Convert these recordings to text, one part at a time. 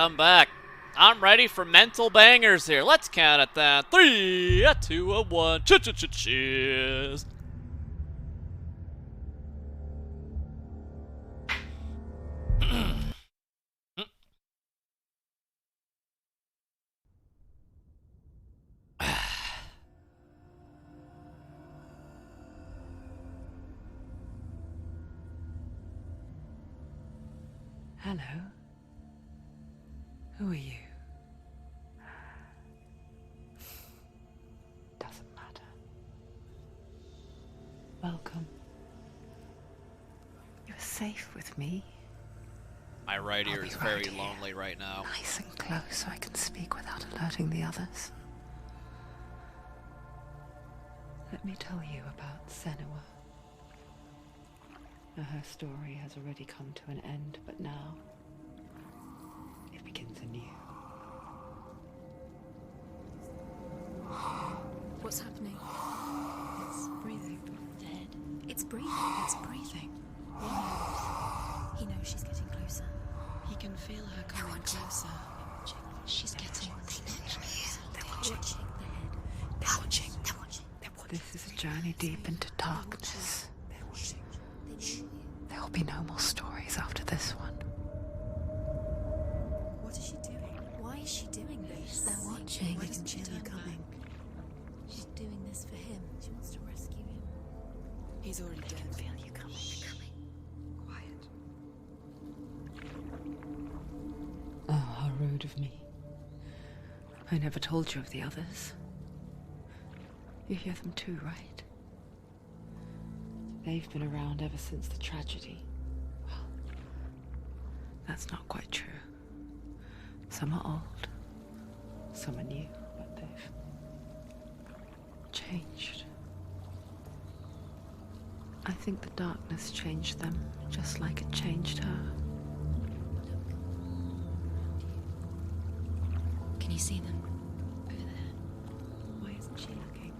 Welcome back. I'm ready for mental bangers here. Let's count at that. 3, a 2, a 1. Cheers. Hello. Who are you? Doesn't matter. Welcome. You're safe with me. My right ear I'll be is very right here, lonely right now. nice and close so I can speak without alerting the others. Let me tell you about Senua. Now, her story has already come to an end, but now it begins anew. What's happening? It's breathing. Dead. It's breathing. It's breathing. He knows she's getting closer. He can feel her coming closer. She's getting closer. They're watching. They're watching. They're watching. This is a journey deep into darkness. There will be no more stories after this one. What is she doing? Why is she doing this? They're watching. Why doesn't she turn coming? She's doing this for him. She wants to rescue him. He's already dead. I feel you coming. Quiet. Oh, how rude of me. I never told you of the others. You hear them too, right? They've been around ever since the tragedy. Well, that's not quite true. Some are old, some are new, but they've changed. I think the darkness changed them, just like it changed her. Can you see them? Over there. Why isn't she looking?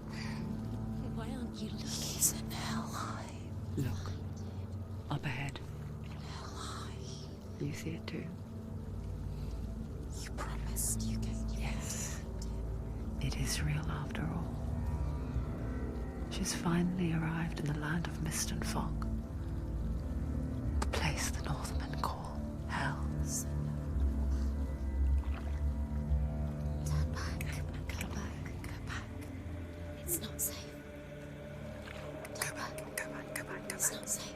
Why aren't you looking? He's in hell high. Look, up ahead. Hell high. You see it too? You promised you gave me. Yes. It is real after all. She's finally arrived in the land of mist and fog. The place the Northmen call Hell. Turn back. Go back. Go back. It's not safe. Turn back. Go back. It's not safe.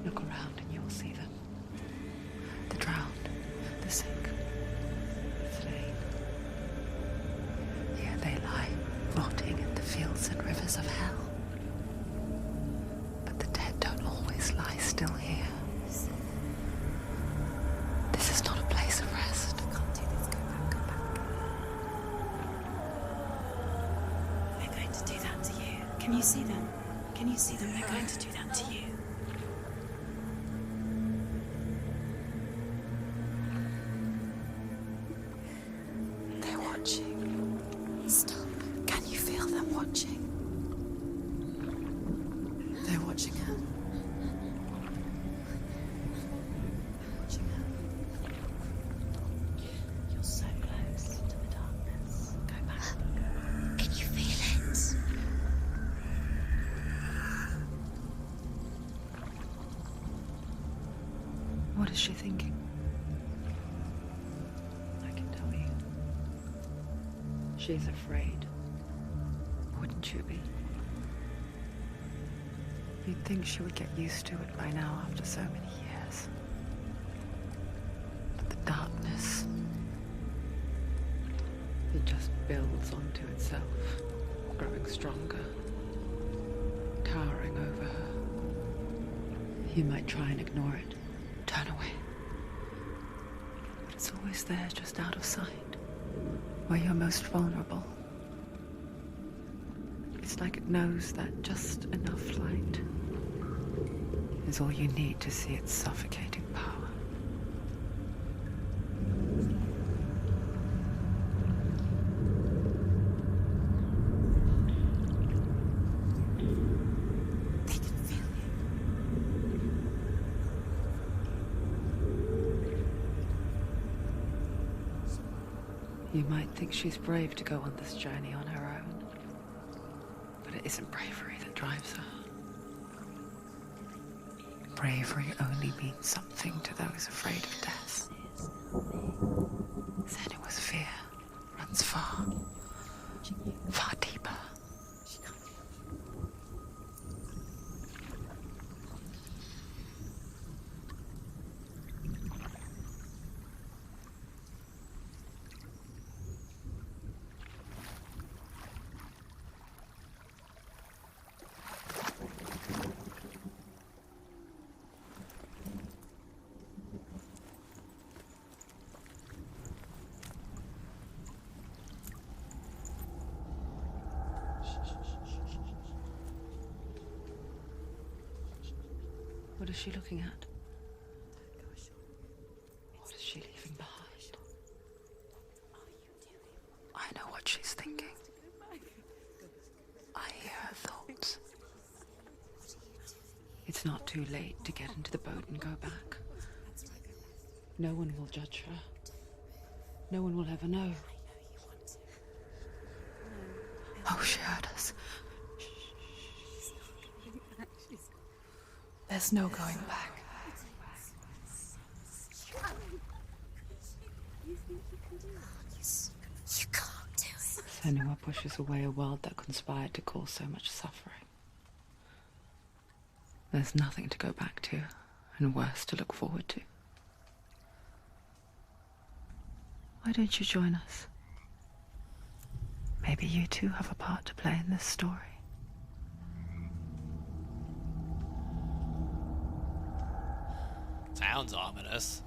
Look around and you will see them. The drowned, the sick, the slain. Here they lie, rotting in the fields and rivers of hell. But the dead don't always lie still here. This is not a place of rest. I can't do this. Go back. They're going to do that to you. Can you see them? Can you see them? They're going to do that to you. They're watching. Stop. Can you feel them watching? They're watching her. They're watching her. You're so close to the darkness. Go back. Can you feel it? What is she thinking? I can tell you. She's afraid. Wouldn't you be? You'd think she would get used to it by now after so many years. But the darkness, it just builds onto itself, growing stronger, towering over her. You might try and ignore it, turn away. But it's always there, just out of sight, where you're most vulnerable. It's like it knows that just enough light is all you need to see its suffocating power. You might think she's brave to go on this journey on her own, but it isn't bravery that drives her. Bravery only means something to those afraid of death. Senua's fear runs far, far deeper. What is she looking at? What is she leaving behind? I know what she's thinking. I hear her thoughts. It's not too late to get into the boat and go back. No one will judge her. No one will ever know. Oh, she heard us. There's no going back. You can't do it. Senua pushes away a world that conspired to cause so much suffering. There's nothing to go back to, and worse to look forward to. Why don't you join us? Maybe you too have a part to play in this story. Sounds ominous.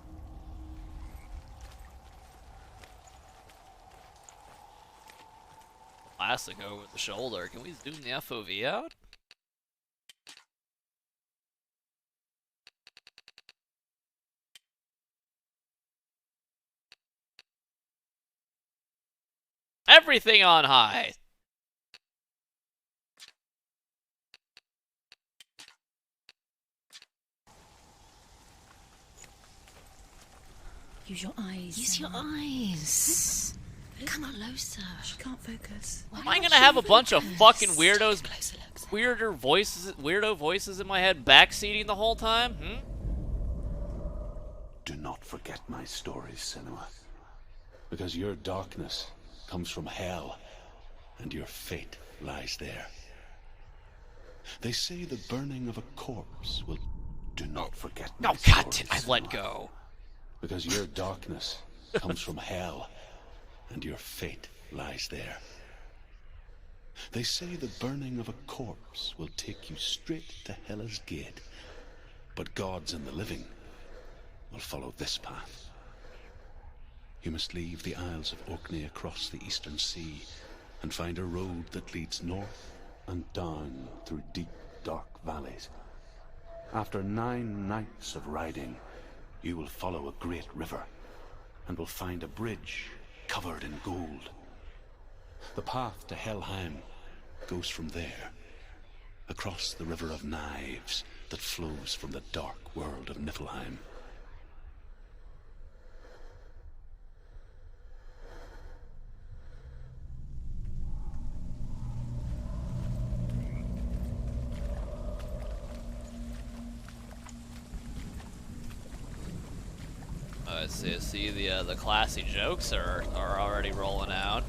Classic over the shoulder. Can we zoom the FOV out? Everything on high. Use your eyes. Use your eyes. Come closer. She can't focus. Am I gonna have a bunch of fucking weirdos, weirdo voices in my head backseating the whole time? Do not forget my stories, Senua, because your darkness comes from hell, and your fate lies there. They say the burning of a corpse will... Do not forget my stories, I let go. Because your darkness comes from hell, and your fate lies there. They say the burning of a corpse will take you straight to Hela's gate, but gods and the living will follow this path. You must leave the Isles of Orkney across the eastern sea and find a road that leads north and down through deep, dark valleys. After 9 nights of riding, you will follow a great river and will find a bridge covered in gold. The path to Helheim goes from there, across the river of knives that flows from the dark world of Niflheim. See the classy jokes are already rolling out.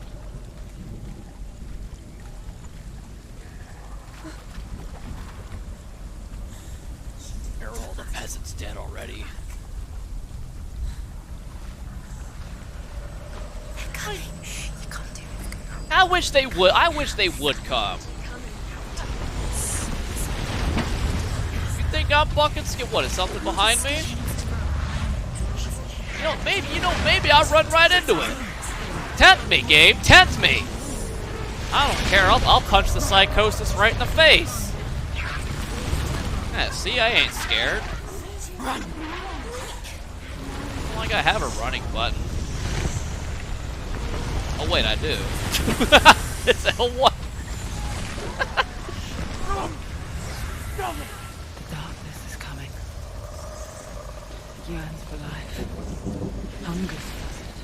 Here, all the peasants dead already. They're coming. You can't do it. I wish they would. I wish they would come. You think I'm fucking scared? What, is something behind me? Maybe I'll run right into it. Tempt me, Gabe. Tempt me. I don't care. I'll punch the psychosis right in the face. Yeah, see, I ain't scared. Run! Not like I have a running button. Oh wait, I do. It's a what? The darkness is coming. It yearns for life. Hungers for it.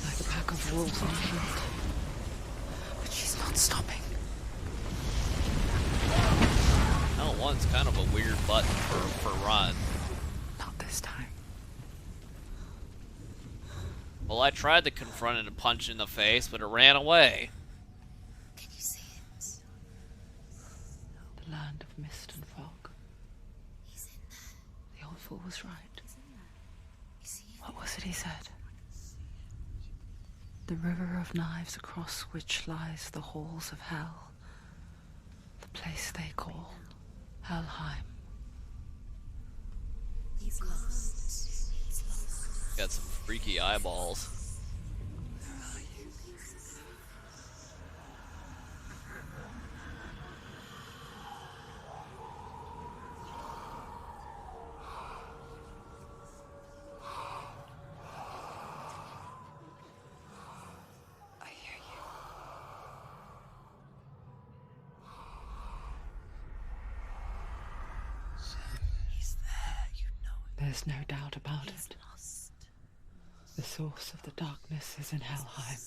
Like a pack of wolves on a hunt. But she's not stopping. L1's kind of a weird button for run. Not this time. Well, I tried to confront it and punch in the face, but it ran away. Can you see it? The land of mist and fog. He's in there. The old fool was right. You see it? What was it he said? The river of knives across which lies the halls of hell. The place they call Helheim. He's lost. He's lost. Got some freaky eyeballs. I hear you. He's there, you know it. There's no doubt about He's it. lost. The source of the darkness is in Helheim,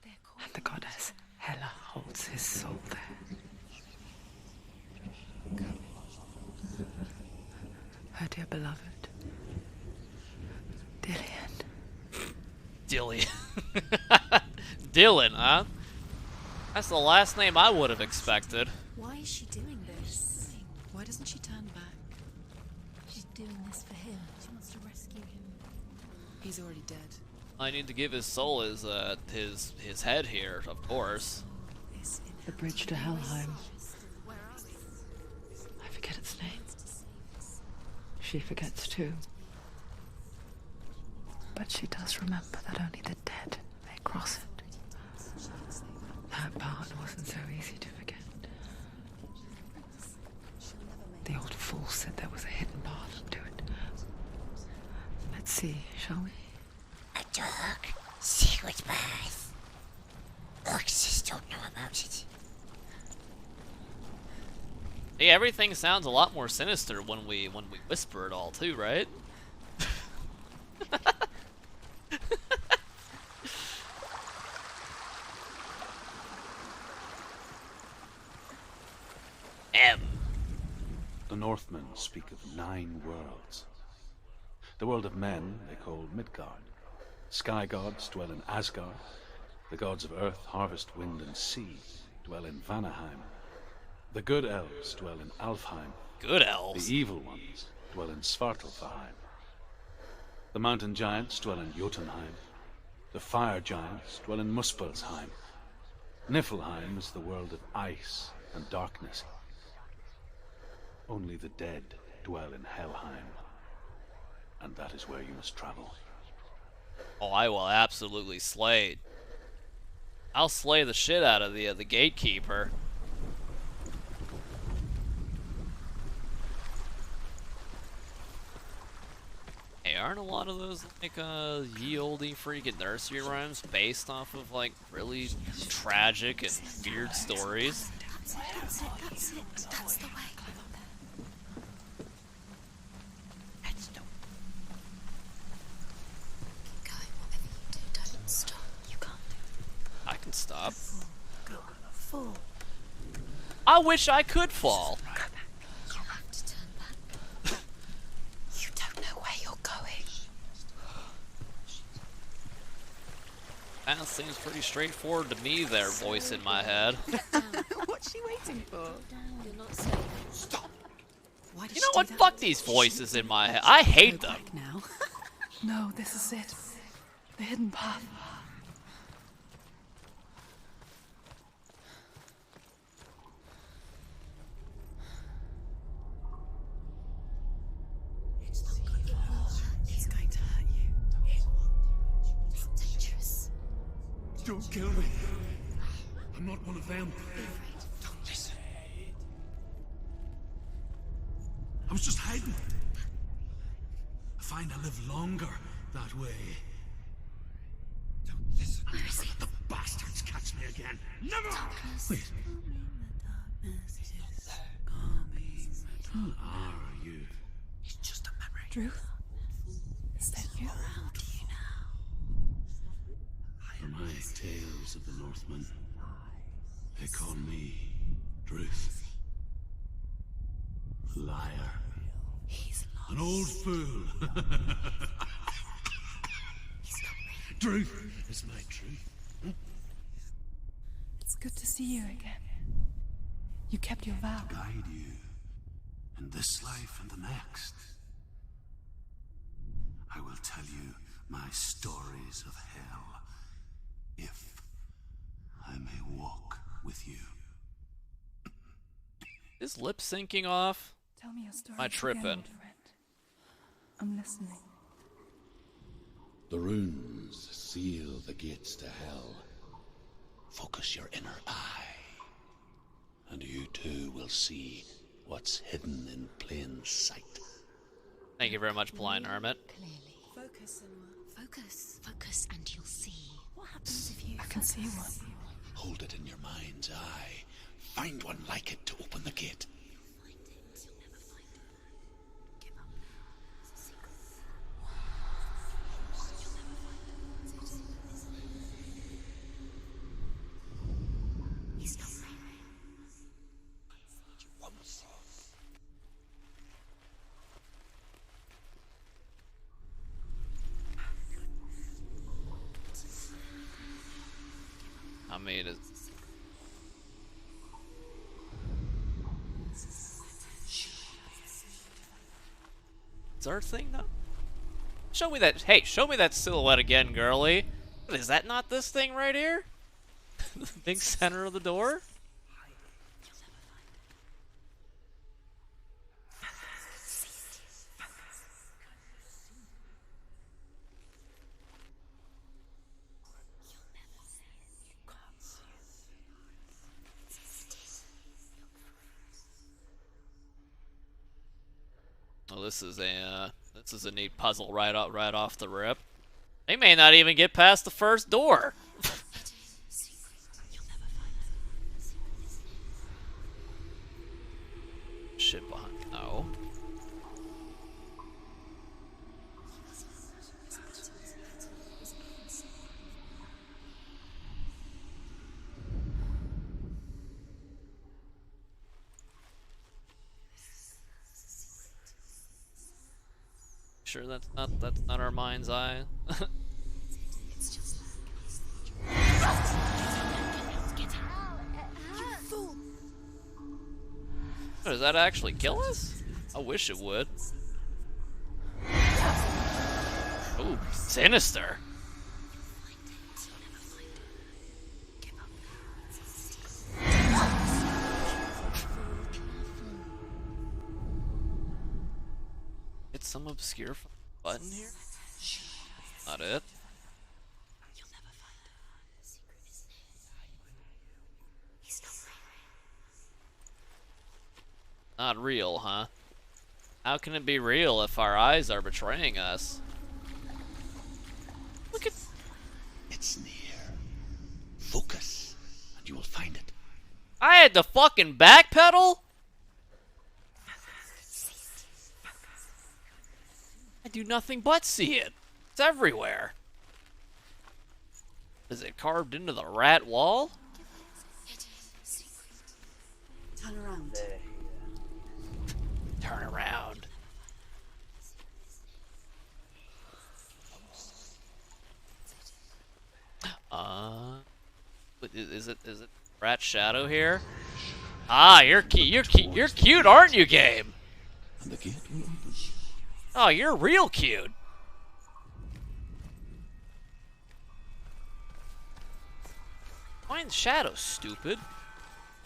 They're calling and the goddess Hela holds his soul there. Her dear beloved, Dillian. Dillian. Dylan, huh? That's the last name I would have expected. Why is she doing this? Why doesn't she turn back? She's doing this for him. She wants to rescue him. He's already dead. I need to give his soul his head here, of course. Is in The bridge to Helheim. Where are we? I forget its name. She forgets too. But she does remember that only the dead may cross it. That part wasn't so easy to forget. The old fool said there was a hidden path to it. Let's see, shall we? A dark, secret path. Orcs don't know about it. Hey, everything sounds a lot more sinister when we whisper it all too, right? M. The Northmen speak of 9 worlds. The world of men they call Midgard. Sky gods dwell in Asgard. The gods of earth, harvest, wind, and sea dwell in Vanaheim. The good elves dwell in Alfheim. Good elves. The evil ones dwell in Svartalfheim. The mountain giants dwell in Jotunheim. The fire giants dwell in Muspelheim. Niflheim is the world of ice and darkness. Only the dead dwell in Helheim. And that is where you must travel. Oh, I will absolutely slay. I'll slay the shit out of the gatekeeper. Hey, aren't a lot of those like ye olde freaking nursery rhymes based off of like really tragic and weird stories? That's it. That's it. That's it. That's the way. Let's go. Keep going. Whatever you do, don't stop. You can't do it. I can stop. Go. Fall. I wish I could fall. You have to turn back. You don't know where you're going. That seems pretty straightforward to me there, voice in my head. What's she waiting for? You're not safe. Stop. Why did You she know do what? that? Fuck these voices in my head. I hate Go them. back now. No, this is it. The hidden path. It's going to hurt you. It's dangerous. Don't kill me. I'm not one of them. Don't listen. was just hiding. I find I live longer that way. Don't listen. Never let the bastards catch me again. Never! Wait. Who are you? It's just a memory. Drew? Is that you? For my tales of the Northmen, they call me Druth. Liar. He's lost. An old fool. Druth is my truth. It's good to see you again. You kept your vow. Guide you in this life and the next. I will tell you my stories of hell, if I may walk with you. Is lip syncing off? Tell me your story. Am I tripping? Again, old friend. I'm listening. The runes seal the gates to hell. Focus your inner eye, and you too will see what's hidden in plain sight. Thank you very much, Blind Hermit. Clearly. Focus, Senua. Focus, and you'll see. What happens if you I can see one. Hold it in your mind's eye. Find one like it to open the gate. Find it. You'll never find it. Give up. It's a secret. You'll never find it. He's not right. I mean, is our thing not? Show me that. Hey, show me that silhouette again, girly. Is that not this thing right here? The big center of the door? Well, this is a neat puzzle right off the rip. They may not even get past the first door. Shit behind. No. Sure, that's not our mind's eye. Oh, does that actually kill us? I wish it would. Ooh, sinister. It's some obscure button here? Not it. Not real, huh? How can it be real if our eyes are betraying us? Look at... It's near. Focus, and you will find it. I had to fucking backpedal? I do nothing but see it. It's everywhere. Is it carved into the rat wall? Turn around. Turn around. Is it Rat Shadow here? Ah, you're cute, aren't you, game? And the gate will open. Oh, you're real cute. Find Shadow, stupid.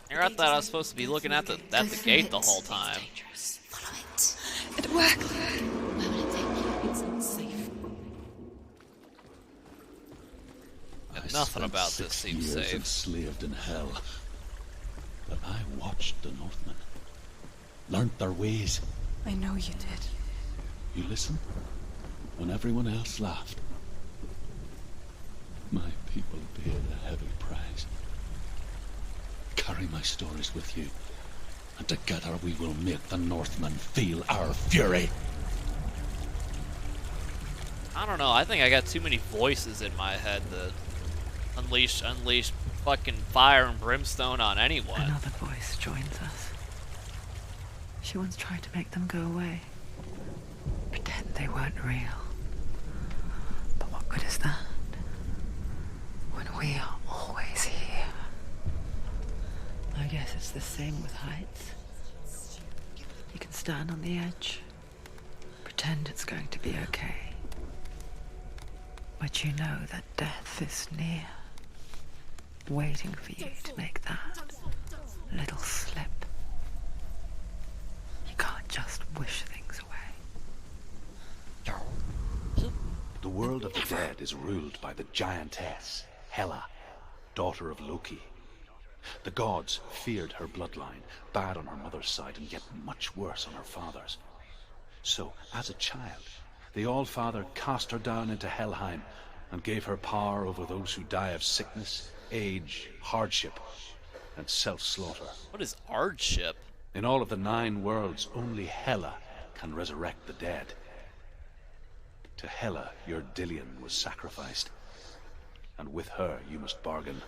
Here, I thought I was supposed to be looking at the gate the whole time. Follow it. It worked. Where will it take you? It's not safe. Nothing spent about this 6 seems years safe. enslaved in hell. But I watched the Northmen, learnt their ways, I know you did. You listened when everyone else laughed. My people paid a heavy price. Carry my stories with you, and together we will make the Northmen feel our fury. I don't know. I think I got too many voices in my head to unleash fucking fire and brimstone on anyone. Another voice joins us. She once tried to make them go away. Pretend they weren't real. But what good is that? When we are always here. I guess it's the same with heights. You can stand on the edge, pretend it's going to be okay. But you know that death is near, waiting for you to make that little slip. You can't just wish things away. The world of the dead is ruled by the giantess, Hela, daughter of Loki. The gods feared her bloodline, bad on her mother's side and yet much worse on her father's. So, as a child, the All-Father cast her down into Helheim and gave her power over those who die of sickness, age, hardship, and self-slaughter. What is hardship? In all of the 9 worlds, only Hela can resurrect the dead. To Hela, your Dillion was sacrificed, and with her you must bargain.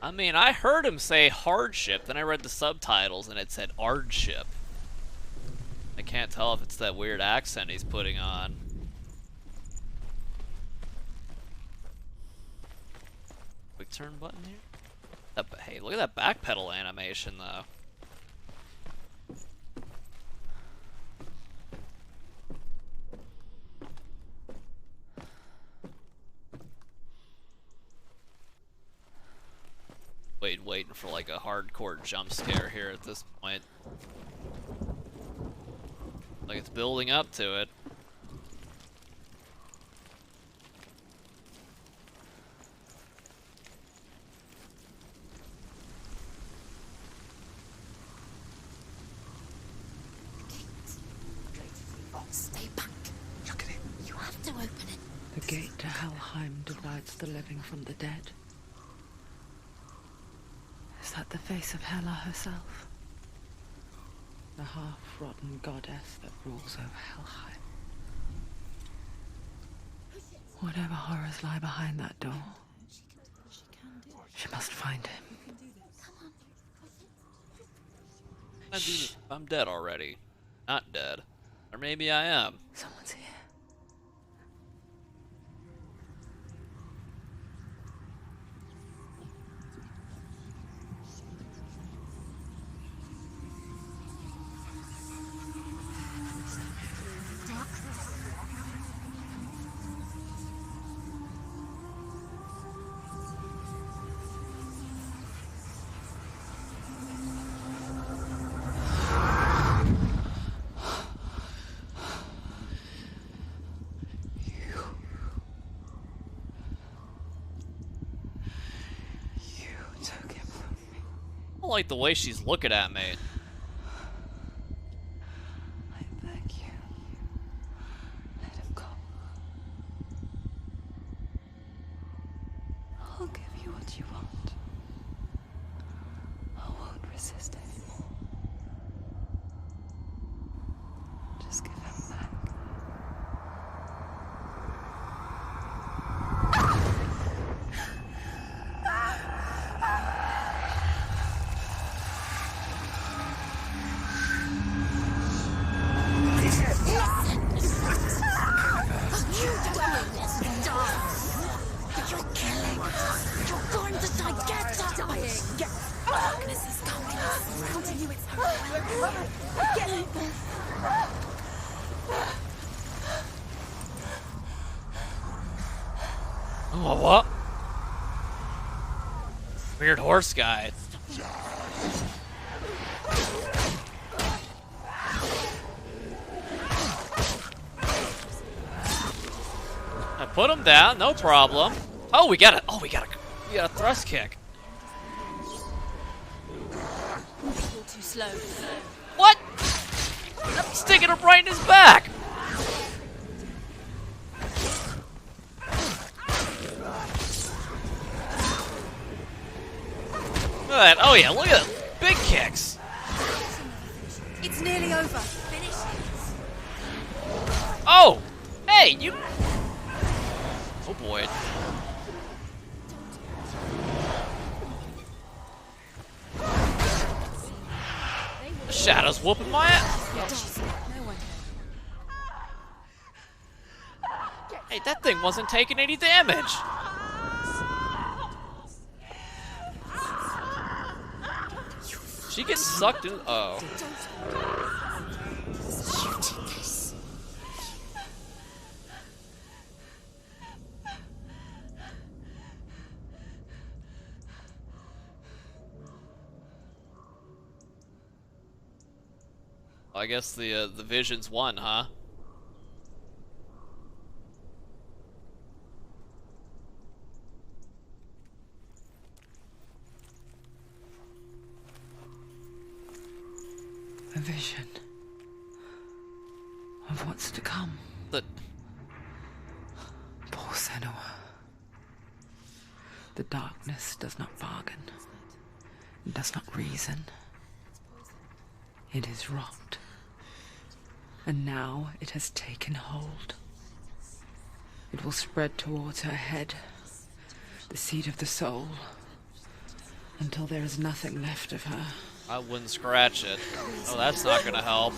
I mean, I heard him say hardship, then I read the subtitles and it said hardship. I can't tell if it's that weird accent he's putting on. Quick turn button here? Hey, look at that backpedal animation, though. Waiting for like a hardcore jump scare here at this point. Like it's building up to it. Stay back. Look at it. You have to open it. The gate to Helheim divides the living from the dead. Is that the face of Hela herself? The half-rotten goddess that rules over Helheim. Whatever horrors lie behind that door, she must find him. I'm dead already. Not dead. Or maybe I am. Someone's here. I don't like the way she's looking at me. I beg you. Let him go. I'll give you what you want. I won't resist anymore. Just give him back. Oh, what? Weird horse guy. I put him down, no problem. Oh, we got a thrust kick. slow. What? I'm sticking him right in his back. Look at that. Oh yeah, look at that. Big kicks. It's nearly over. Finish it. Oh! Hey, you... Oh boy. The Shadow's whooping my ass. No one. Hey, that thing wasn't taking any damage. She gets sucked in... Oh. I guess the visions won, huh? A vision of what's to come. The... Poor Senua. The darkness does not bargain. It does not reason. It is rot. And now it has taken hold. It will spread towards her head, the seat of the soul, until there is nothing left of her. I wouldn't scratch it. Oh, that's not gonna help.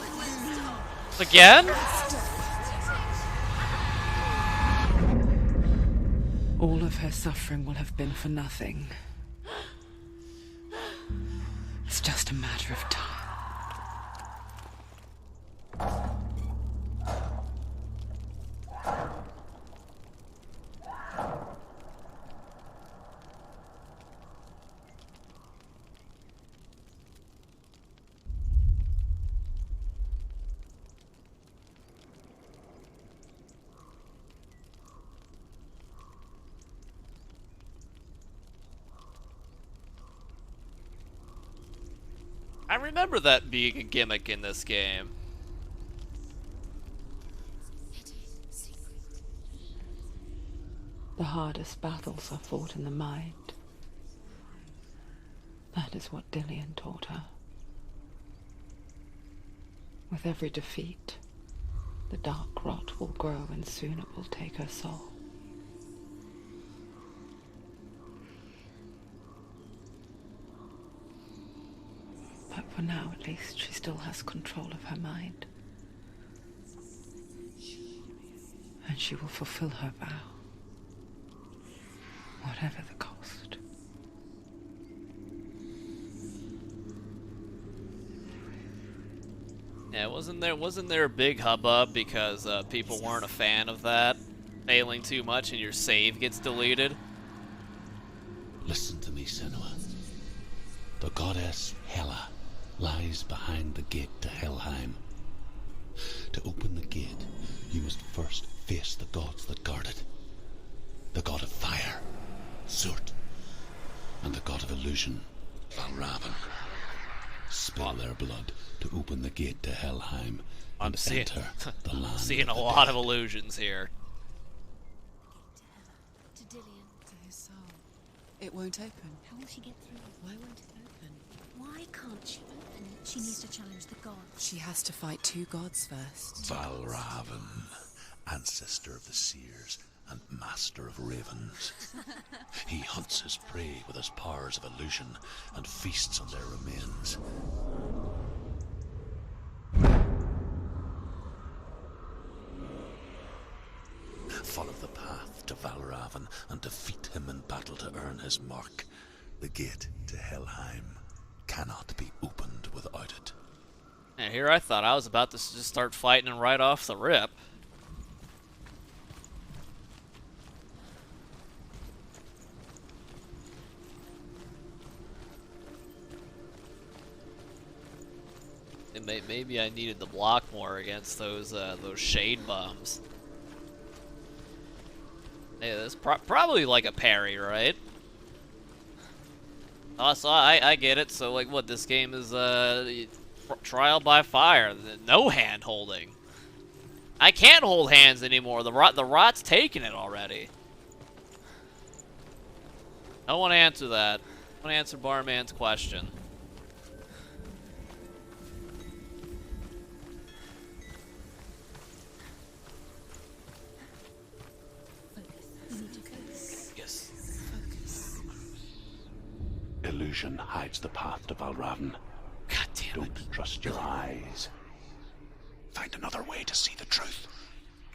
Again? All of her suffering will have been for nothing. It's just a matter of time. I remember that being a gimmick in this game. The hardest battles are fought in the mind. That is what Dillian taught her. With every defeat, the dark rot will grow and soon it will take her soul. But for now, at least, she still has control of her mind. And she will fulfill her vow. Whatever the cost. Yeah, wasn't there a big hubbub because people weren't a fan of that? Failing too much and your save gets deleted? Listen to me, Senua. The goddess Hela lies behind the gate to Helheim. To open the gate, you must first face the gods that guard it. The god of fire, Surt, and the god of illusion, Valravan. Spill their blood to open the gate to Helheim and enter the land. I'm seeing a of the lot dead. of illusions here. To Dillian. To his soul. It won't open. How will she get through? Why won't it open? Why can't she open it? She needs to challenge the gods. She has to fight two gods first. Valravan, ancestor of the seers and master of ravens. He hunts his prey with his powers of illusion and feasts on their remains. Follow the path to Valravan and defeat him in battle to earn his mark. The gate to Helheim cannot be opened without it. And here I thought I was about to just start fighting him right off the rip. And maybe I needed to block more against those shade bombs. Yeah, that's probably like a parry, right? So I get it. So like, what this game is? Trial by fire. No hand holding. I can't hold hands anymore. The rot's taking it already. No one answer that. No one answer Barman's question. Yes. Illusion hides the path to Valravn. God damn it. Don't trust your eyes. Find another way to see the truth.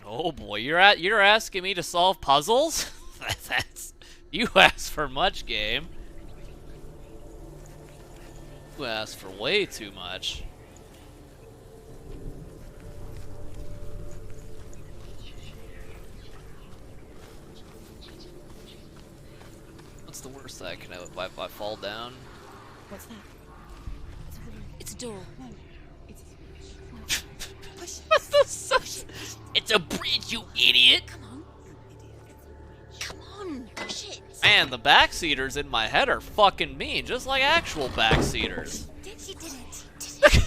Oh boy, you're asking me to solve puzzles? You asked for much, game. You asked for way too much. What's the worst that can happen? If I fall down? What's that? It's a door. No. It's push. What the such? It's a bridge, you idiot! Come on. Come on. Push it. Man, the backseaters in my head are fucking mean, just like actual backseaters. She did it. Did it.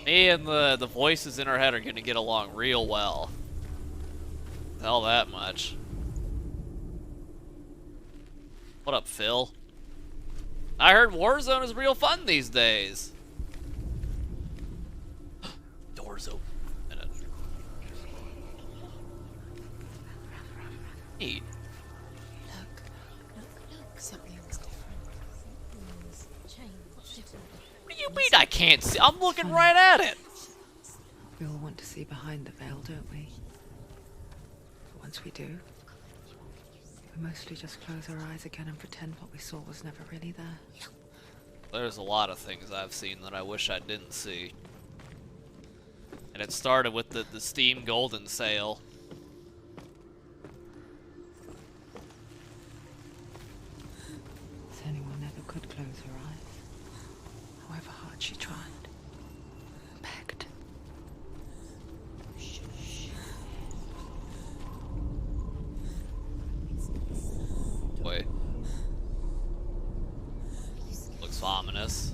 Me and the voices in our head are gonna get along real well. Tell that much. What up, Phil? I heard Warzone is real fun these days. Doors open. Neat. Look. Something's different. Something's changed. What's different? What do you mean I can't see? I'm looking right at it. We all want to see behind the veil, don't we? But once we do, we mostly just close our eyes again and pretend what we saw was never really there. There's a lot of things I've seen that I wish I didn't see. And it started with the Steam Golden Sale. Senua never could close her eyes, however hard she tried. Begged. Wait. Looks ominous.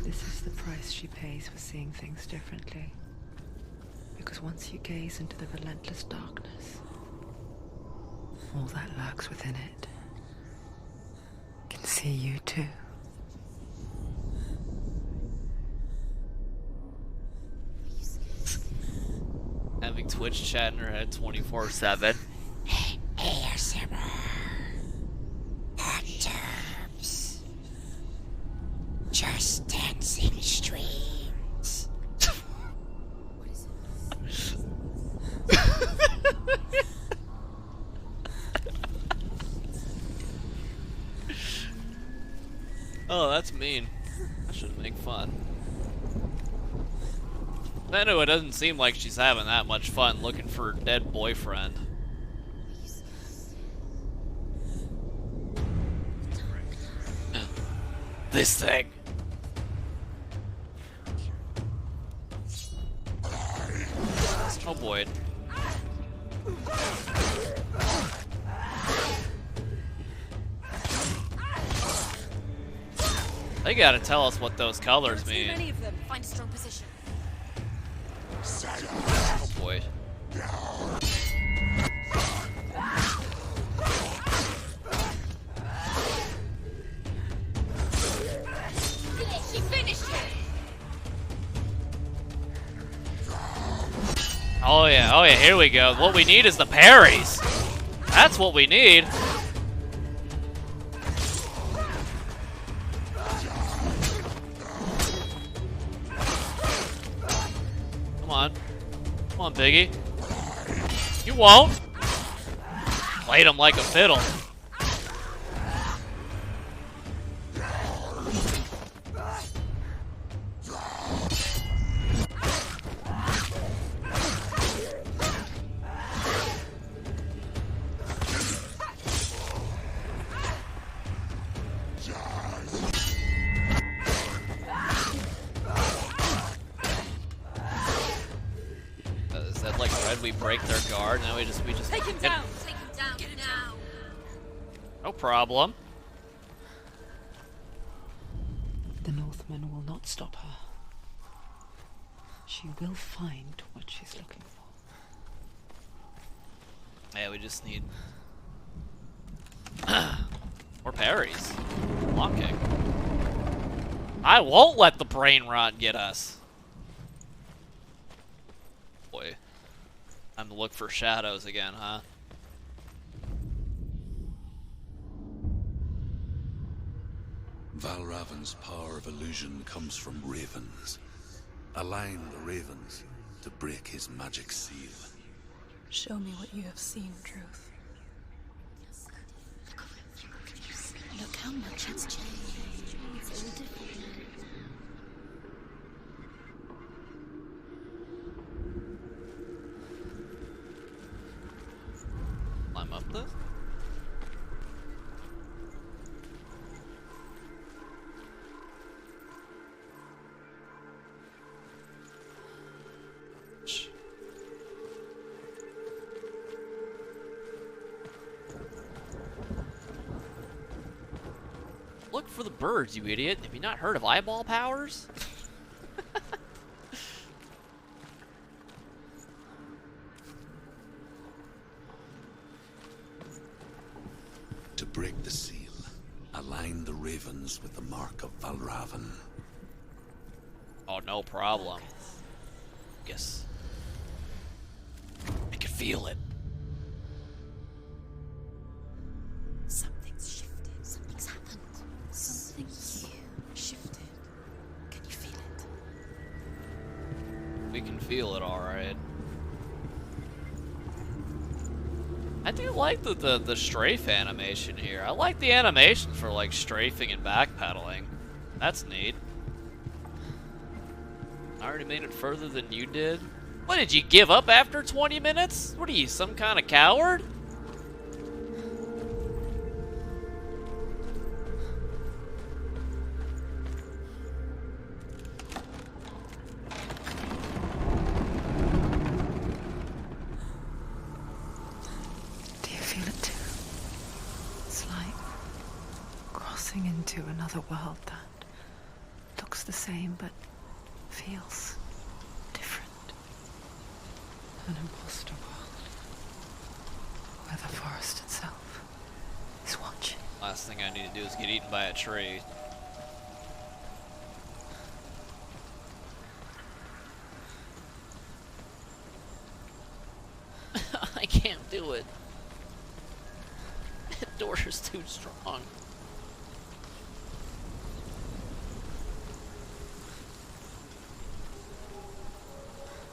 This is the price she pays for seeing things differently. Because once you gaze into the relentless darkness, all that lurks within it can see you too. Having Twitch chat in her head 24/7. ASMR. Hot tubs. Just dancing streams. What is it? Oh, that's mean. I should make fun. Senua doesn't seem like she's having that much fun looking for her dead boyfriend. This thing. Oh boy. They gotta tell us what those colors Too mean. many of them. Find a strong position. Oh boy. She finished it. Oh yeah, here we go. What we need is the parries. That's what we need. Come on. Come on, Biggie. You won't. Played him like a fiddle. we break their guard, and then we just Take him hit- down! Take him down now! No problem. The Northman will not stop her. She will find what she's looking for. Yeah, we just need more parries. Blocking. I won't let the brain rot get us. Boy. Time to look for shadows again, huh? Valravan's power of illusion comes from ravens. Align the ravens to break his magic seal. Show me what you have seen, Truth. Look how much it's changed. It's all different. Climb up this? Look for the birds, you idiot. Have you not heard of eyeball powers? To break the seal, align the ravens with the mark of Valravan. Oh, no problem. Guess. I can feel it. Something's shifted. Something's happened. Something shifted. Can you feel it? We can feel it, alright. I do like the strafe animation here. I like the animation for, like, strafing and backpedaling. That's neat. I already made it further than you did. What, did you give up after 20 minutes? What are you, some kind of coward? Do you feel it too? It's like crossing into another world that looks the same but feels different. An imposter world where the forest itself is watching. Last thing I need to do is get eaten by a tree. I can't do it. That door is too strong.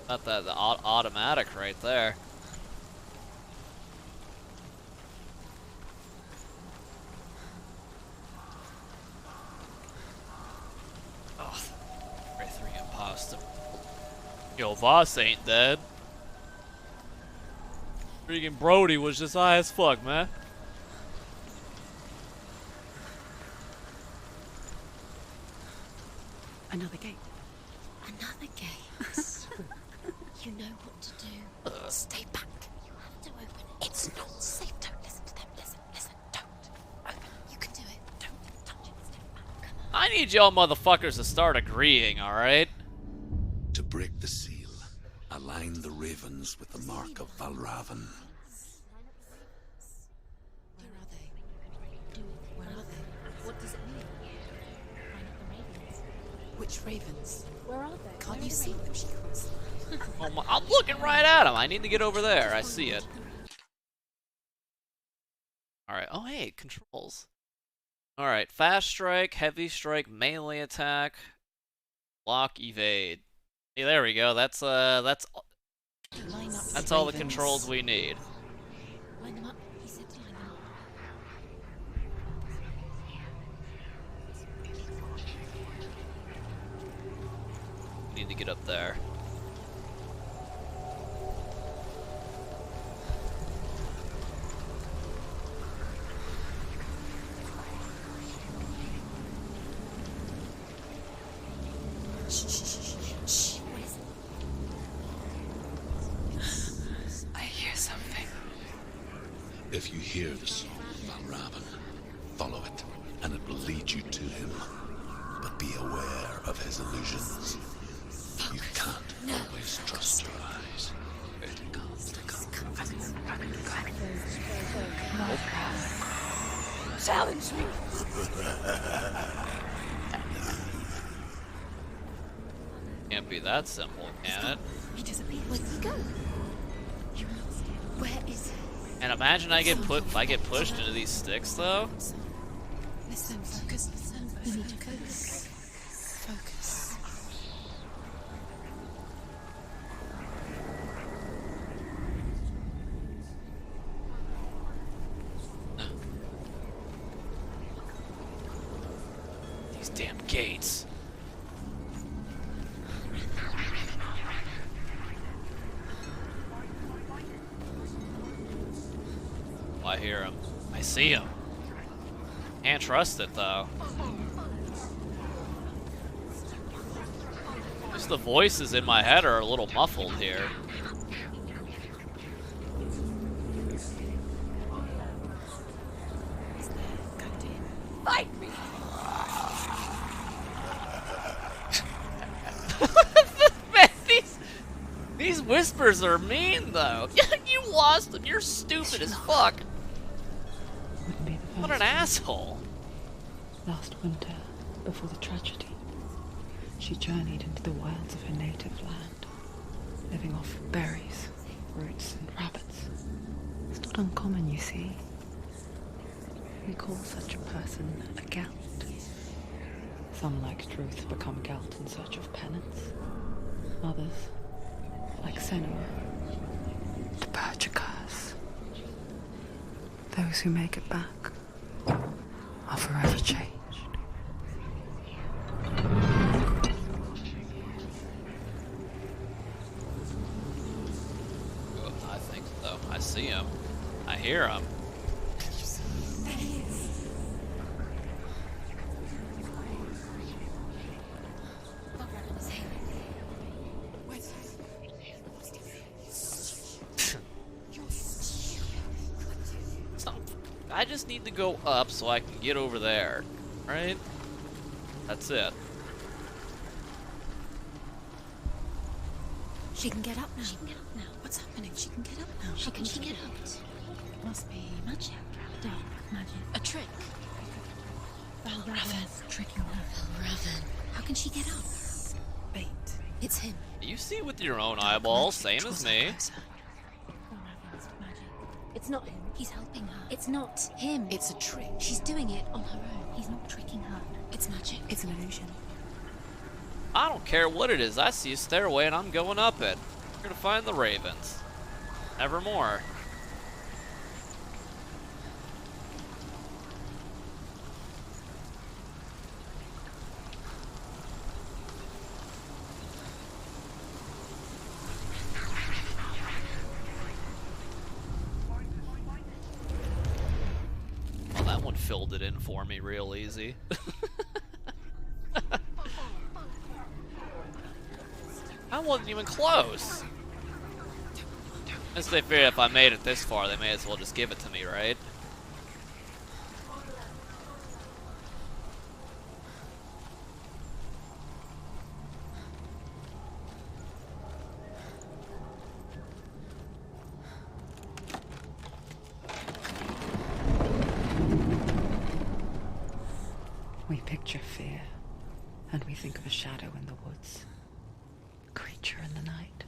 Got that the automatic right there. Oh, Ray 3 imposter. Yo, Voss ain't dead. Freaking Brody was just high as fuck, man. Another gate. Another gate. You know what to do. Stay back. You have to open it. It's not safe. Don't listen to them. Listen. Don't. Open. You can do it. Don't touch it. Stay back. Come on. I need y'all motherfuckers to start agreeing, alright? To break the seal, align the ravens with the mark of Valravan. Where are they? Where are they? What does it mean? Find out the ravens. Which ravens? Where are they? Can't you see them? She can't see them. Oh my, I'm looking right at him. I need to get over there. I see it. Alright. Oh, hey, controls. Alright. Fast strike, heavy strike, melee attack, block, evade. Hey, there we go. That's Line up that's the all the ravens. controls we need. Line them up. He said to line them up. We need to get up there. Shh. What is it? If you hear the song of Raven, follow it, and it will lead you to him. But be aware of his illusions. You can't always trust your eyes. Challenge me. Can't be that simple, can it? He disappeared. Where did he go? Where is he? And imagine I get pushed into these sticks though. Listen, focus, listen. You need to focus. Focus. These damn gates. I hear him. I see him. Can't trust it though. Just the voices in my head are a little muffled here. Fight me. Man, these whispers are mean though. You lost them. You're stupid as fuck. Wouldn't be the first What an time. asshole. Last winter, before the tragedy, she journeyed into the wilds of her native land, living off berries, roots, and rabbits. It's not uncommon, you see. We call such a person a gelt. Some, like Truth, become gelt in search of penance. Others, like Senua, to purge a curse. Those who make it back are forever changed. I think so. I see him. I hear him. There he is. What Raven is here? Wait. I just need to go up so I can get over there. Right? That's it. She can get up now. She can get up now. What's happening? She can get up now. How can she get up? Must be Magic. Dark magic. a trick. Raven. Tricking her. Raven. How can she get up? Bait. It's him. You see with your own eyeballs, same as me. It's not him. He's helping her. It's not him. It's a trick. She's doing it on her own. He's not tricking her. It's magic. It's an illusion. I don't care what it is. I see a stairway and I'm going up it. I'm gonna find the ravens. Nevermore. Well, that one filled it in for me real easy. I wasn't even close. As they figured if I made it this far, they may as well just give it to me, right? We picture fear, and we think of a shadow in the woods, a creature in the night.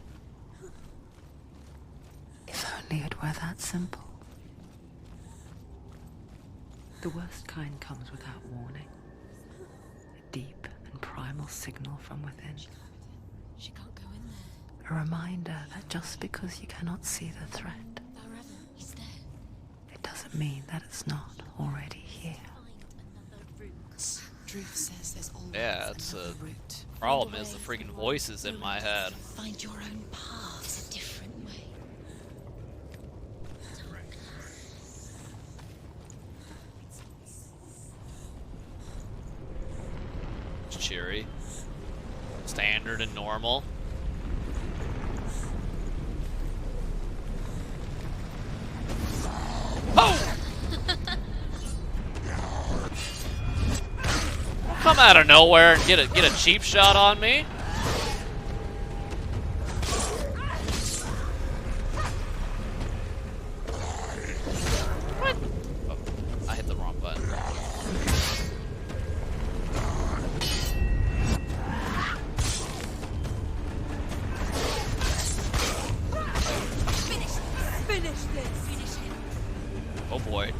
If only it were that simple. The worst kind comes without warning. A deep and primal signal from within. She can't go in there. A reminder that just because you cannot see the threat, Raven, he's there. it doesn't mean that it's not already here. Find another route. Druth says there's always Yeah, it's another a route. problem is the freaking voices in my head. Find your own path. There's a different way. It's cheery. Standard and normal. come out of nowhere and get a cheap shot on me. What? Oh, I hit the wrong button. Finish this. Oh boy.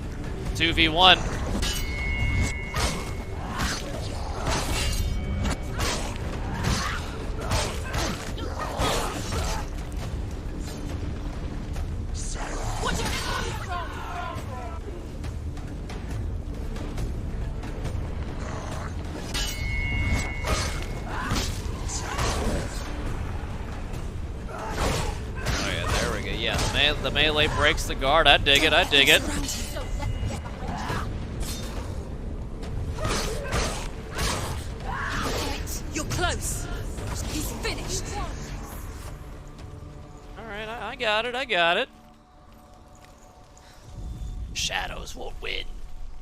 2v1. The melee breaks the guard. I dig it. I dig it. You're close. He's finished. Alright, I got it. I got it. Shadows won't win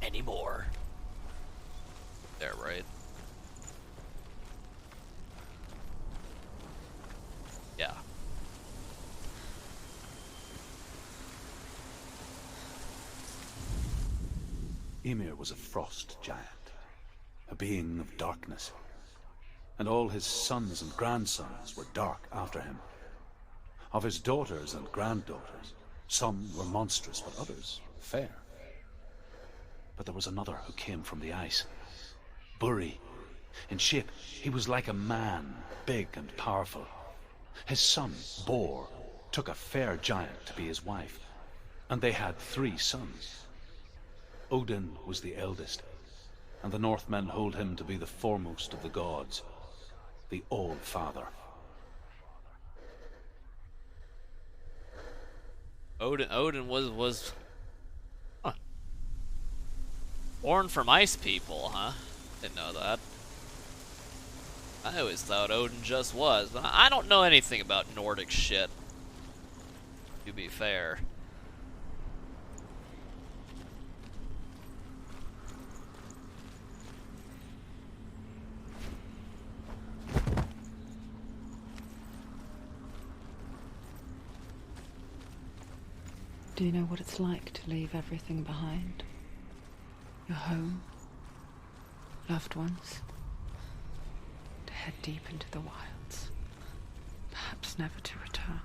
anymore. There, right? Yeah. Ymir was a frost giant, a being of darkness, and all his sons and grandsons were dark after him. Of his daughters and granddaughters, some were monstrous, but others fair. But there was another who came from the ice, Buri. In shape, he was like a man, big and powerful. His son, Bor, took a fair giant to be his wife, and they had 3 sons. Odin was the eldest, and the Northmen hold him to be the foremost of the gods, the All-Father. Odin was huh. Born from ice people, huh? Didn't know that. I always thought Odin just was, but I don't know anything about Nordic shit, to be fair. Do you know what it's like to leave everything behind? Your home, loved ones, to head deep into the wilds, perhaps never to return.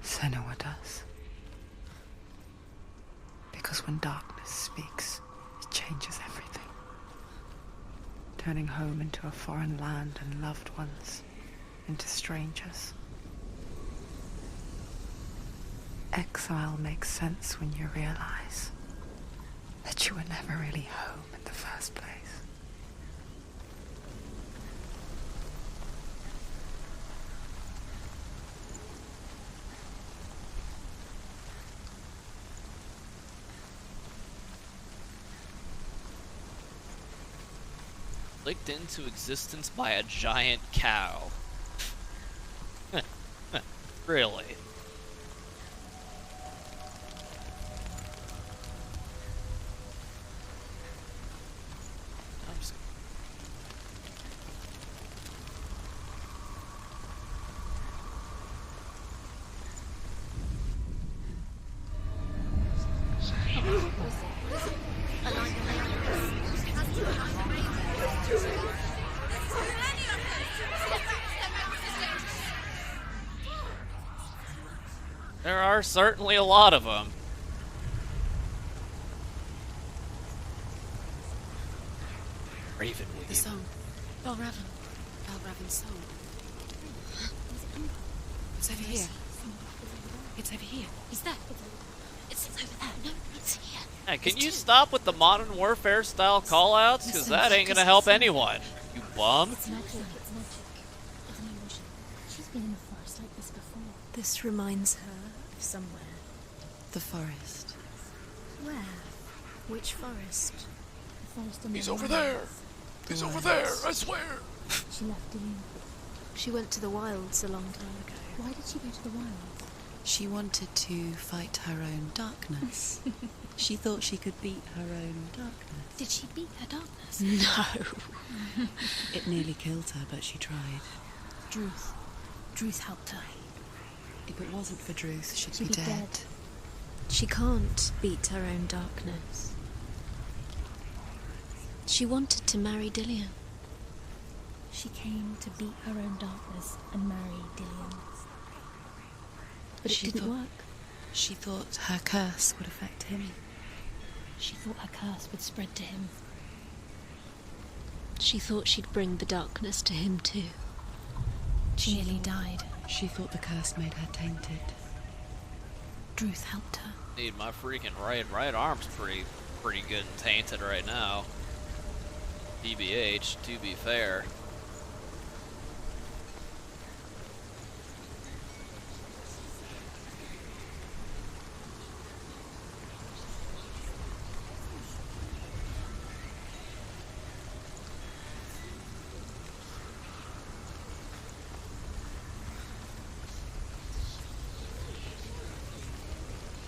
Senua does. Because when darkness speaks, it changes everything, turning home into a foreign land and loved ones into strangers. Exile makes sense when you realize that you were never really home in the first place. Licked into existence by a giant cow. Really? There are certainly a lot of them. Raven The Weave. song. Belraven. Belraven's song. It's over here. It's over here. Is that? It's over there. No, it's here. Hey, can There's you 2. stop with the Modern Warfare style callouts? Because that ain't gonna help anyone. You bum. It's magic. It's magic. It's an illusion. She's been in the forest like this before. This reminds her of somewhere. The forest. Where? Which forest? The forest in the He's over wilds. there! He's over there, I swear! She left in. She went to the wilds a long time ago. Why did she go to the wilds? She wanted to fight her own darkness. She thought she could beat her own darkness. Did she beat her darkness? No. It nearly killed her, but she tried. Druth. Druth helped her. If it wasn't for Druth, she'd She'd be be dead. dead. She can't beat her own darkness. She wanted to marry Dillian. She came to beat her own darkness and marry Dillian. But it She didn't thought- work. She thought her curse would affect him. She thought her curse would spread to him. She thought she'd bring the darkness to him too. She nearly died. She thought the curse made her tainted. Druth helped her. Need my freaking right arm's pretty good and tainted right now. BBH, to be fair.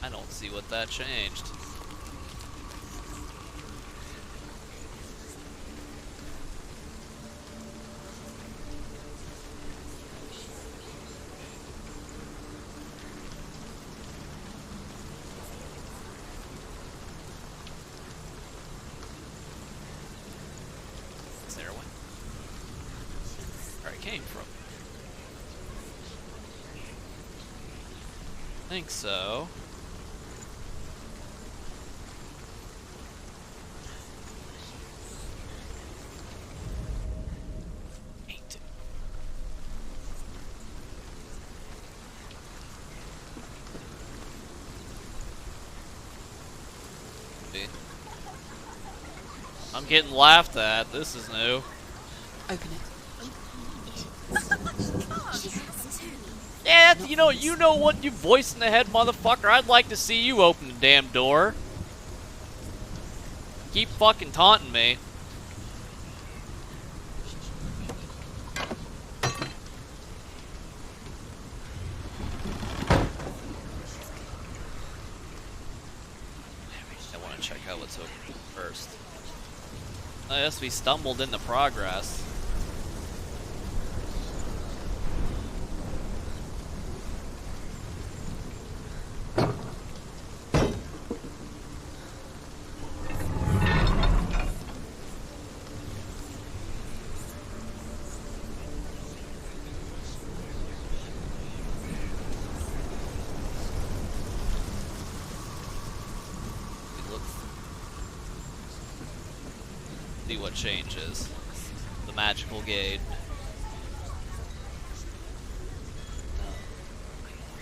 I don't see what that changed. Is there one? Where it came from? I think so. Ain't it? See? I'm getting laughed at. This is new. Open it. Yeah, you know what, you voice in the head motherfucker. I'd like to see you open the damn door. Keep fucking taunting me. I want to check out what's open first. I guess we stumbled into progress. See what changes. The magical gate.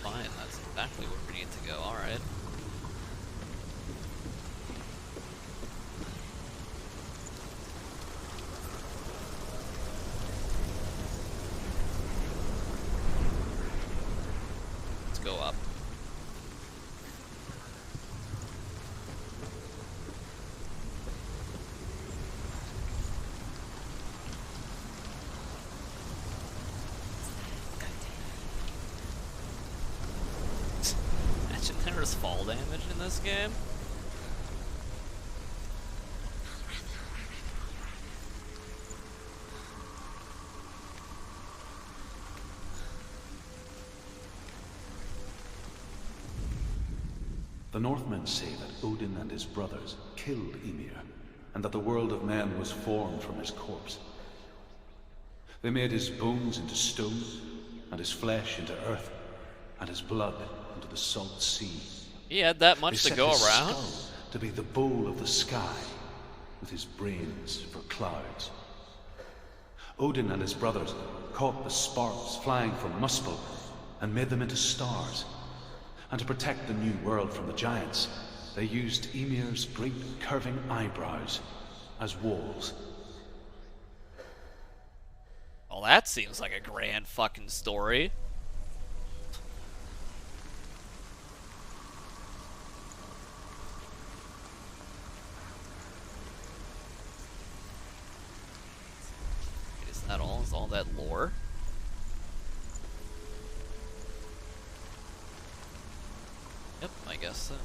Fine, that's exactly where we need to go, alright. Let's go up. Imagine there was fall damage in this game. The Northmen say that Odin and his brothers killed Ymir, and that the world of men was formed from his corpse. They made his bones into stone, and his flesh into earth, and his blood into the salt sea. He had that They much to set go his around. skull to be the bowl of the sky, with his brains for clouds. Odin and his brothers caught the sparks flying from Muspel and made them into stars. And to protect the new world from the giants, they used Ymir's great curving eyebrows as walls. Well, that seems like a grand fucking story. Wait, is that all? Is all that lore? guess so.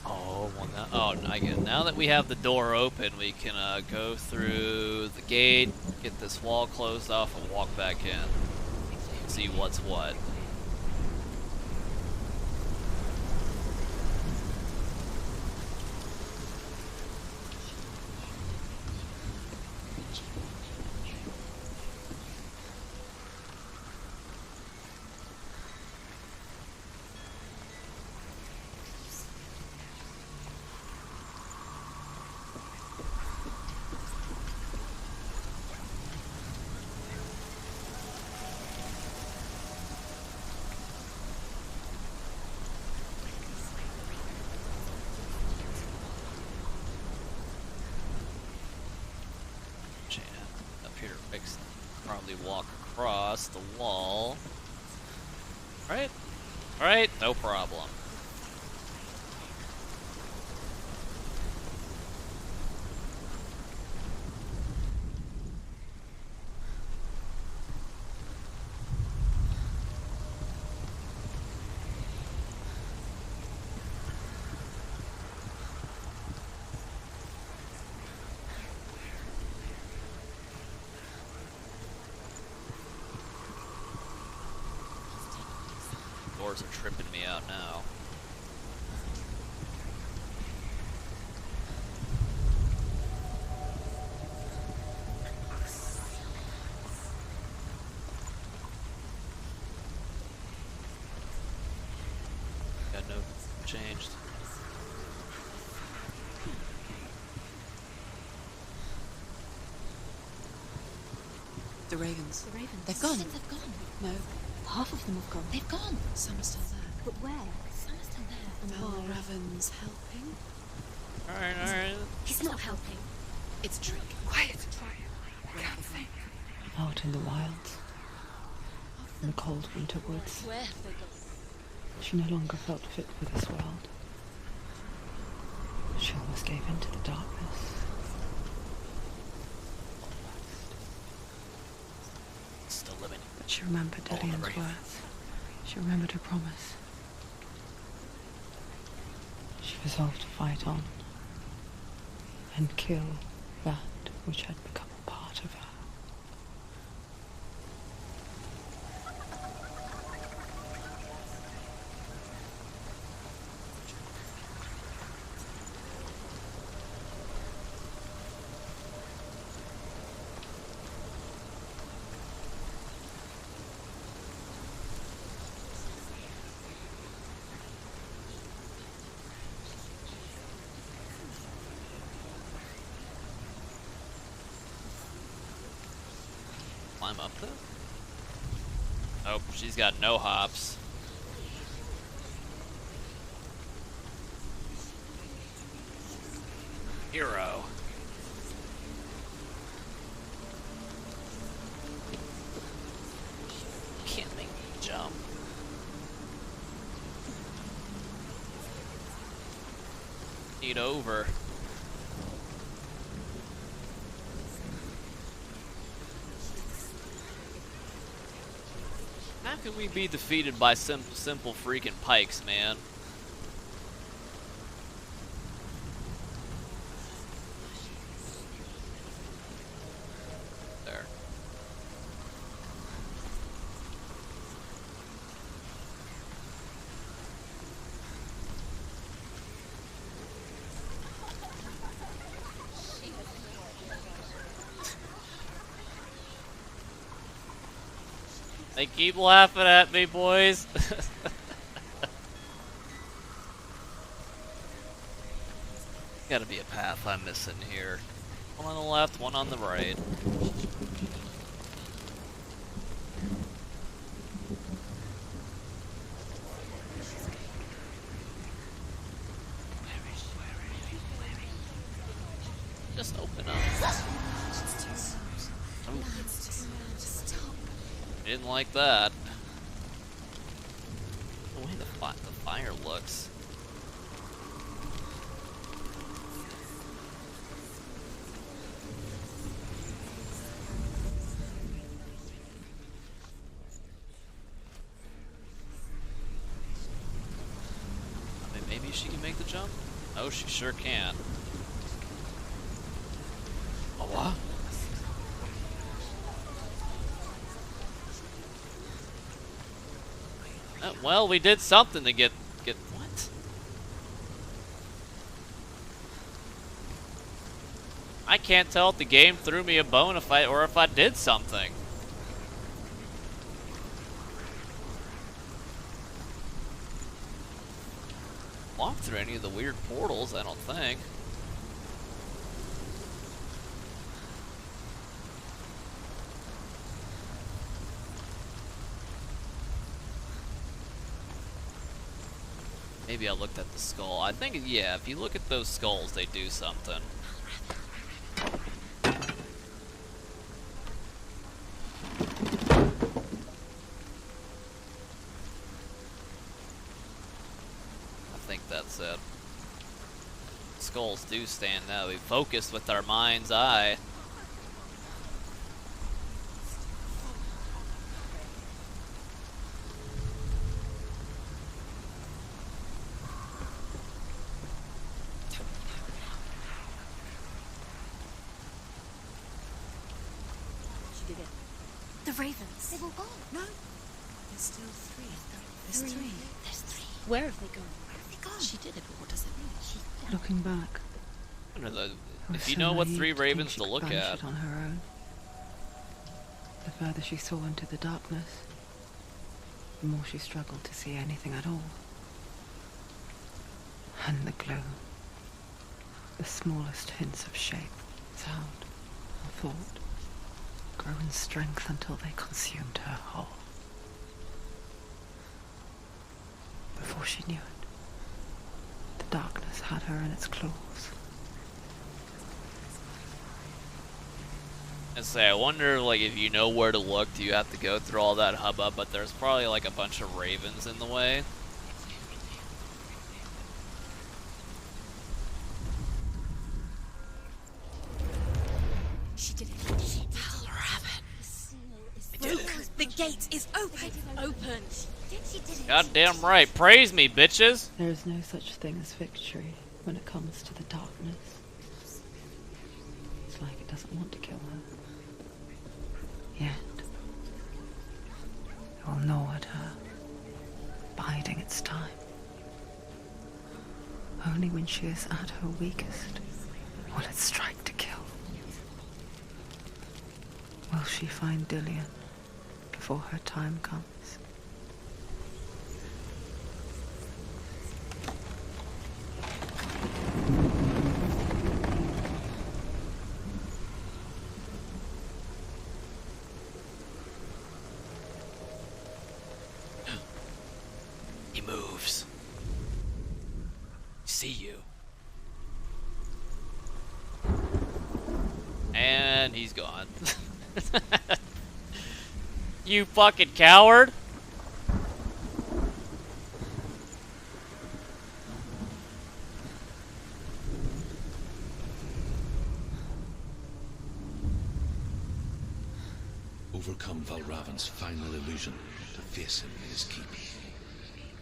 Oh, well now, oh, I get it. Now that we have the door open, we can go through the gate, get this wall closed off, and walk back in. See what's what. Up here, fix. Probably walk across the wall. Right? Alright, no problem. Doors are tripping me out now. Got no changed. The ravens. The ravens. They've gone. They've gone. No, Half of them have gone. They've gone. some are still there. But where? Some are still there. And Val why? Raven's helping. Alright, alright. He's not helping. It's a trick. Quiet. Where have they gone? Out in the wilds, in the cold winter woods, Where have they gone? she no longer felt fit for this world. She almost gave in to the darkness. Still living. But she remembered Oh, Dillian's right. words. She remembered her promise. She resolved to fight on and kill that which had become a part of her. Climb up though? Oh, she's got no hops. Hero. Can't make me jump. Need over. How can we be defeated by simple freaking pikes, man? There. They keep laughing at me, boys. Gotta be a path I'm missing here. One on the left, one on the right. Just open up. Oh. Didn't like that. The way the fire looks. she can make the jump? Oh, she sure can. Oh, what? Well, we did something to get what? I can't tell if the game threw me a bone if I did something. Walk through any of the weird portals, I don't think. Maybe I looked at the skull. I think, yeah, if you look at those skulls, they do something. I think that's it. Skulls do stand out. We focus with our mind's eye. She did it. The ravens. They've all gone. No. There's still three. There's three. There's three. Where have they gone? Where have they gone? She did it, but what does it mean? Looking back, I don't know, I was if you so know what naive three to think ravens she to could look banish at. it on her own. The further she saw into the darkness, the more she struggled to see anything at all. And the glow, the smallest hints of shape, sound, or thought, grow in strength until they consumed her whole. Before she knew it, the darkness had her in its claws. And say, I wonder, like, if you know where to look, do you have to go through all that hubbub? But there's probably like a bunch of ravens in the way. She did it. The seal is broken. The gate is open. Open. She did it. Goddamn right. Praise me, bitches. There is no such thing as victory when it comes to the darkness. It's like it doesn't want to kill her. Yet, it will gnaw at her, biding its time. Only when she is at her weakest will it strike to kill. Will she find Dillion before her time comes? He moves. See you. And he's gone. You fucking coward. Overcome Valravan's final illusion to face him in his keep.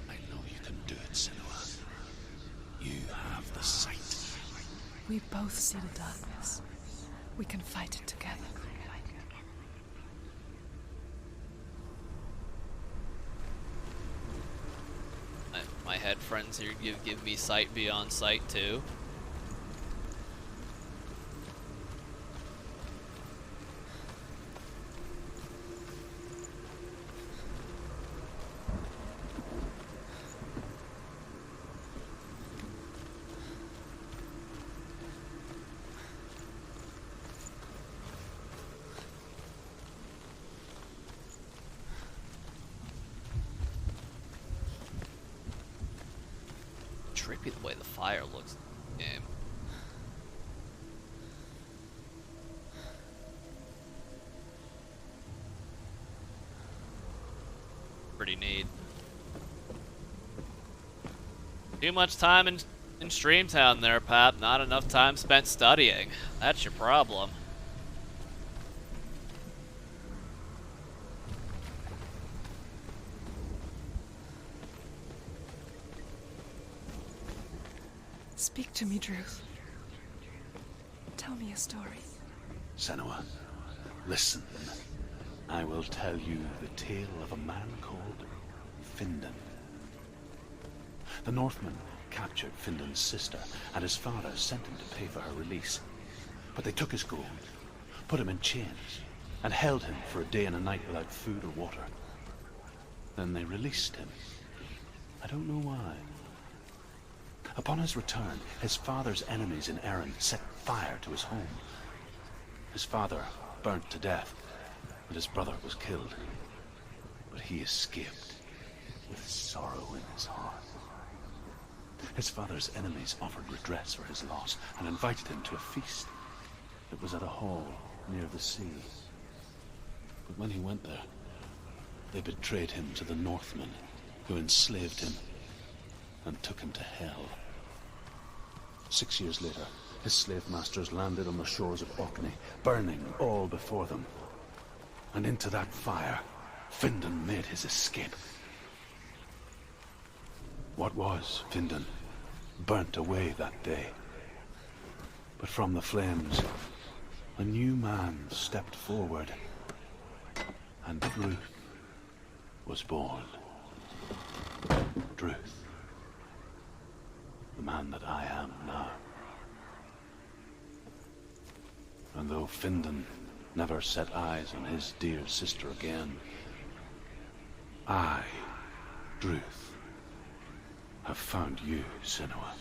I know you can do it, Senua. You have the sight. We both see the darkness. We can fight it together. My head friends here give me sight beyond sight too. Trippy the way the fire looks in the game. Pretty neat. Too much time in Streamtown there, Pap. Not enough time spent studying. That's your problem. Speak to me, Drew. Tell me a story. Senua, listen. I will tell you the tale of a man called Findan. The Northmen captured Findan's sister, and his father sent him to pay for her release. But they took his gold, put him in chains, and held him for a day and a night without food or water. Then they released him. I don't know why. Upon his return, his father's enemies in Erin set fire to his home. His father burnt to death, and his brother was killed. But he escaped with sorrow in his heart. His father's enemies offered redress for his loss and invited him to a feast. It was at a hall near the sea. But when he went there, they betrayed him to the Northmen, who enslaved him and took him to hell. 6 years later, his slave masters landed on the shores of Orkney, burning all before them. And into that fire, Findan made his escape. What was Findan burnt away that day. But from the flames, a new man stepped forward, and Druth was born. Druth. The man that I am now. And though Findan never set eyes on his dear sister again, I, Druth, have found you, Senua.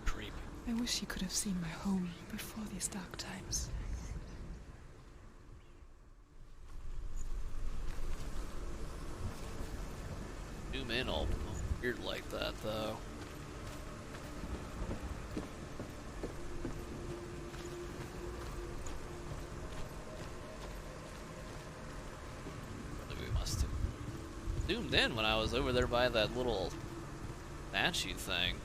Creep. I wish you could have seen my home before these dark times. Zoom in all weird like that, though. We must have zoomed in when I was over there by that little banshee thing.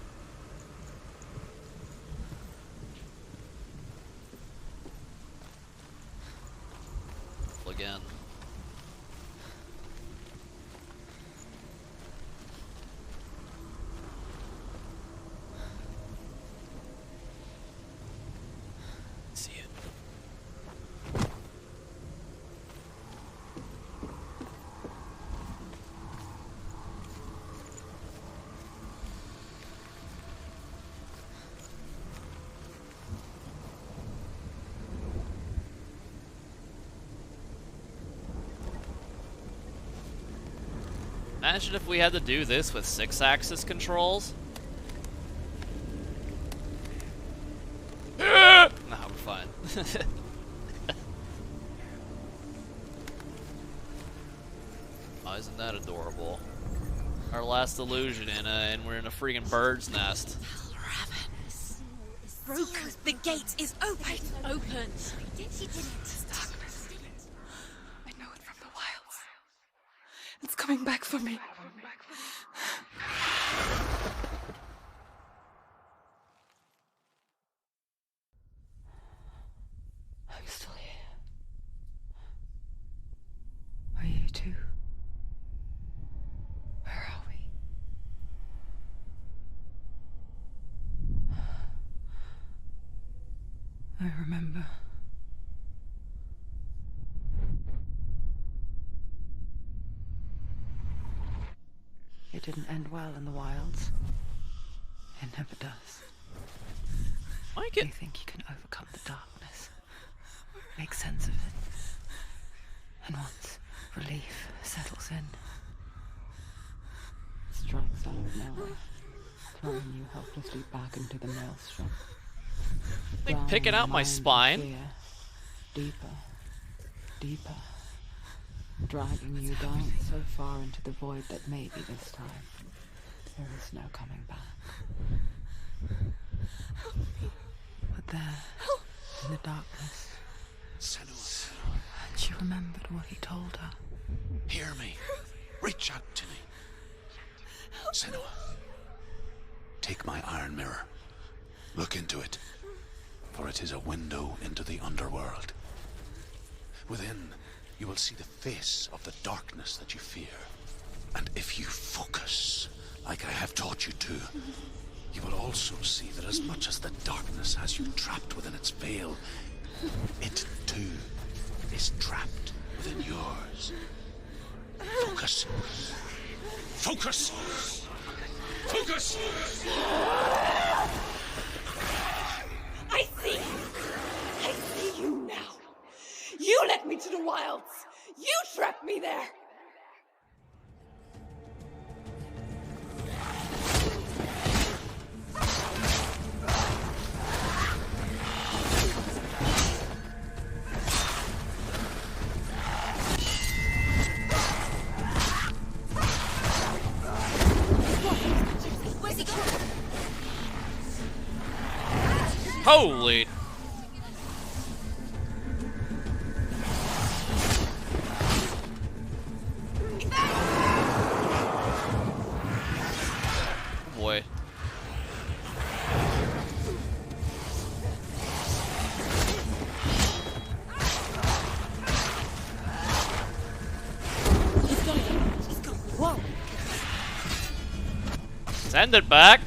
Again. See it. Imagine if we had to do this with 6-axis controls. Nah, we're fine. Oh, isn't that adorable? Our last illusion and we're in a freaking bird's nest. Broken. The gate is open. Open. She did it. Darkness. I know it from the wilds. It's coming back for me. I'm still here. Are you too? Where are we? I remember. It didn't end well in the wilds. It never does. Mike, You think you can overcome the darkness, make sense of it, and once relief settles in, it strikes out of nowhere, throwing you helplessly back into the maelstrom. like Down picking the out my mine of spine. fear, deeper, deeper, dragging you down so far into the void that maybe this time there is no coming back. But there, in the darkness, Senua, she remembered what he told her. hear me. Reach out to me. Senua, take my iron mirror. Look into it, for it is a window into the underworld. Within, you will see the face of the darkness that you fear. And if you focus, like I have taught you to, you will also see that as much as the darkness has you trapped within its veil, it too is trapped within yours. Focus. Focus! Focus! I see you. I see you now. You led me to the wilds. You trapped me there. Holy! Boy. Whoa. Send it back!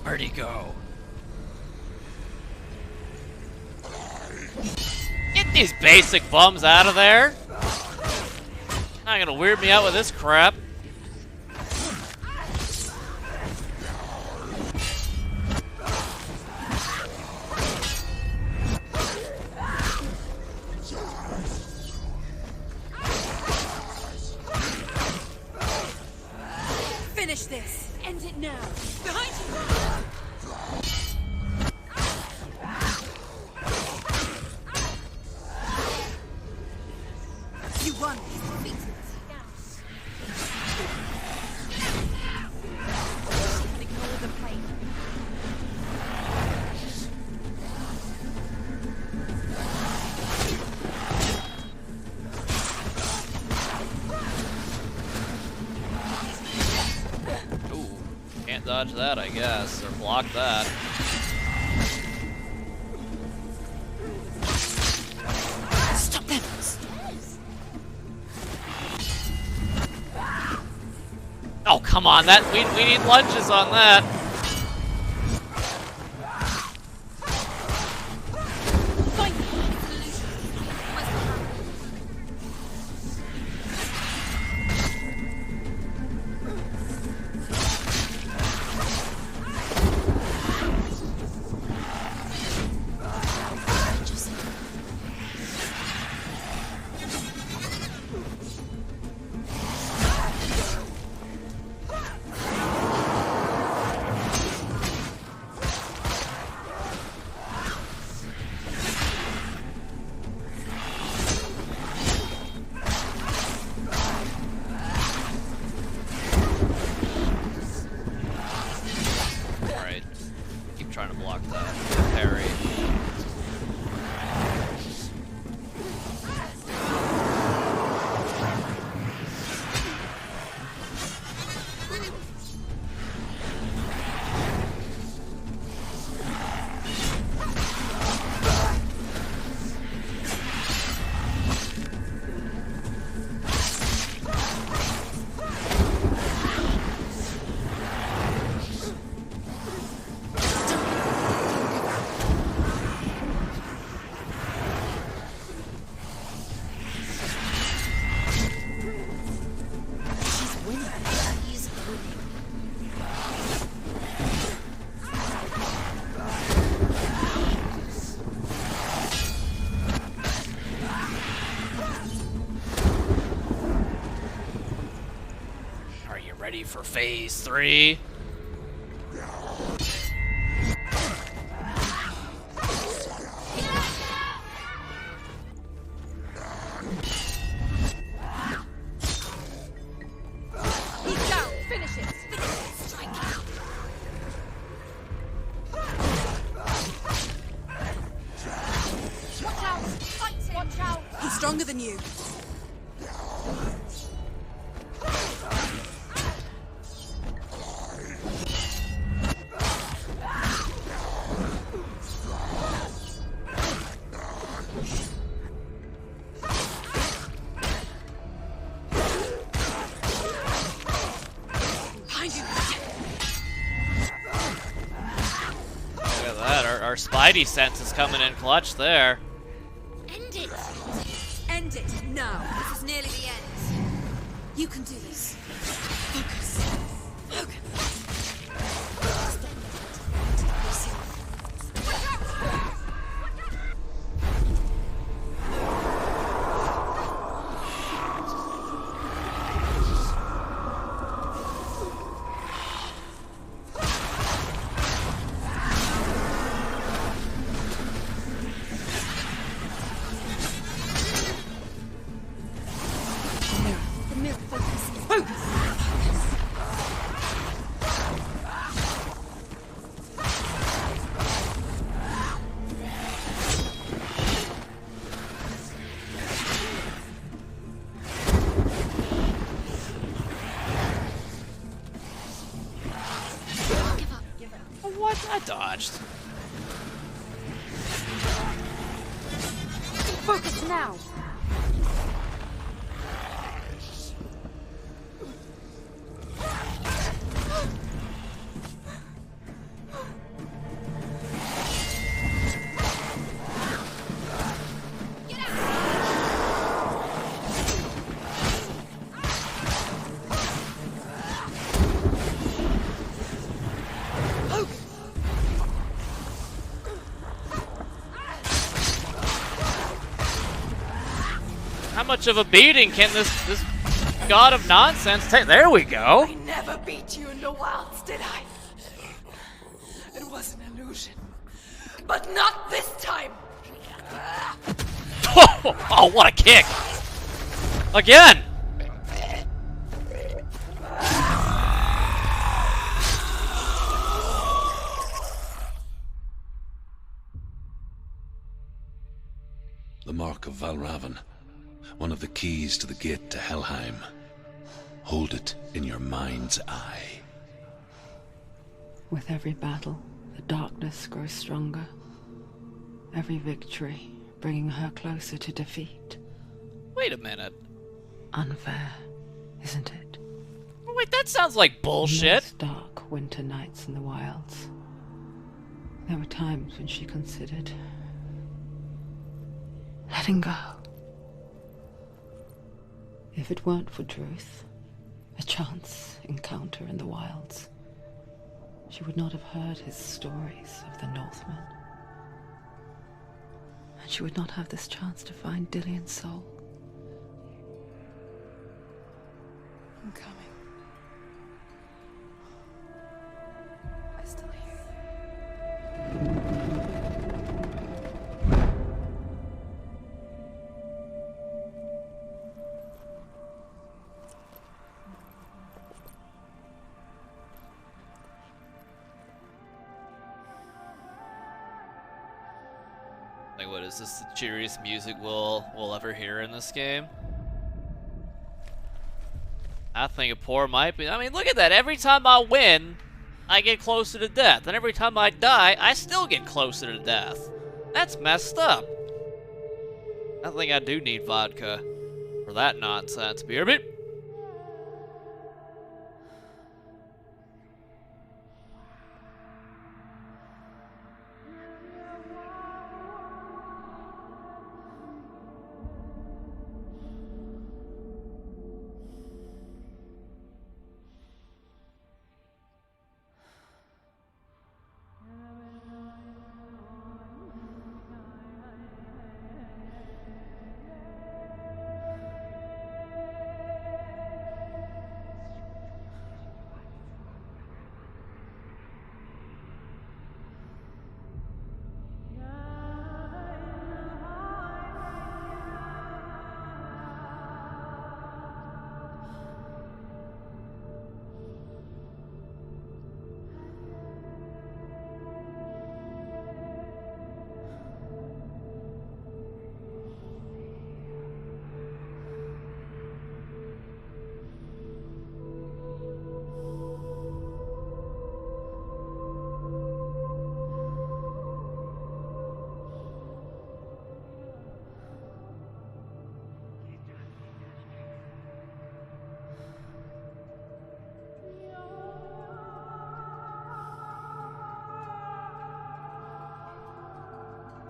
Where'd he go? Get these basic bums out of there! Not gonna weird me out with this crap. Finish this. End it now. Behind you. You won. Ignore the pain. Ooh, can't dodge that, I guess, or block that. Stop them. Oh, come on, that we need lunges on that. Alright. Keep trying to block that. Parry. Are you ready for phase 3? He's down. Finish it. Watch out. Fight him. Watch out. He's stronger than you. Spidey sense is coming in clutch there. End it! End it now. This is nearly the end. You can do this. Focus. Focus. The mirror. Focus. Focus. Give up. Oh, what? I dodged. Focus now! How much of a beating can this god of nonsense take? There we go. I never beat you in the wilds, did I? It was an illusion. But not this time! Oh, what a kick! Again! The Mark of Valravan. One of the keys to the gate to Helheim. Hold it in your mind's eye. With every battle, the darkness grows stronger. Every victory bringing her closer to defeat. Wait a minute. Unfair, isn't it? Wait, that sounds like In bullshit. those dark winter nights in the wilds, there were times when she considered letting go. If it weren't for Druth, a chance encounter in the wilds, she would not have heard his stories of the Northmen. And she would not have this chance to find Dillion's soul. I'm coming. I still hear you. Like, what is this? The cheeriest music we'll ever hear in this game? I think a poor might be. I mean, look at that. Every time I win, I get closer to death, and every time I die, I still get closer to death. That's messed up. I think I do need vodka for that nonsense. Beer me.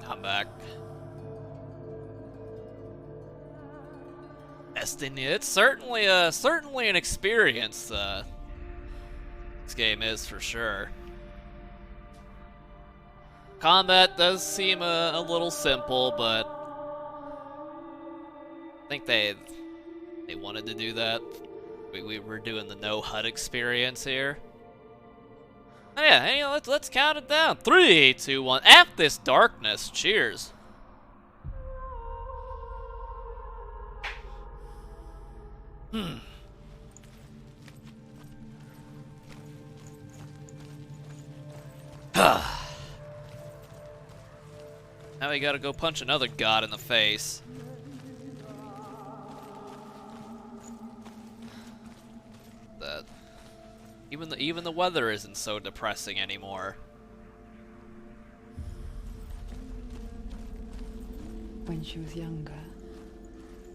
Come back. Destiny. It's certainly an experience. This game is for sure. Combat does seem a little simple, but I think they wanted to do that. We were doing the no HUD experience here. Oh yeah, hey, let's count it down. 3, 2, 1. F this darkness. Cheers. Now we gotta go punch another god in the face. That even the weather isn't so depressing anymore. When she was younger,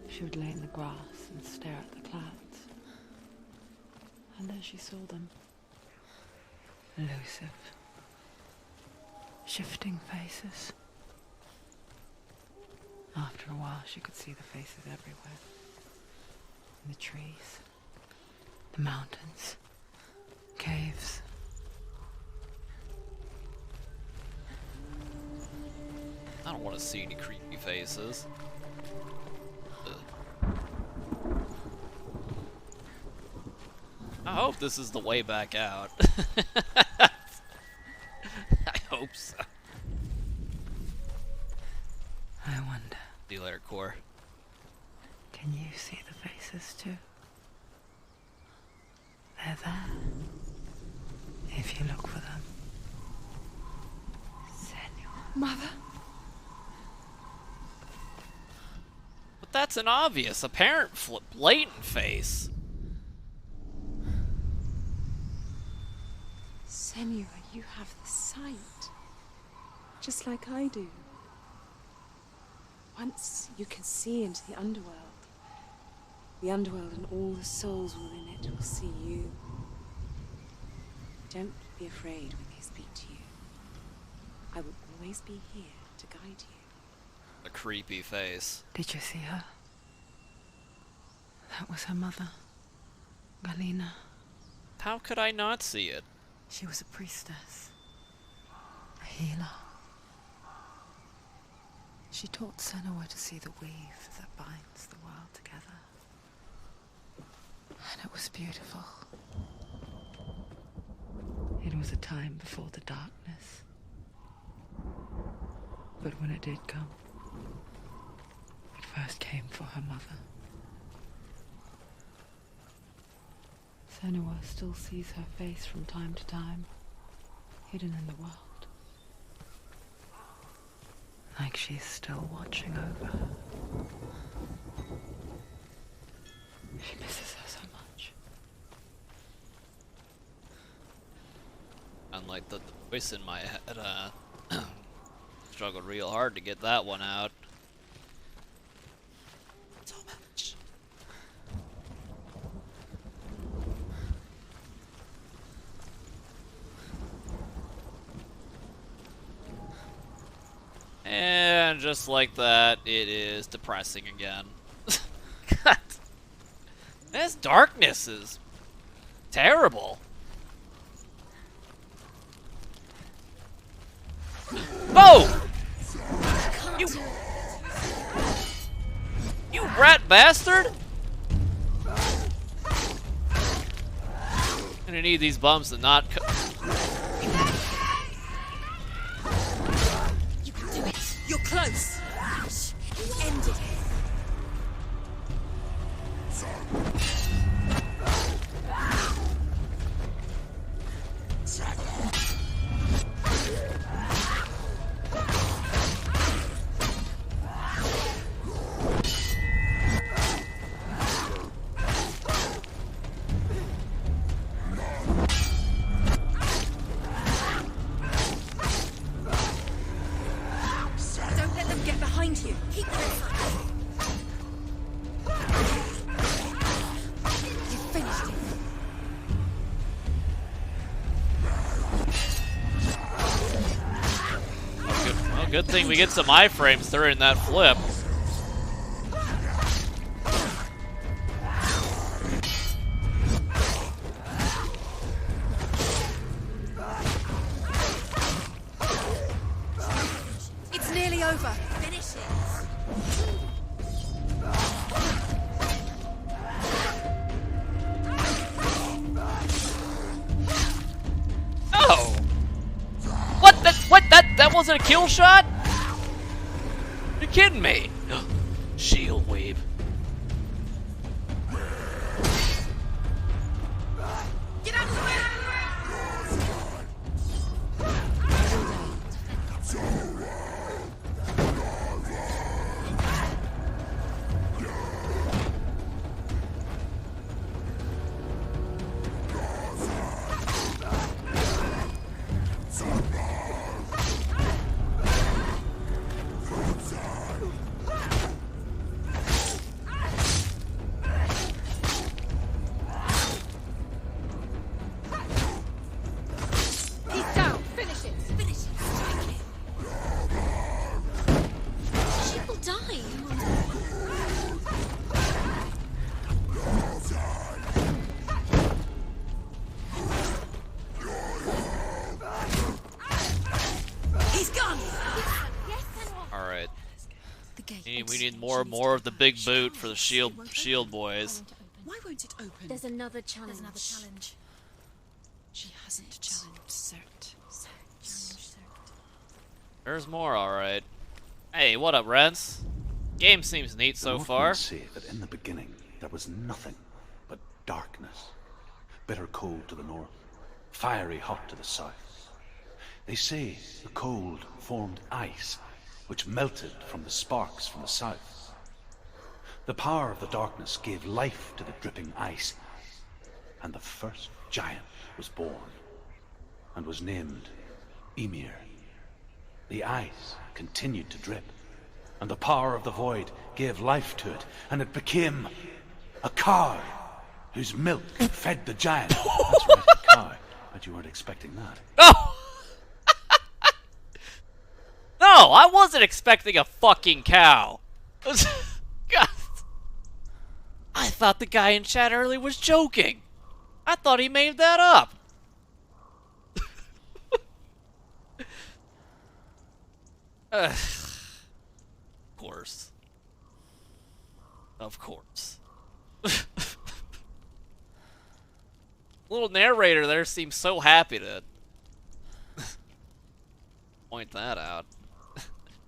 she would lay in the grass and stare at the clouds. And then she saw them. Elusive. Shifting faces. After a while, she could see the faces everywhere. In the trees, the mountains, caves. I don't want to see any creepy faces. I hope this is the way back out. I hope so. I wonder. See you later, Core. Can you see the faces too? They're there. If you look for them. Senua. Mother? But that's an obvious, apparent, blatant face. Senua, you have the sight. Just like I do. Once you can see into the underworld and all the souls within it will see you. Don't be afraid when they speak to you. I will always be here to guide you. A creepy face. Did you see her? That was her mother, Galina. How could I not see it? She was a priestess, a healer. She taught Senua to see the weave that binds the world together. And it was beautiful. It was a time before the darkness. But when it did come, it first came for her mother. Senua still sees her face from time to time, hidden in the world. Like she's still watching over her. She misses her so much. Unlike the voice in my head, struggled real hard to get that one out. So much. And just like that, it is depressing again. God. This darkness is terrible. Oh! You rat bastard! Gonna need these bums to not You can do it. You're close. You ended it. Well, good thing we get some iframes during that flip. It's nearly over. Finish it. Oh! What? That wasn't a kill shot? You're kidding me? Shield weave. Get out of the way! He's down. Finish it. Finish it. Strike it. She will die. He's gone. Yes, Senua. Alright. The gate. We need more of the big boot for the shield boys. Why won't it open? There's another challenge. She hasn't challenged Cert. There's more, alright. Hey, what up, Rents? Game seems neat so far. Say that in the beginning there was nothing but darkness. Bitter cold to the north, fiery hot to the south. They say the cold formed ice, which melted from the sparks from the south. The power of the darkness gave life to the dripping ice, and the first giant was born, and was named Ymir. The ice continued to drip, and the power of the void gave life to it, and it became a cow whose milk fed the giant. That's right, a cow. But you weren't expecting that. Oh! No, I wasn't expecting a fucking cow. God. I thought the guy in chat earlier was joking. I thought he made that up. Of course. Of course. Little narrator there seems so happy to point that out.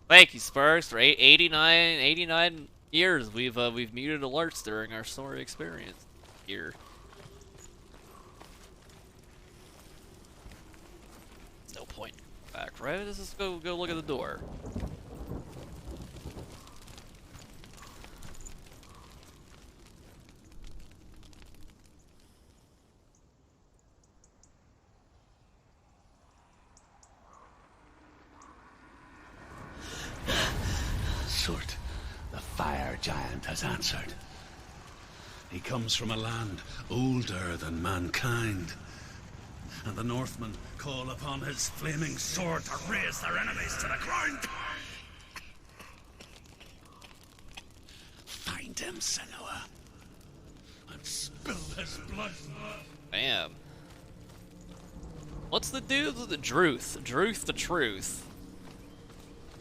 Thank you, Spurs, for 89 years we've muted alerts during our story experience here. No point back, right? Let's just go look at the door. Surt, the fire giant, has answered. He comes from a land older than mankind, and the Northmen call upon his flaming sword to raise their enemies to the ground. Find him, Senua, and spill his blood. Bam. What's the dude with the Druth? Druth the Truth.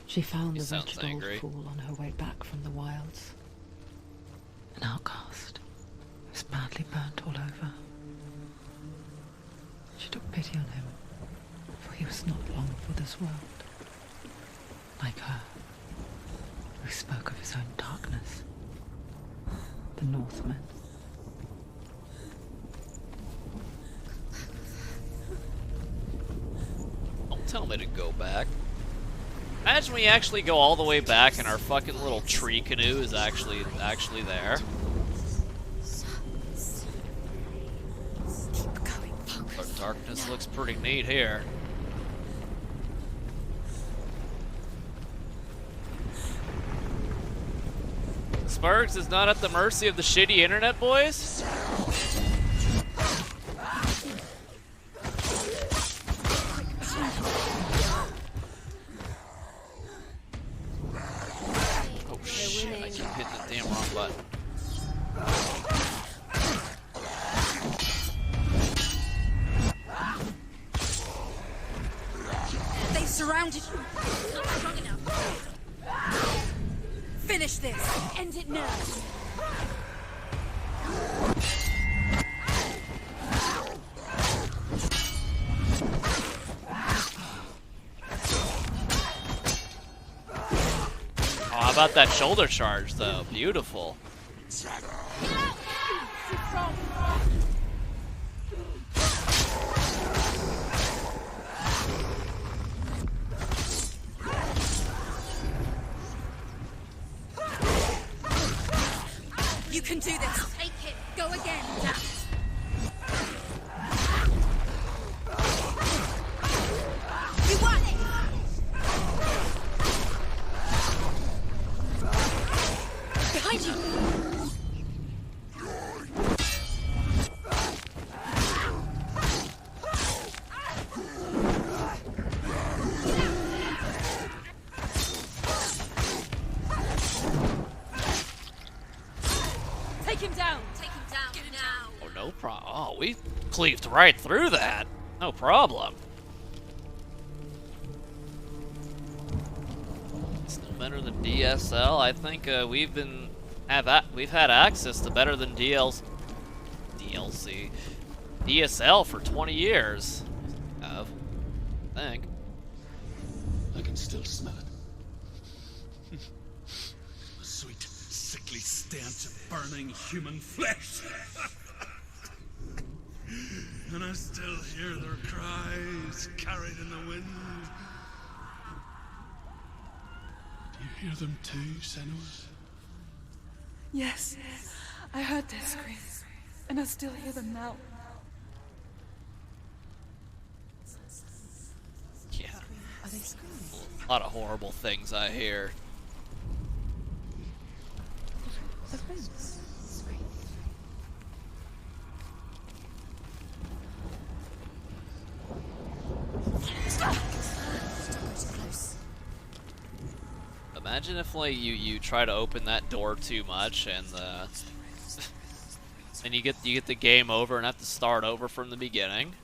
She found He the sounds wretched angry. old fool on her way back from the wilds. An outcast, who was badly burnt all over. She took pity on him, for he was not long for this world. Like her, who spoke of his own darkness. The Northmen. Don't tell me to go back. Imagine we actually go all the way back and our fucking little tree canoe is actually there. Keep going. Our darkness looks pretty neat here. Sparks is not at the mercy of the shitty internet, boys? surrounded you. Not strong enough. Finish this. End it now. Oh, how about that shoulder charge, though? Beautiful. You can do this. Take it. Go again. You won it. Behind you. Take him down. Take him down now. Oh, no problem. Oh, we cleaved right through that. No problem. Still better than DSL. I think we've had access to better than DSL for 20 years. I think. I can still smell it. The sweet, sickly stench of burning human flesh. And I still hear their cries carried in the wind. Do you hear them too, Senua? Yes, I heard their screams, and I still hear them now. Yeah. Are they screaming? A lot of horrible things I hear. The friends. Imagine if like you try to open that door too much and and you get the game over and have to start over from the beginning.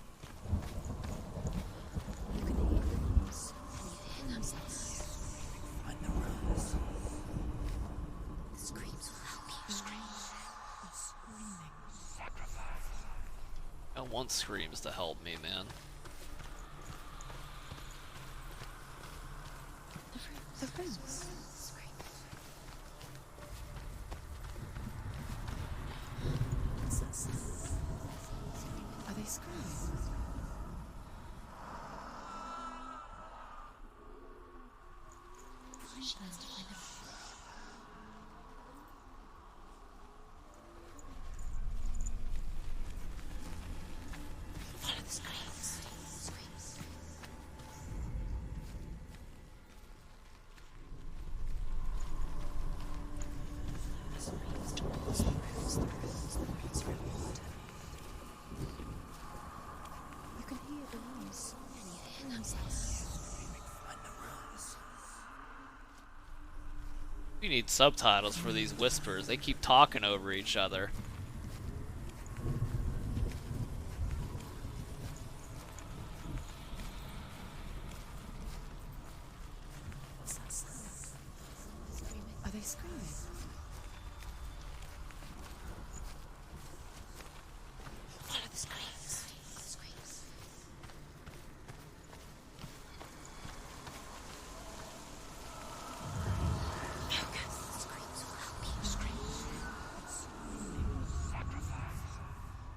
I want screams to help me, man. The friends. Are they screaming? Follow the screams. You can hear the noise. We need subtitles for these whispers. They keep talking over each other. Are they screaming? Follow the screams.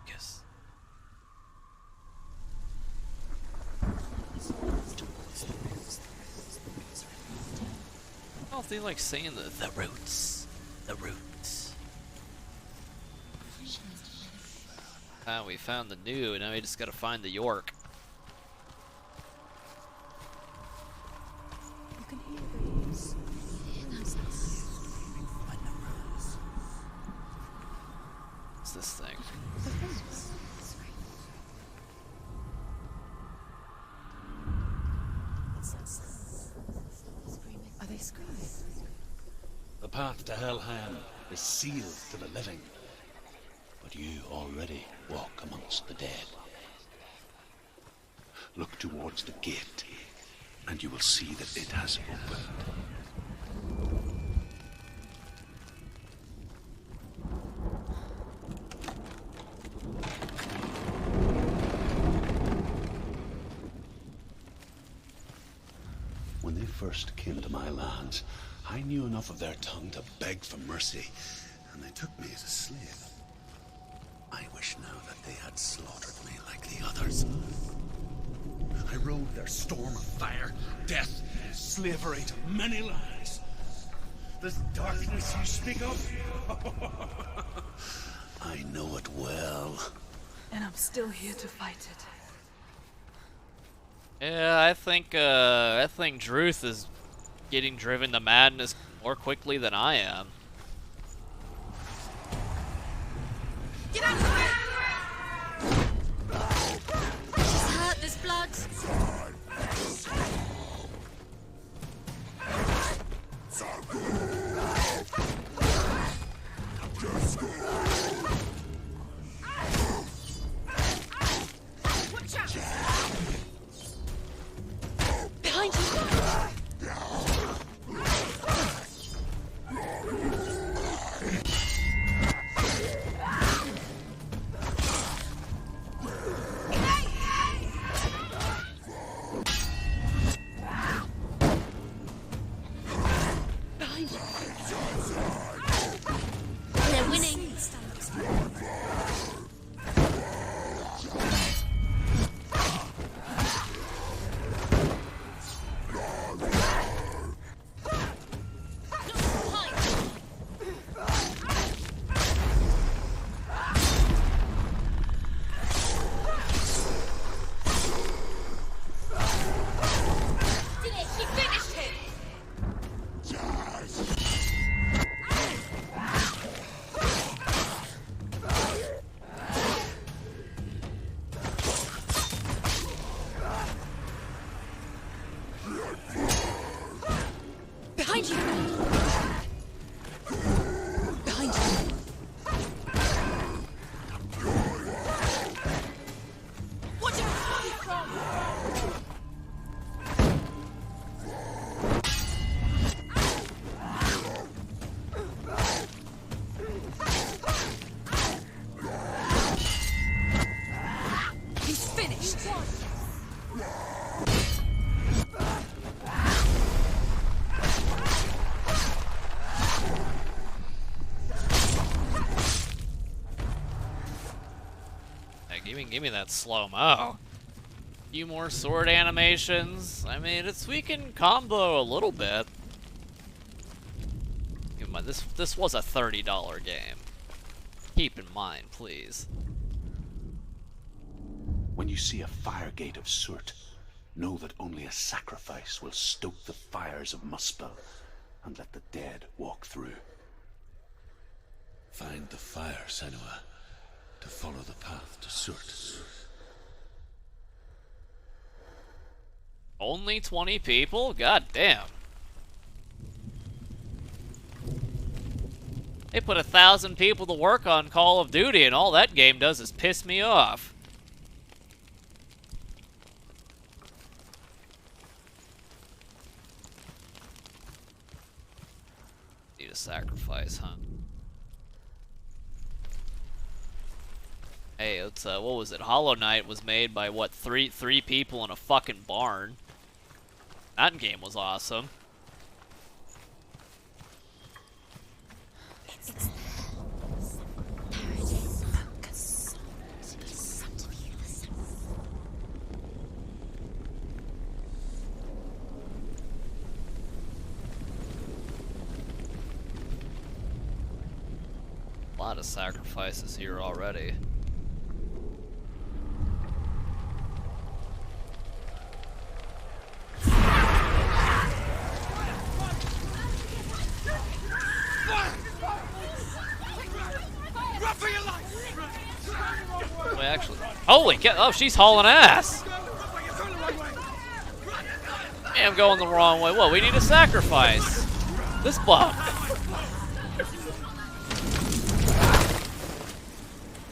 Yes. Oh, they like saying the roots. The roots. Ah, we found the new, now we just gotta find the York. You can hear the noise. What's this thing? The friends. Are they screaming? The path to Helheim is sealed to the living, but you already walk amongst the dead. Look towards the gate and you will see that it has opened. When they first came to my lands, I knew enough of their tongue to beg for mercy, and they took me as a slave. I wish now that they had slaughtered me like the others. I rode their storm of fire, death, slavery to many lies. This darkness you speak of, I know it well. And I'm still here to fight it. Yeah, I think Druth is getting driven to madness more quickly than I am. Get out of the way! She's hurt, there's blood. Watch out! Behind you! They're winning. She finished him. Behind you! Behind you! Watch out! He's finished! Hey, give me that slow-mo. Few more sword animations. I mean, we can combo a little bit. Keep in mind, this was a $30 game. Keep in mind, please. When you see a fire gate of Surt, know that only a sacrifice will stoke the fires of Muspel and let the dead walk through. Find the fire, Senua, to follow the path to Surt. Only 20 people? God damn. They put 1,000 people to work on Call of Duty, and all that game does is piss me off. Need a sacrifice, huh? Hey, it's what was it? Hollow Knight was made by what, three people in a fucking barn. That game was awesome. It's there. There it is. Focus. Something you listen. A lot of sacrifices here already. Wait, actually, holy cow! Oh, she's hauling ass. Hey, I'm going the wrong way. What? We need a sacrifice. This bug.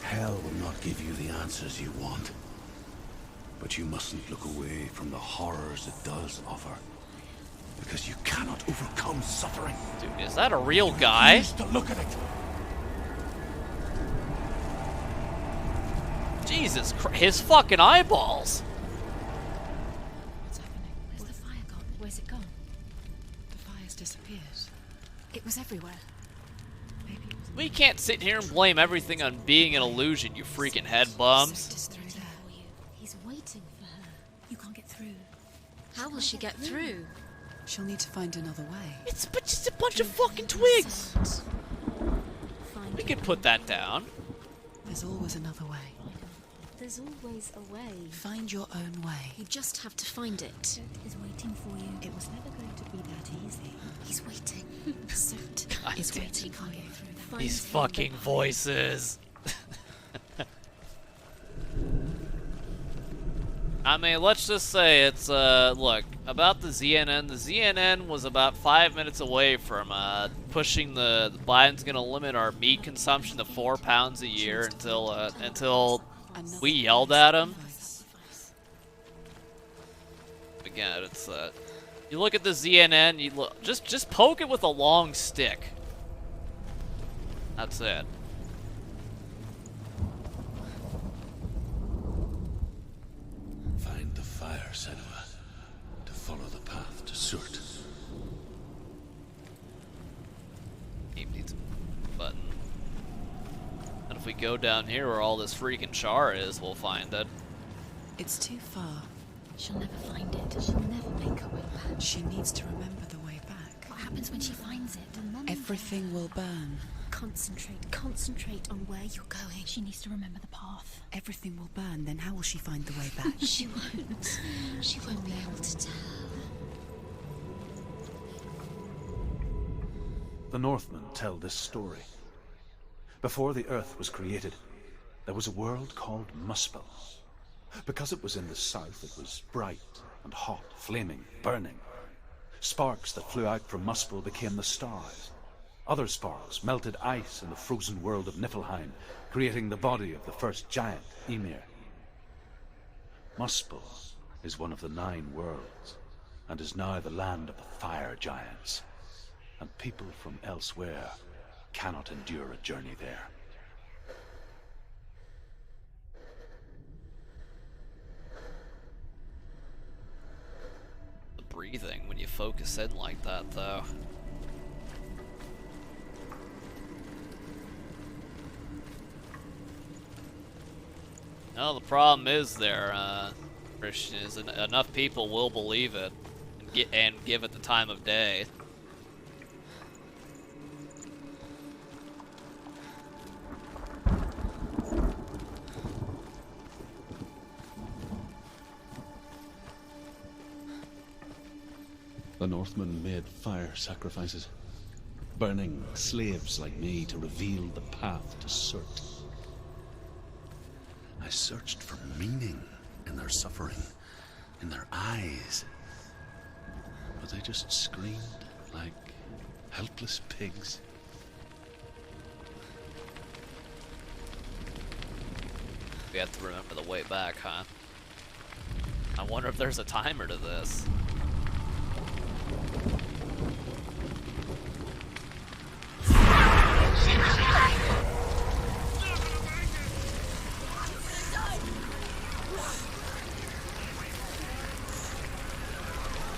Hell will not give you the answers you want. But you mustn't look away from the horrors it does offer. Because you cannot overcome suffering. Dude, is that a real guy? Refuse to look at it. Jesus Christ, his fucking eyeballs. What's happening? Where's the fire gone? Where's it gone? The fire's disappeared. It was everywhere. Maybe it was We can't sit here and blame everything on being an illusion, you freaking head bums. just through there. He's waiting for her. You can't get through. How will she get through? She'll need to find another way. It's but just a bunch of fucking twigs. Find We could put that down. There's always another way. There's always a way. Find your own way. You just have to find it. He's waiting for you. It was never going to be that easy. He's waiting. Soot God is damn it. waiting for you. Find These him. fucking voices. I mean, let's just say it's, look, about the ZNN. The ZNN was about 5 minutes away from, pushing the Biden's gonna limit our meat consumption to 4 pounds a year until we yelled at him. Again, it's, you look at the ZNN, you look, just poke it with a long stick. That's it. Find the fire, Senua, to follow the path to Surt. Game needs a button. And if we go down here where all this freaking char is, we'll find it. It's too far. She'll never find it. She'll never make her way back. She needs to remember the way back. What happens when she finds it? Everything will burn. Concentrate on where you're going. She needs to remember the path. Everything will burn, then how will she find the way back? She won't. She won't be able to tell. The Northmen tell this story. Before the earth was created, there was a world called Muspel. Because it was in the south, it was bright and hot, flaming, burning. Sparks that flew out from Muspel became the stars. Other sparks melted ice in the frozen world of Niflheim, creating the body of the first giant, Ymir. Muspel is one of the 9 worlds, and is now the land of the fire giants. And people from elsewhere cannot endure a journey there. The breathing when you focus in like that, though. No, the problem is there, Christian, is enough people will believe it and give it the time of day. The Northmen made fire sacrifices, burning slaves like me to reveal the path to Surt. I searched for meaning in their suffering, in their eyes, but they just screamed like helpless pigs. We have to remember the way back, huh? I wonder if there's a timer to this.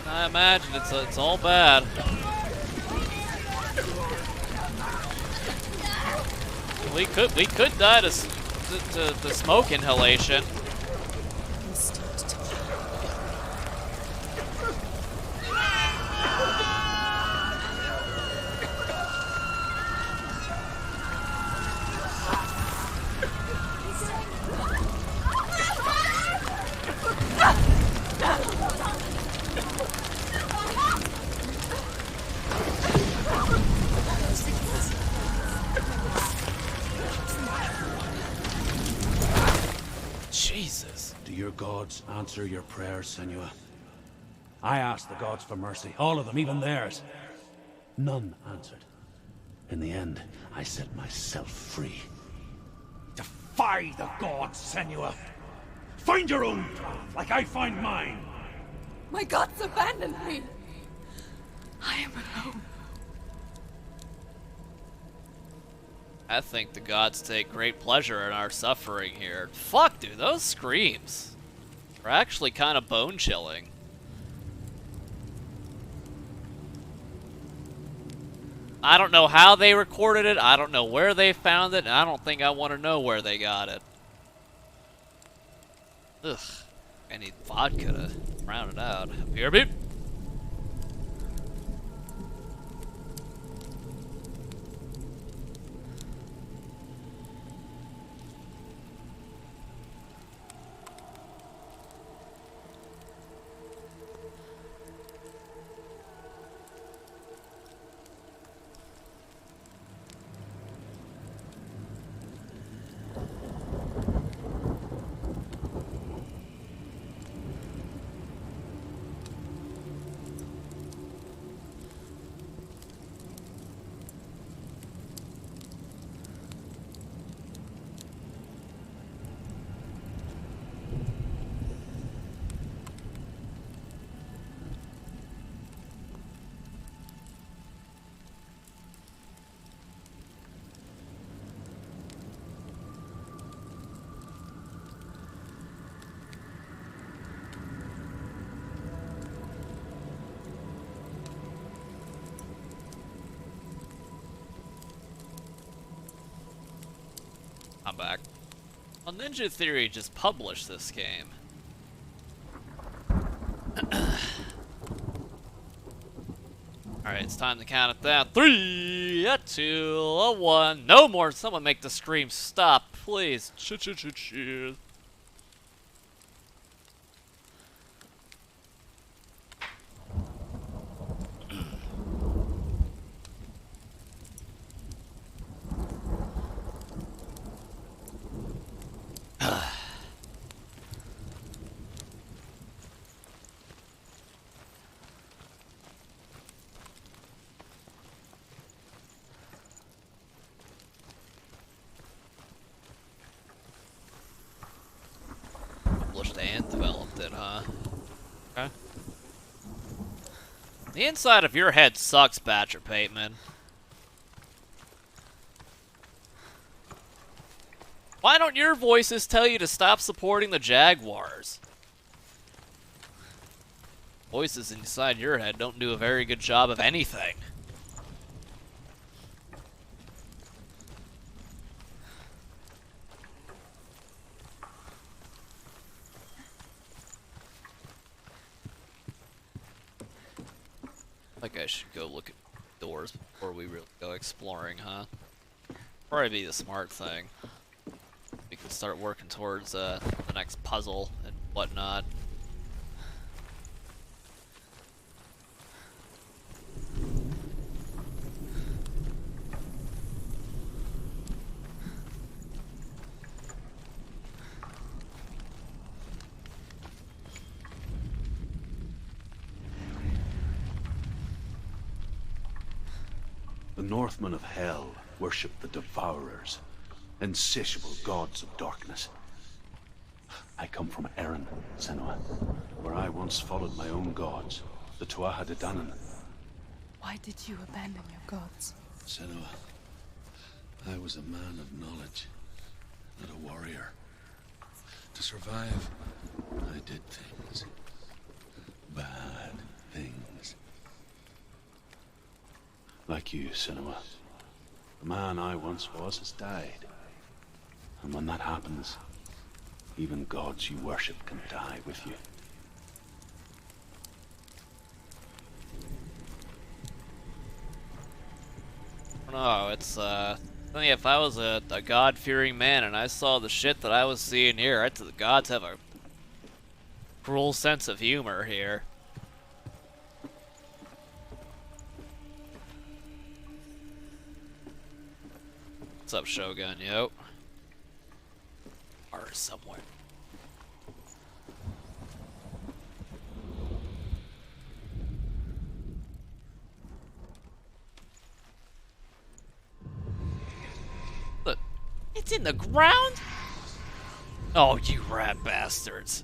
I imagine it's all bad. We could die to smoke inhalation. We'll start to Jesus. Do your gods answer your prayers, Senua? I asked the gods for mercy, all of them, even theirs. None answered. In the end, I set myself free. Defy the gods, Senua! Find your own path, like I find mine. My gods abandoned me. I am alone. I think the gods take great pleasure in our suffering here. Fuck, dude, those screams are actually kind of bone-chilling. I don't know how they recorded it, I don't know where they found it, and I don't think I want to know where they got it. Ugh. I need vodka to round it out. BRB. I'm back. Well, Ninja Theory just published this game. Alright, it's time to count it down. 3, a 2, a 1. No more. Someone make the scream stop, please. Cheers. Published and developed it, huh? Okay. The inside of your head sucks, Badger Pateman. Why don't your voices tell you to stop supporting the Jaguars? Voices inside your head don't do a very good job of anything. I think I should go look at doors before we really go exploring, huh? Probably be the smart thing. We can start working towards the next puzzle and whatnot. The Northmen of Hell worship the Devourers, insatiable gods of darkness. I come from Erin, Senua, where I once followed my own gods, the Tuatha De Danann. Why did you abandon your gods? Senua, I was a man of knowledge, not a warrior. To survive, I did things. Bad things. Like you, Senua. The man I once was has died. And when that happens, even gods you worship can die with you. No, it's, I think if I was a God-fearing man and I saw the shit that I was seeing here, I'd say the gods have a cruel sense of humor here. What's up, Shogun? Yo. Or somewhere. Look, it's in the ground? Oh, you rat bastards.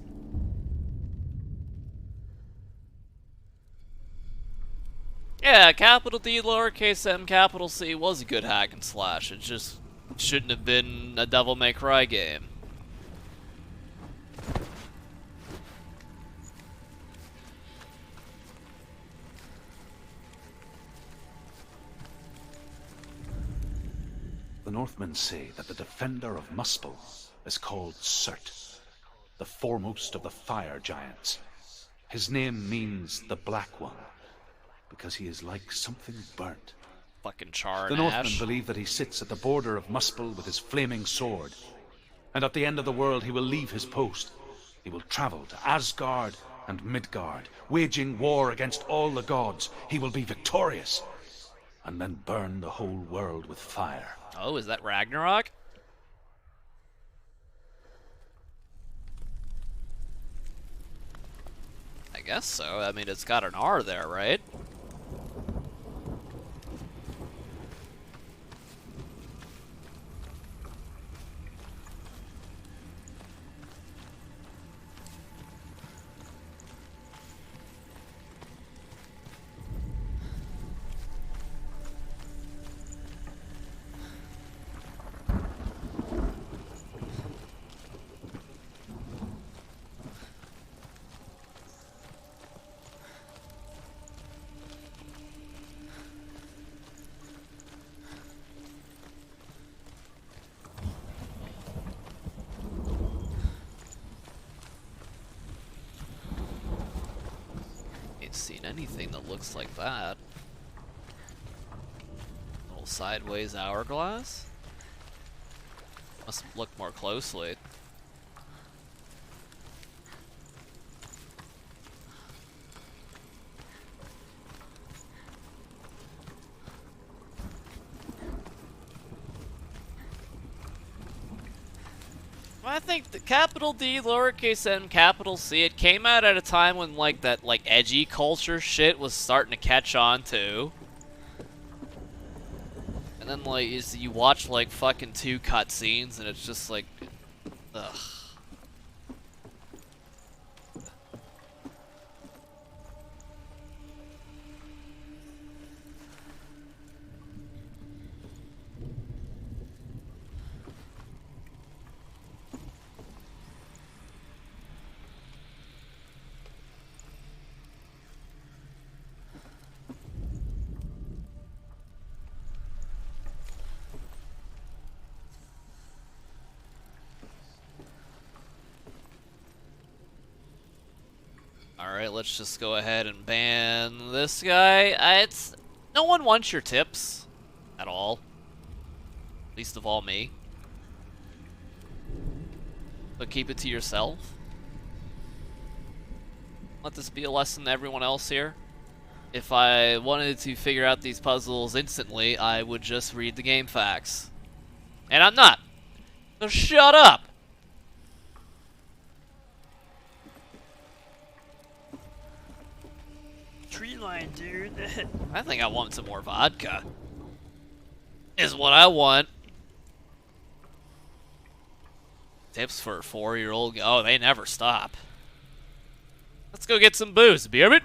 Yeah, capital D, lowercase m, capital C was a good hack and slash. It just shouldn't have been a Devil May Cry game. The Northmen say that the defender of Muspel is called Surt, the foremost of the fire giants. His name means the Black One, because he is like something burnt. Fucking char The and Northmen ash. believe that he sits at the border of Muspel with his flaming sword, and at the end of the world he will leave his post. He will travel to Asgard and Midgard, waging war against all the gods. He will be victorious, and then burn the whole world with fire. Oh, is that Ragnarok? I guess so. I mean, it's got an R there, right? Ain't seen anything that looks like that. Little sideways hourglass? Must look more closely. I think the capital D, lowercase m, capital C, it came out at a time when like that like edgy culture shit was starting to catch on too. And then like you watch like fucking 2 cutscenes and it's just like, ugh. Alright, let's just go ahead and ban this guy. No one wants your tips. At all. Least of all me. But keep it to yourself. Let this be a lesson to everyone else here. If I wanted to figure out these puzzles instantly, I would just read the game facts. And I'm not. So shut up! Tree line, dude. I think I want some more vodka. Is what I want. Tips for a 4-year-old. Oh, they never stop. Let's go get some booze. Be right.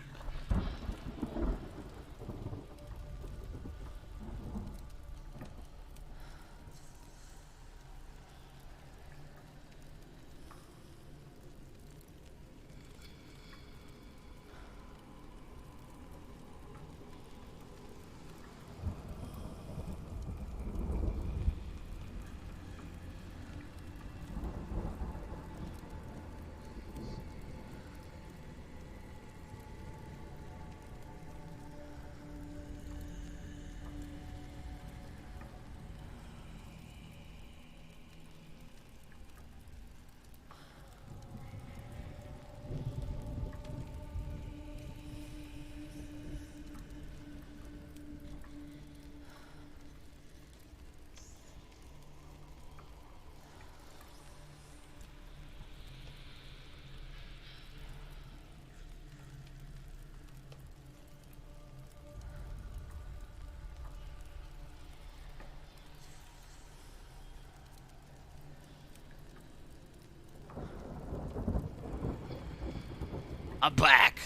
I'm back.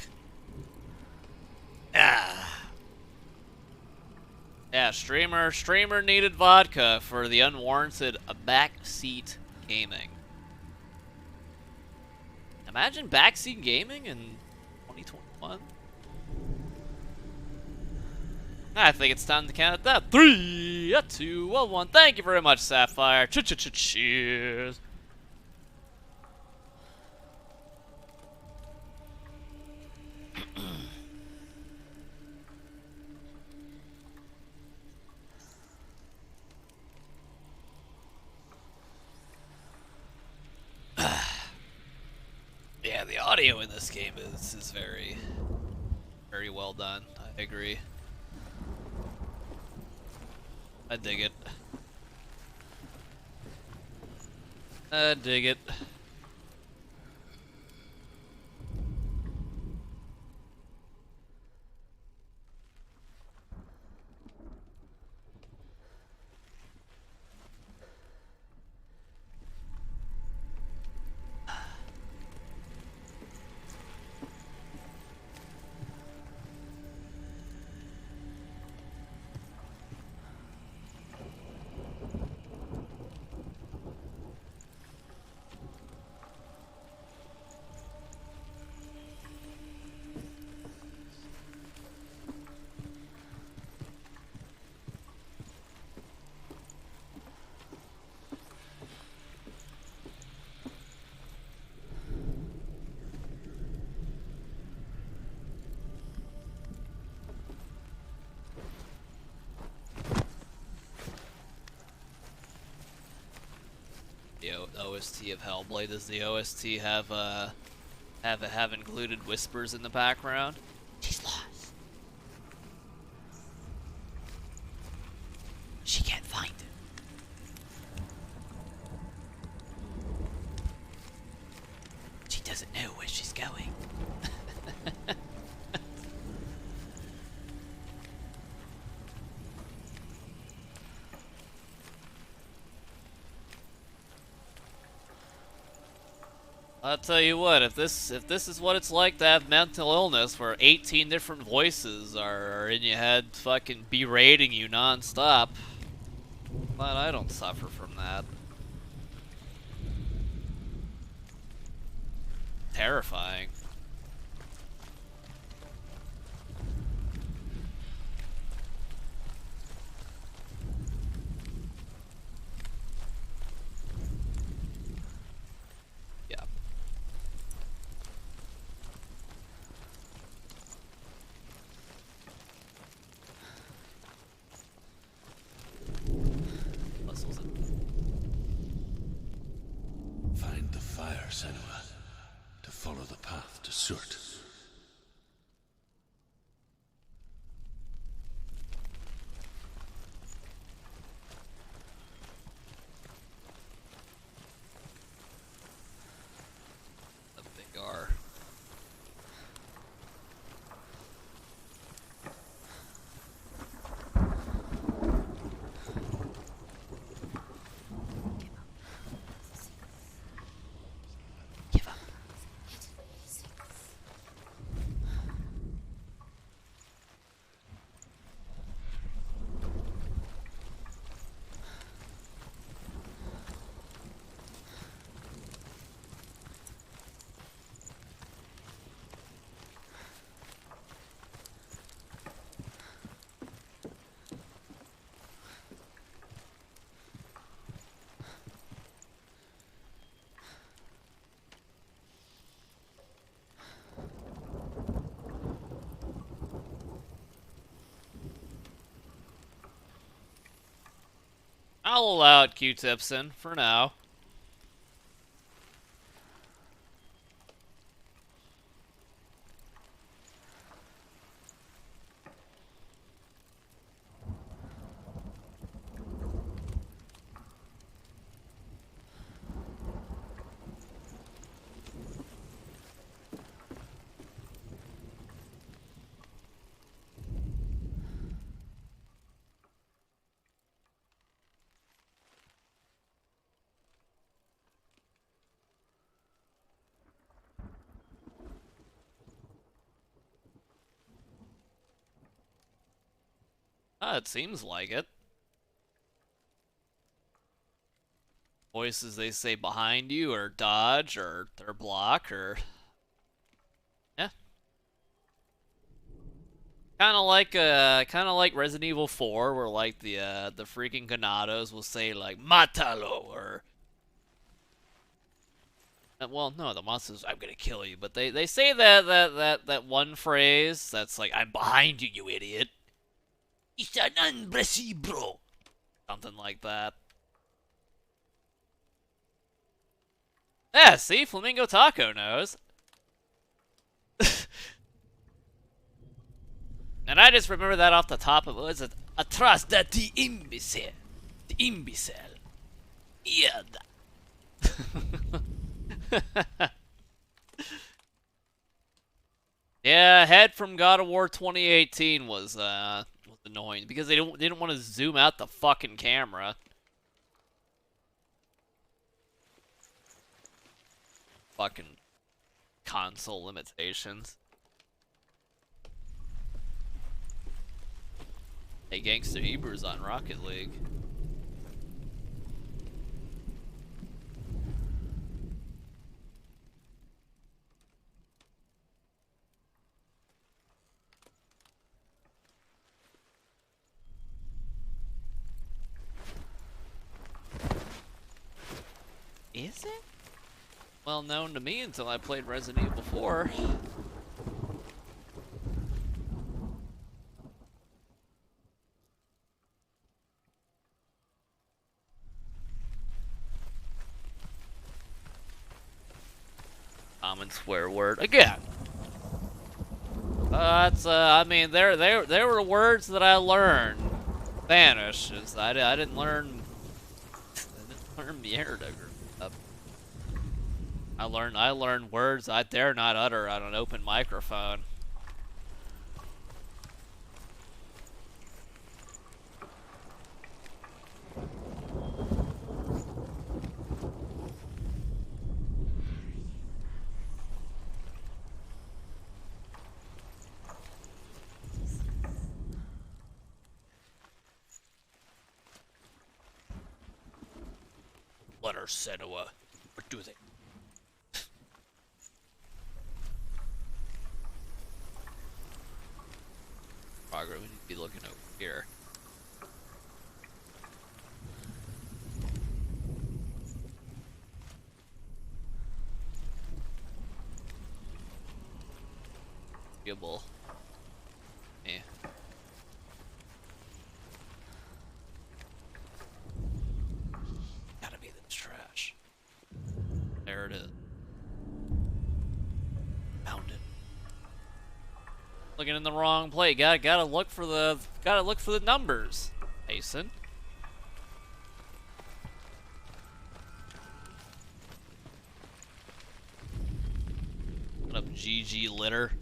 Yeah, streamer needed vodka for the unwarranted backseat gaming. Imagine backseat gaming in 2021. I think it's time to count it down. 3, 2, 1. Thank you very much, Sapphire. Cheers. Yeah, the audio in this game is very, very well done. I agree. I dig it. I dig it. The OST of Hellblade. Does the OST have included whispers in the background? She's lost. She can't find it. She doesn't know where she's going. I'll tell you what, if this is what it's like to have mental illness where 18 different voices are in your head fucking berating you non-stop, glad I don't suffer from that. Terrifying. Yeah. Puzzles it. Find the fire, Senua, to follow the path to Surt. The big R. Give up. I'll allow it, Q-Tipson, for now. It seems like it. Voices they say behind you, or dodge, or their block, or yeah. Kind of like Resident Evil 4, where like the freaking Ganados will say like "Matalo" or well, no, the monsters I'm gonna kill you, but they say that one phrase that's like "I'm behind you, you idiot." It's an unbracibro. Something like that. Yeah, see, Flamingo Taco knows. And I just remember that off the top of it. Was it? Atrás de ti, imbécile. The imbécile. Mierda. Yeah, Head from God of War 2018 was annoying because they didn't want to zoom out the fucking camera. Fucking console limitations. Hey, Gangster Hebrews on Rocket League. Is it? Well known to me until I played Resident Evil 4. Common swear word again. I mean, there were words that I learned. Spanish is I didn't learn. I didn't learn mierda. I learned words I dare not utter on an open microphone. Let her Senua. Or do they? Progress, we need to be looking over here. Gibble. Eh. Gotta be this trash. There it is. Found it. Looking in the wrong place. Gotta look for the numbers. Mason. What up, GG litter?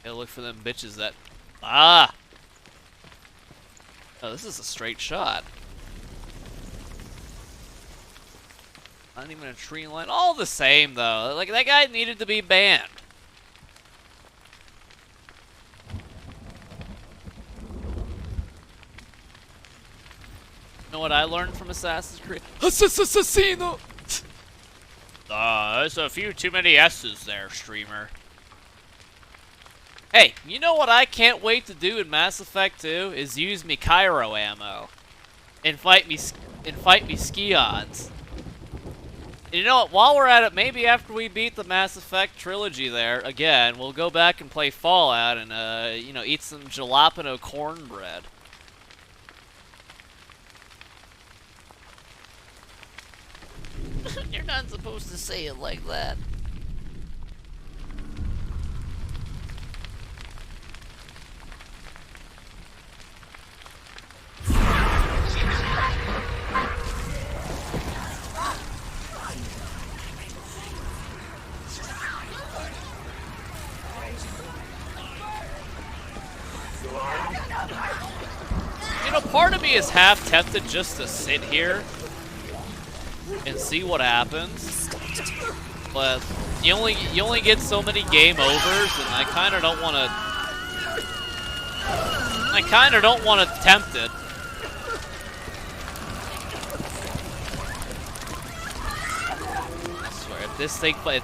Gotta look for them bitches that. Ah! Oh, this is a straight shot. Not even a tree line. All the same, though. Like, that guy needed to be banned. You know what I learned from Assassin's Creed? Assassino! There's a few too many S's there, streamer. Hey, you know what I can't wait to do in Mass Effect 2? Is use me Cairo ammo. And fight me Scions. You know what, while we're at it, maybe after we beat the Mass Effect trilogy there, again, we'll go back and play Fallout and, you know, eat some jalapeno cornbread. You're not supposed to say it like that. You know, part of me is half tempted just to sit here and see what happens. But you only get so many game overs, and I kind of don't want to. I kind of don't want to tempt it. I swear, if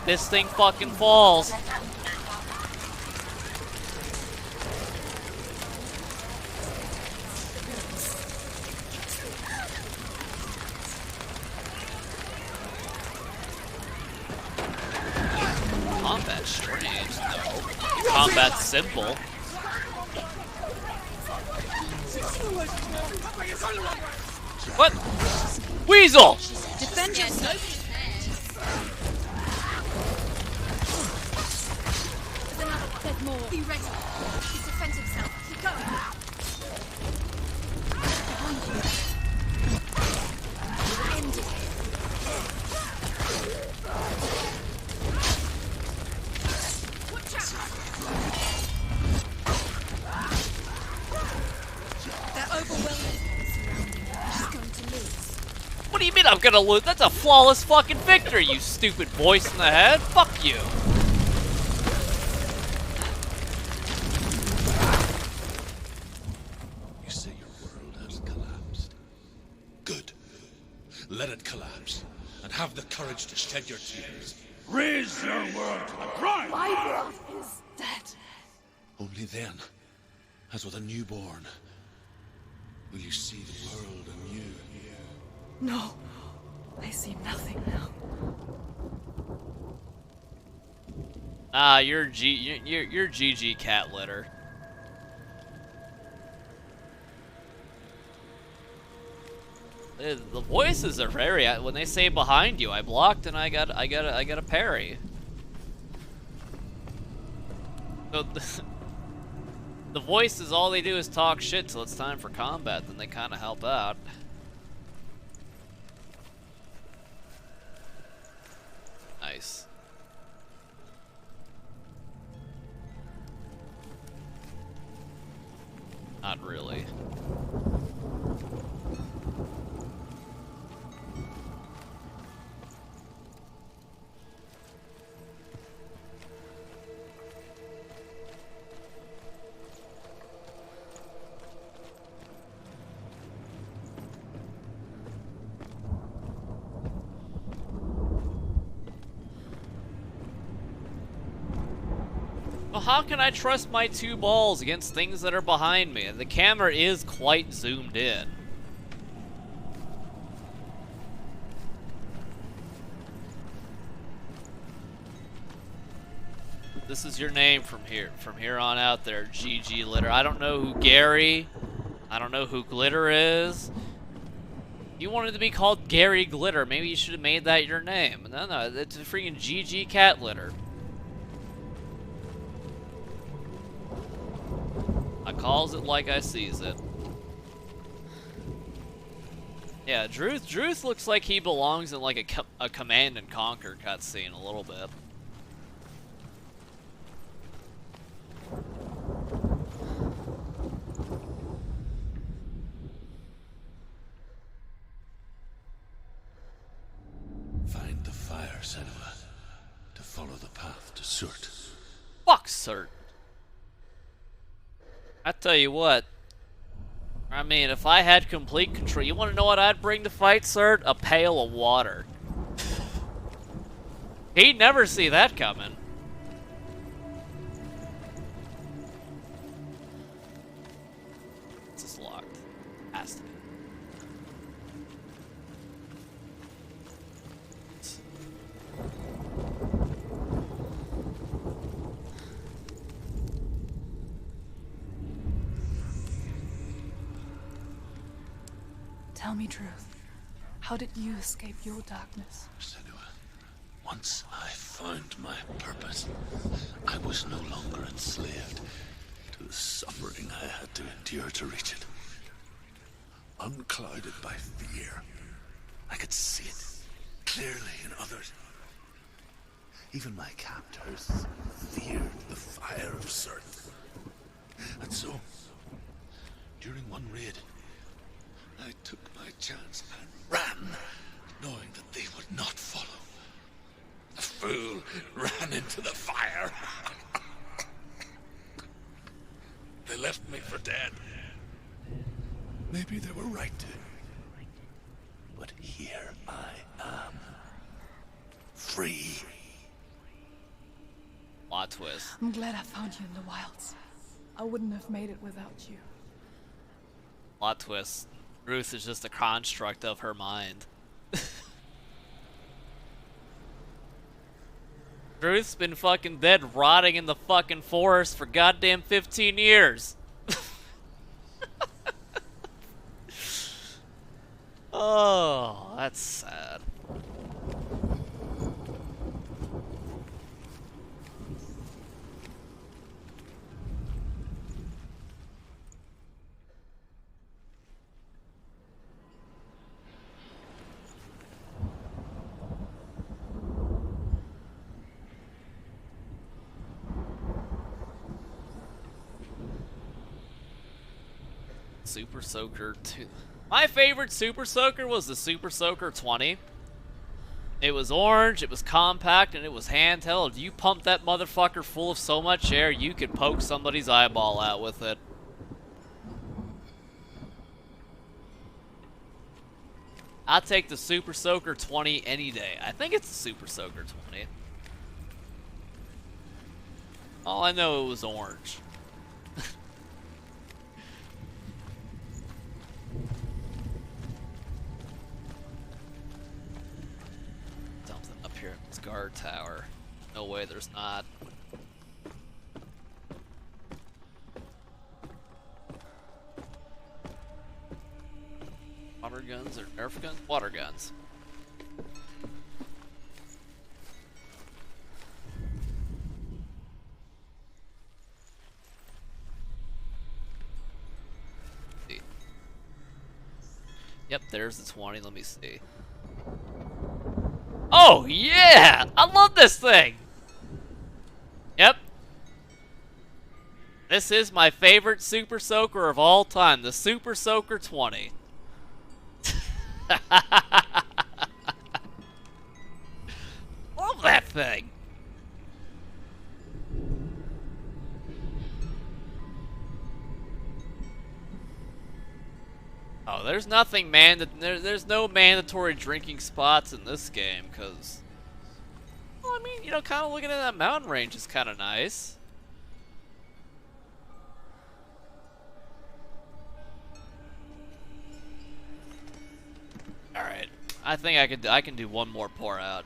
this thing fucking falls. Combat's strange, though. Combat's simple. What? Weasel! Defend yourself. There's more. Be ready. He defends himself. Keep going. End it. Watch out. They're overwhelming. She's going to lose. What do you mean I'm gonna lose? That's a flawless fucking victory, you stupid voice in the head. Fuck you. You say your world has collapsed. Good. Let it collapse, and have the courage to shed your tears. Raise your world to the prime! My world is dead. Only then, as with a newborn, will you see the world anew. No, I see nothing now. Ah, you're GG cat litter. The voices are very. When they say behind you, I blocked and I got a parry. So the voices, all they do is talk shit till it's time for combat. Then they kind of help out. Nice. Not really. Well, how can I trust my two balls against things that are behind me? The camera is quite zoomed in. This is your name from here on out there, GG Litter. I don't know who Gary, I don't know who Glitter is. You wanted to be called Gary Glitter, maybe you should have made that your name. No, it's a freaking GG Cat Litter. I calls it like I sees it. Yeah, Druth looks like he belongs in like a Command and Conquer cutscene a little bit. Find the fire, Senua, to follow the path to Surt. Fuck Surt. I tell you what. I mean, if I had complete control, you want to know what I'd bring to fight Surt? A pail of water. He'd never see that coming. This is locked. Has to be. Tell me truth. How did you escape your darkness? Senua, once I found my purpose, I was no longer enslaved to the suffering I had to endure to reach it. Unclouded by fear, I could see it clearly in others. Even my captors feared the fire of Surt. And so, during one raid, I took my chance and ran, knowing that they would not follow. fool ran into the fire. They left me for dead. Maybe they were right to. But here I am. Free. Plot twist. I'm glad I found you in the wilds. I wouldn't have made it without you. Plot twist. Ruth is just a construct of her mind. Ruth's been fucking dead, rotting in the fucking forest for goddamn 15 years. Oh, that's sad. Super Soaker 2. My favorite Super Soaker was the Super Soaker 20. It was orange, it was compact, and it was handheld. You pump that motherfucker full of so much air, you could poke somebody's eyeball out with it. I'll take the Super Soaker 20 any day. I think it's the Super Soaker 20. All I know, it was orange. Guard tower. No way there's not. Water guns or Nerf guns? Water guns. See. Yep, there's the 20. Let me see. Oh, yeah! I love this thing! Yep. This is my favorite Super Soaker of all time, the Super Soaker 20. Love that thing! Oh, there's nothing there's no mandatory drinking spots in this game, because, well, I mean, you know, kind of looking at that mountain range is kind of nice. All right, I think I can do one more pour out.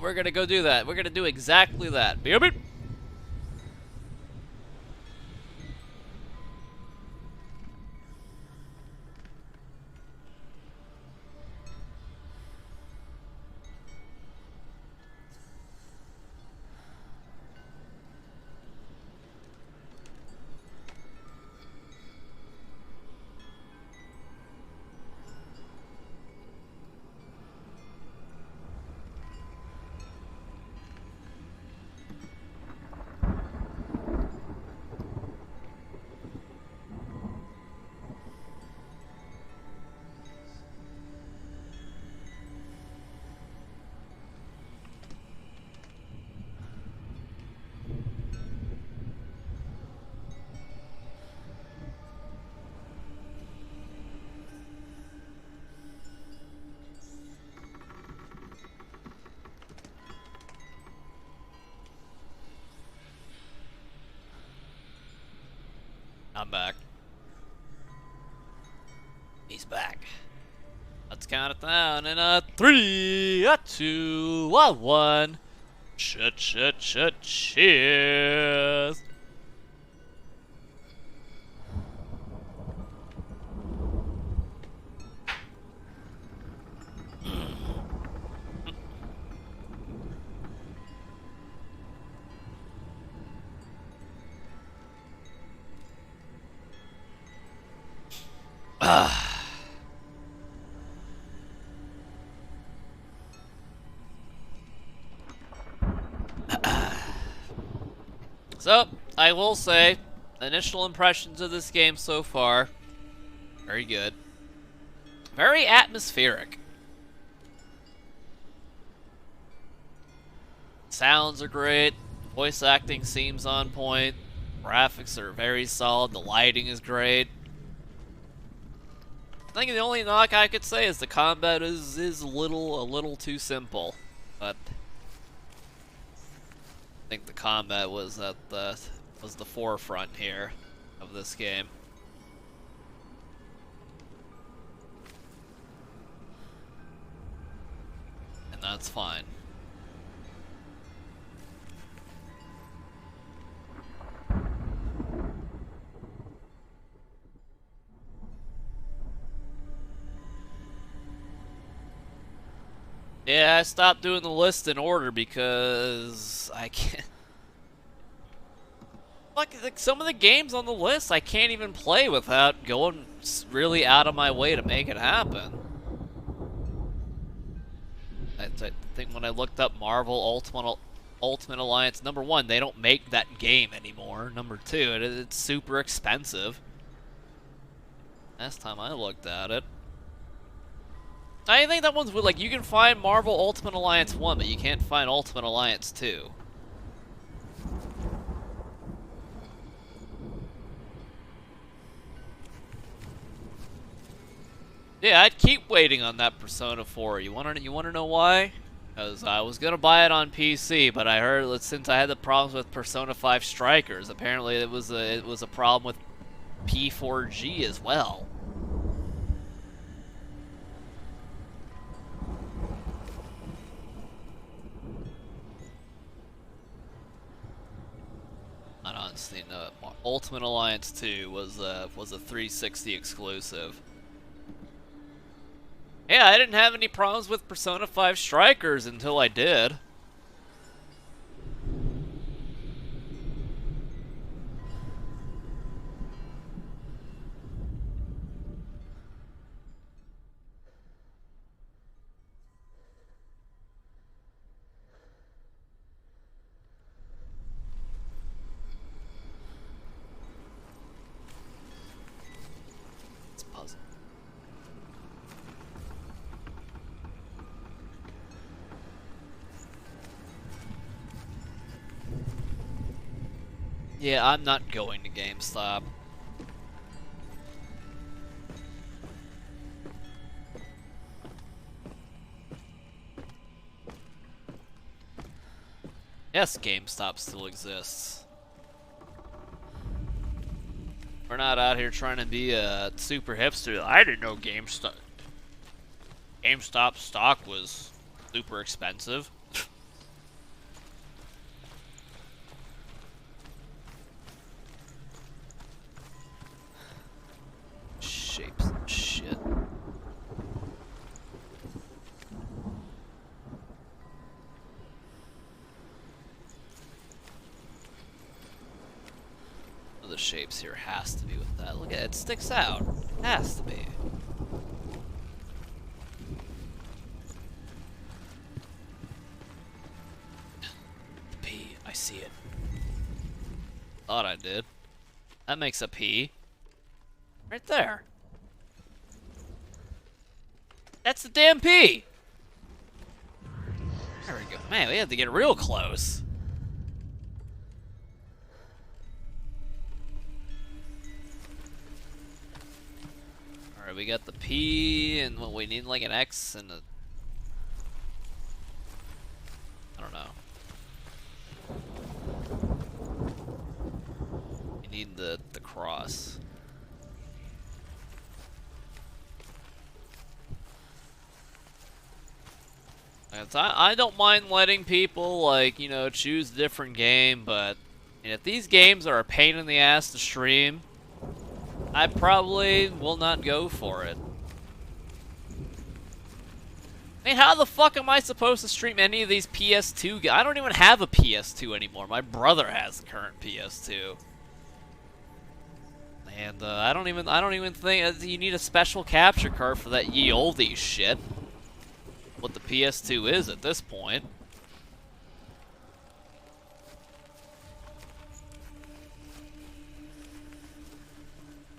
We're gonna go do that. We're gonna do exactly that. Baby. I'm back. He's back. Let's count it down in a 3, a 2, a 1. Cheers. So, I will say, initial impressions of this game so far, very good. Very atmospheric. Sounds are great. Voice acting seems on point. Graphics are very solid. The lighting is great. I think the only knock I could say is the combat is a little too simple, but I think the combat was at the forefront here of this game. And that's fine. Yeah, I stopped doing the list in order because I can't. Like some of the games on the list I can't even play without going really out of my way to make it happen. I think when I looked up Marvel Ultimate Alliance, number one, they don't make that game anymore. Number two, it's super expensive. Last time I looked at it. I think that one's like, you can find Marvel Ultimate Alliance 1, but you can't find Ultimate Alliance 2. Yeah, I'd keep waiting on that Persona 4. You wanna know why? Because I was gonna buy it on PC, but I heard that since I had the problems with Persona 5 Strikers, apparently it was a problem with P4G as well. And honestly, no. Ultimate Alliance 2 was a 360 exclusive. Yeah, I didn't have any problems with Persona 5 Strikers until I did. It's a puzzle. Yeah, I'm not going to GameStop. Yes, GameStop still exists. We're not out here trying to be a super hipster. I didn't know GameStop stock was super expensive. Shapes and shit. The shapes here has to be with that. Look at it, it sticks out. It has to be. The P, I see it. Thought I did. That makes a P. Right there. That's the damn P! There we go. Man, we had to get real close. Alright, we got the P, and what we need, like an X and a... I don't know. You need the cross. I don't mind letting people, like, you know, choose a different game, but if these games are a pain in the ass to stream, I probably will not go for it. I mean, how the fuck am I supposed to stream any of these PS2 games? I don't even have a PS2 anymore. My brother has the current PS2. And I don't even think you need a special capture card for that ye olde shit. What the PS2 is at this point.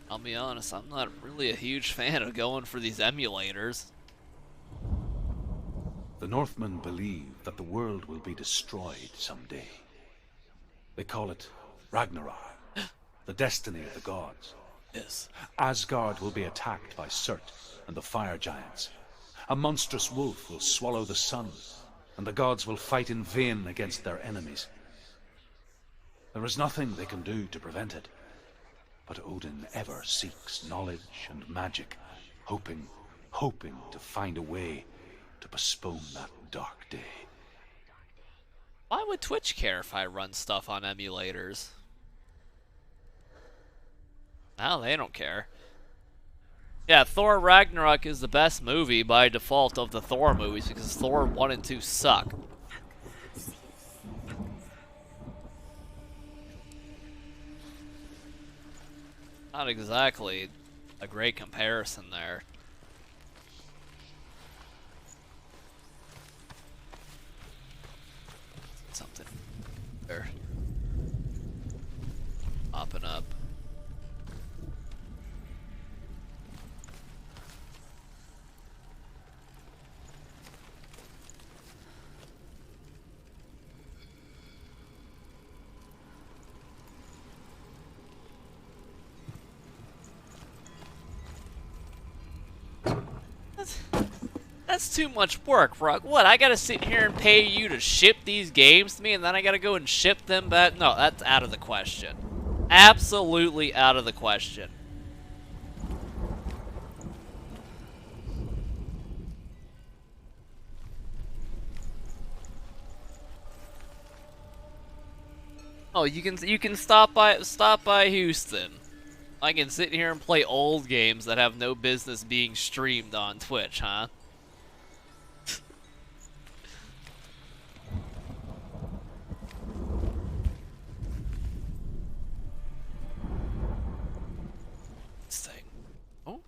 I'll be honest, I'm not really a huge fan of going for these emulators. The The Northmen believe that the world will be destroyed someday. They call it Ragnarok, the destiny of the gods. Yes. Asgard will be attacked by Surt and the fire giants. A monstrous wolf will swallow the sun, and the gods will fight in vain against their enemies. There is nothing they can do to prevent it, but Odin ever seeks knowledge and magic, hoping to find a way to postpone that dark day. Why would Twitch care if I run stuff on emulators? No, they don't care. Yeah, Thor Ragnarok is the best movie by default of the Thor movies because Thor 1 and 2 suck. Not exactly a great comparison there. Something there. Popping up. That's too much work, Rock. What, I gotta sit here and pay you to ship these games to me and then I gotta go and ship them back? No, that's out of the question. Absolutely out of the question. Oh, you can stop by Houston. I can sit here and play old games that have no business being streamed on Twitch, huh? This thing. Oh.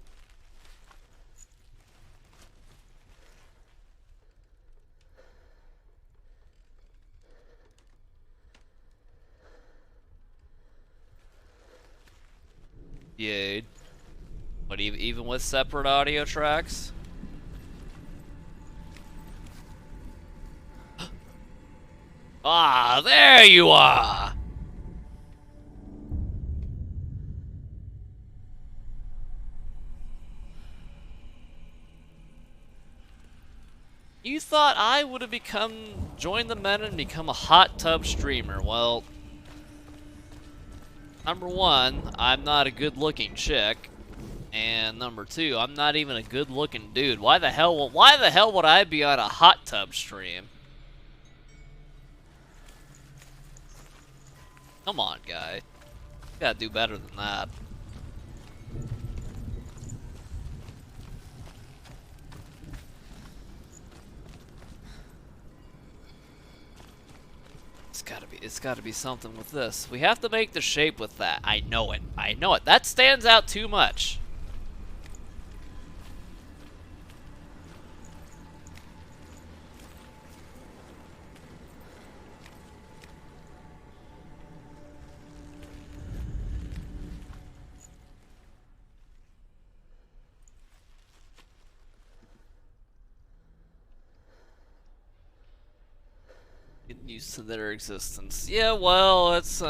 Yeah. But even with separate audio tracks? Ah, there you are! You thought I would have joined the meta and become a hot tub streamer. Well, number one, I'm not a good-looking chick, and number two, I'm not even a good-looking dude. Why the hell would I be on a hot tub stream? Come on, guy. You gotta do better than that. It's gotta be something with this. We have to make the shape with that. I know it. I know it. That stands out too much. Get used to their existence. Yeah, well, it's,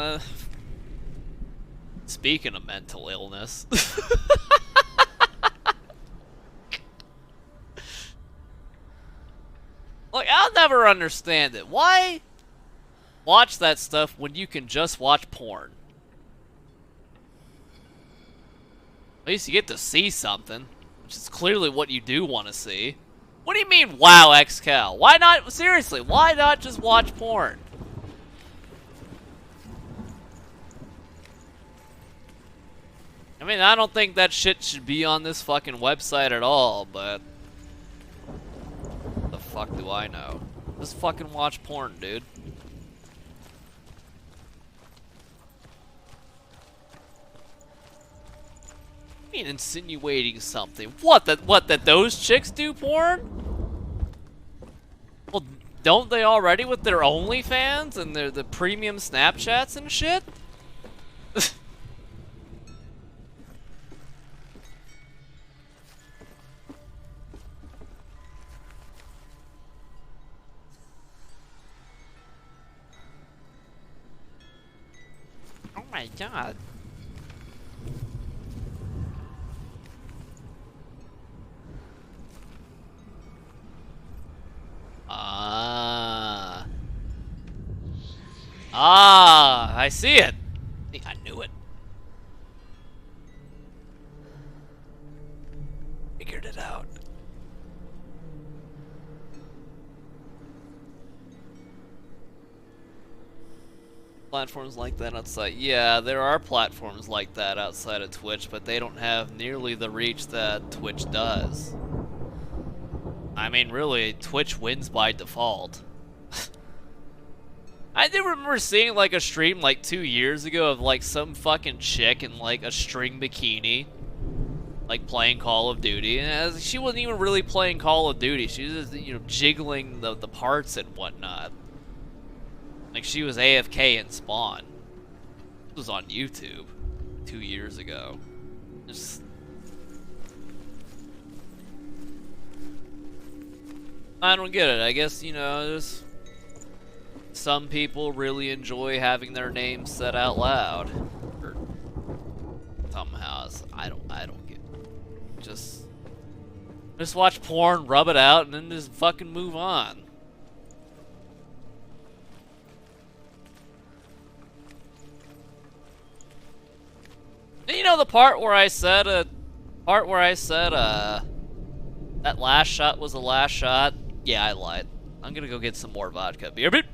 speaking of mental illness. Like, I'll never understand it. Why watch that stuff when you can just watch porn? At least you get to see something, which is clearly what you do want to see. What do you mean, wow, XCal? Why not, seriously, why not just watch porn? I mean, I don't think that shit should be on this fucking website at all, but the fuck do I know? Just fucking watch porn, dude. I mean, insinuating something. What, that those chicks do porn? Well, don't they already with their OnlyFans and the premium Snapchats and shit? my god. I see it. I knew it. Figured it out. Platforms like that outside. Yeah, there are platforms like that outside of Twitch, but they don't have nearly the reach that Twitch does. I mean, really, Twitch wins by default. I do remember seeing like a stream like 2 years ago of like some fucking chick in like a string bikini, like playing Call of Duty, and she wasn't even really playing Call of Duty. She was just, you know, jiggling the parts and whatnot. Like she was AFK in Spawn. It was on YouTube 2 years ago. Just I don't get it. I guess, you know, there's some people really enjoy having their names said out loud. Or somehow. I don't get it. Just watch porn, rub it out, and then just fucking move on. And you know the part where I said that last shot was the last shot? Yeah, I lied. I'm gonna go get some more vodka. Beer beep.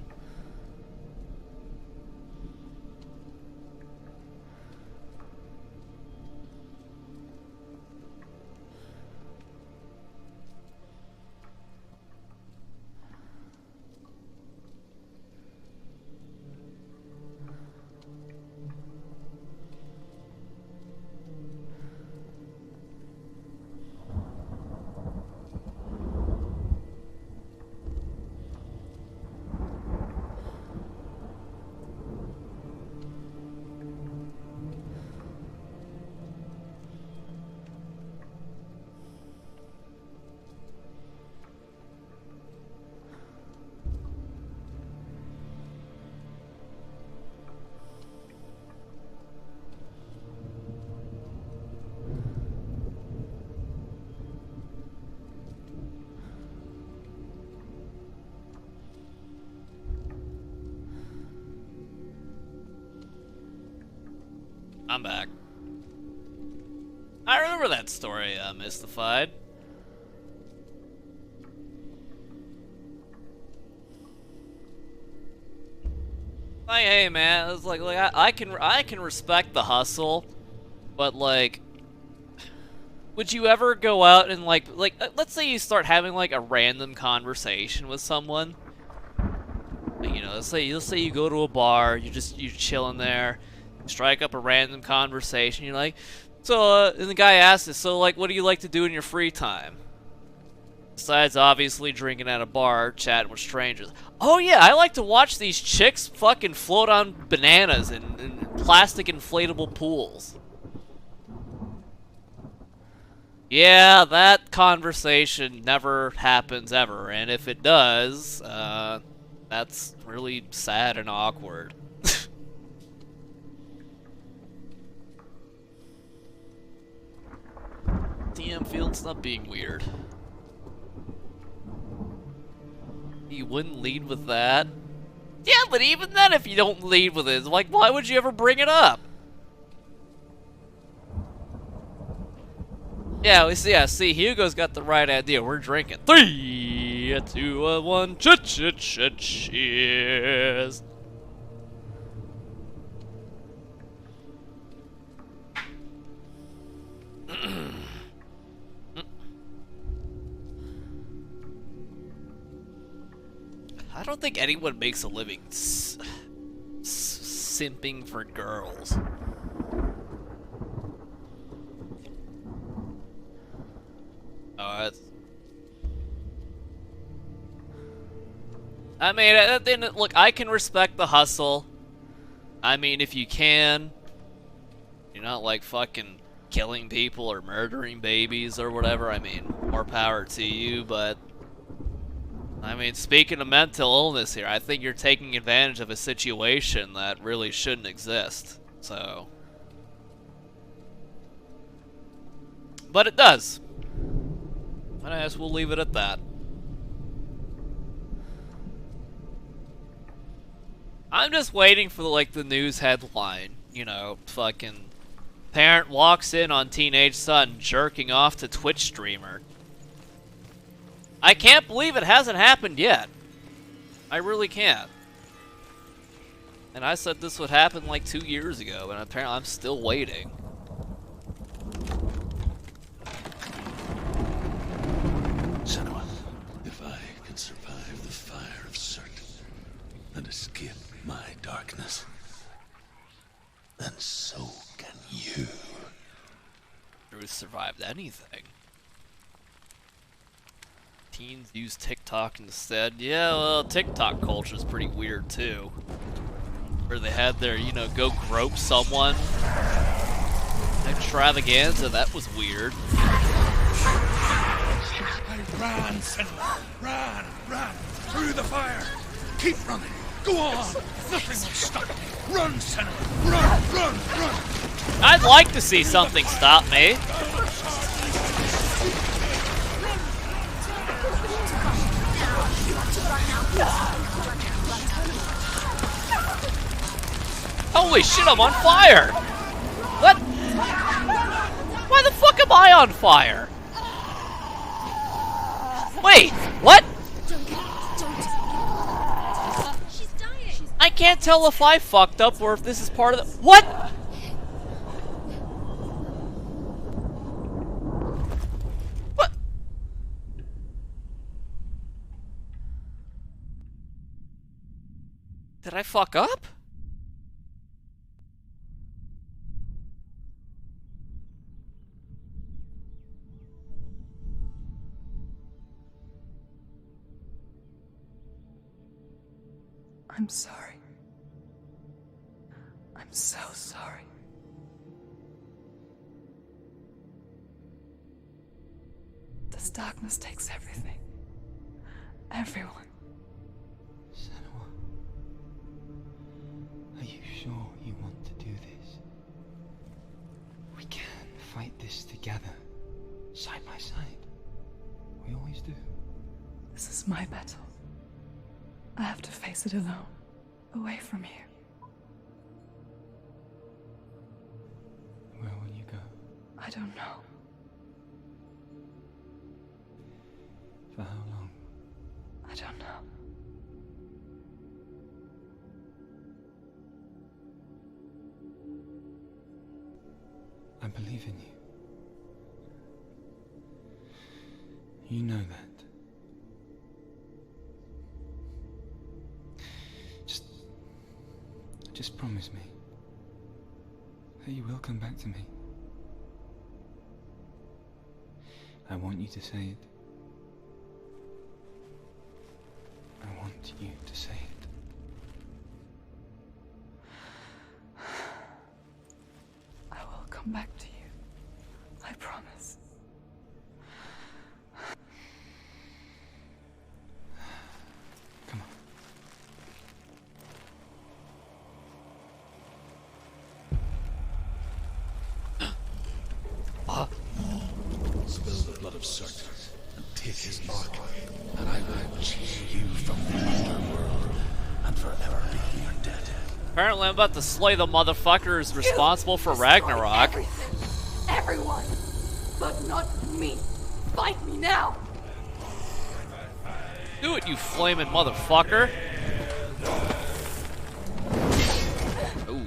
I'm back. I remember that story, Mystified. Like, hey man, it's like I can respect the hustle, but like, would you ever go out and like let's say you start having like a random conversation with someone, like, you know, let's say you go to a bar, you're chilling there, strike up a random conversation, you're like, so and the guy asks us, so like, what do you like to do in your free time? Besides obviously drinking at a bar, chatting with strangers. Oh yeah, I like to watch these chicks fucking float on bananas in plastic inflatable pools. Yeah, that conversation never happens ever, and if it does, that's really sad and awkward. DM Field's not being weird. You wouldn't lead with that? Yeah, but even then, if you don't lead with it, like, why would you ever bring it up? Yeah, see, Hugo's got the right idea. We're drinking. 3, 2, 1, cheers. I don't think anyone makes a living simping for girls. I mean, at the end, look, I can respect the hustle. I mean, if you can, you're not like fucking killing people or murdering babies or whatever. I mean, more power to you, but I mean, speaking of mental illness here, I think you're taking advantage of a situation that really shouldn't exist. So, but it does. And I guess we'll leave it at that. I'm just waiting for like the news headline, you know, fucking parent walks in on teenage son jerking off to Twitch streamer. I can't believe it hasn't happened yet. I really can't. And I said this would happen like 2 years ago, and apparently I'm still waiting. Senua, if I can survive the fire of Surt and escape my darkness, then so can you. Bruce survived anything. Teens use TikTok instead. Yeah, well, TikTok culture is pretty weird too. Where they had their, you know, go grope someone extravaganza. That was weird. Run, Senua! Run! Through the fire! Keep running! Go on! Nothing will stop me! Run, Senua! Run! I'd like to see something stop me. Holy shit, I'm on fire! What? Why the fuck am I on fire? Wait, what? She's dying. I can't tell if I fucked up or if this is part of the— What? What? Did I fuck up? I'm sorry. I'm so sorry. This darkness takes everything. Everyone. Senua, are you sure you want to do this? We can fight this together, side by side. We always do. This is my battle. I have to face it alone, away from here. Where will you go? I don't know. For how long? I don't know. I believe in you. You know that. Just promise me that you will come back to me. I want you to say it. I want you to say it. I will come back to you. I promise. Come on. Spill the blood of Surt and take his mark, and I will chase you from the underworld and forever be your dead. Apparently I'm about to slay the motherfucker who's responsible for Ragnarok. Everything. Everyone. But not me. Fight me now. Do it, you flaming motherfucker. Ooh.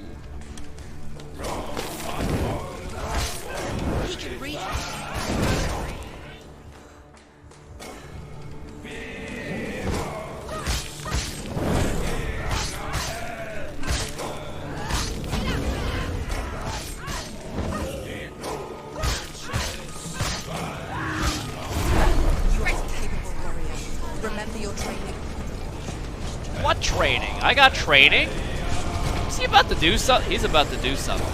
He can reach. Remember your training. What training? I got training? Is he about to do something? He's about to do something.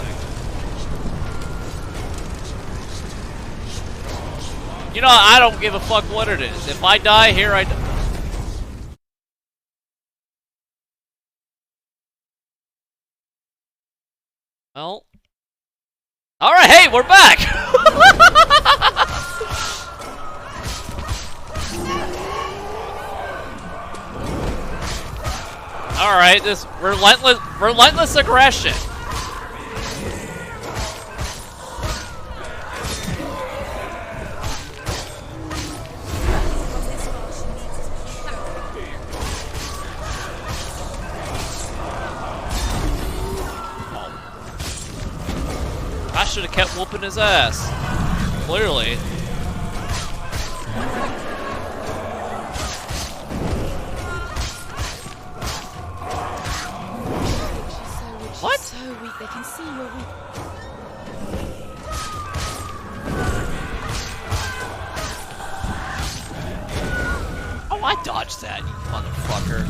You know, I don't give a fuck what it is. If I die here, I die. Well. Alright, hey, we're back! Alright, this relentless aggression. I should have kept whooping his ass. Clearly. What? So weak, they can see you're weak. Oh, I dodged that, you motherfucker.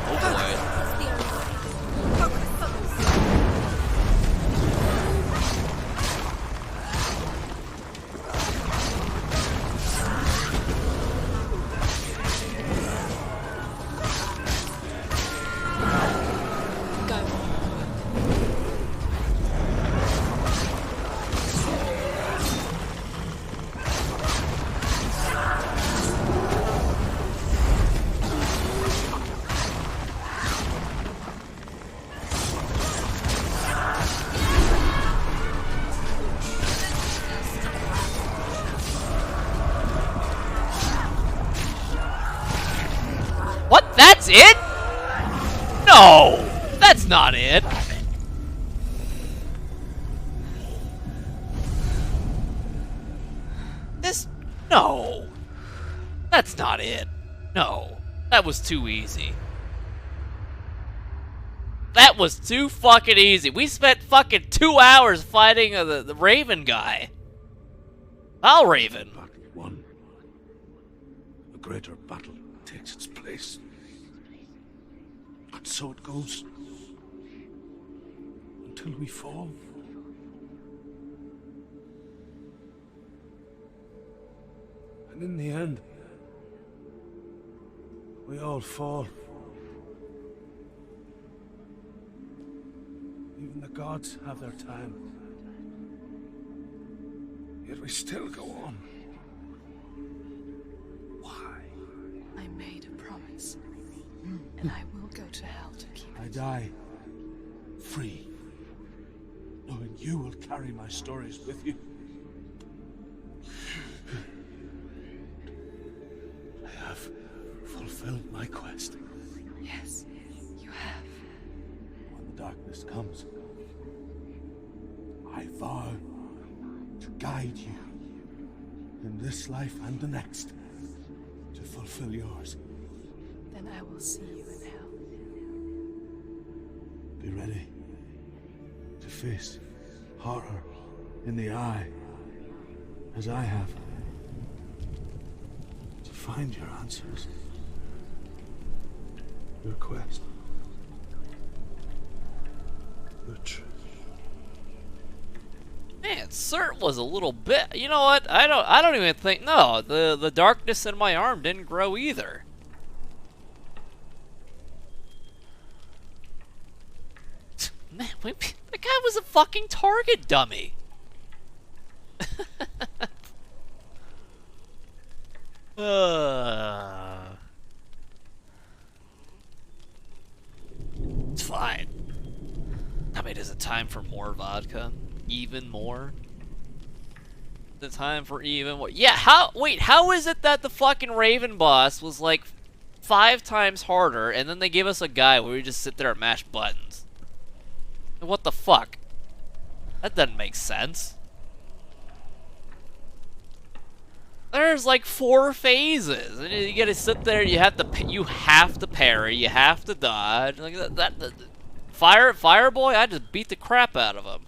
Oh boy. What? That's it? No! That's not it! This... No! That's not it. No. That was too easy. That was too fucking easy. We spent fucking 2 hours fighting the Raven guy. Raven. Battle won. A greater battle takes its place. And so it goes. Until we fall. And in the end, we all fall. Even the gods have their time. Yet we still go on. Why? I made a promise, and I will go to hell to keep it. I die free, knowing you will carry my stories with you. I have fulfilled my quest. Yes, you have. When the darkness comes, I vow to guide you in this life and the next to fulfill yours. Then I will see you in hell. Be ready to face horror in the eye, as I have, to find your answers, your quest, your truth. Man, Cert was a little bit. You know what? I don't even think. No, the darkness in my arm didn't grow either. Man, that guy was a fucking target dummy. It's fine. I mean, is it time for more vodka? Even more? The time for even more? Yeah, how is it that the fucking Raven boss was like 5 times harder, and then they give us a guy where we just sit there and mash buttons? What the fuck? That doesn't make sense. There's like 4 phases, and you gotta sit there. You have to parry. You have to dodge. Like Fire Boy, I just beat the crap out of him.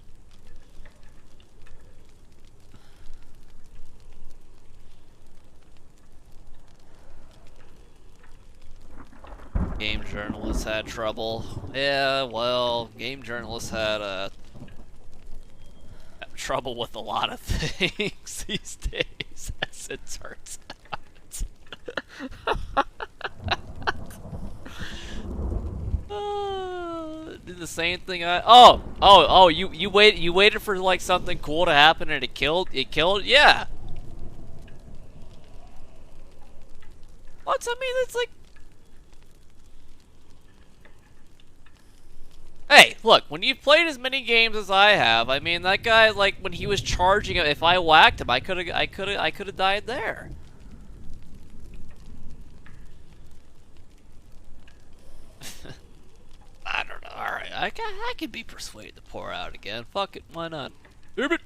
Game journalists had trouble. Yeah, well, game journalists had trouble with a lot of things these days, as it turns out. did the same thing oh, you waited for like something cool to happen and it killed? Yeah. What? I mean, it's like... Hey, look, when you've played as many games as I have, I mean, that guy, like, when he was charging, if I whacked him, I could've died there. I don't know, alright, I can be persuaded to pour out again. Fuck it, why not? Damn it!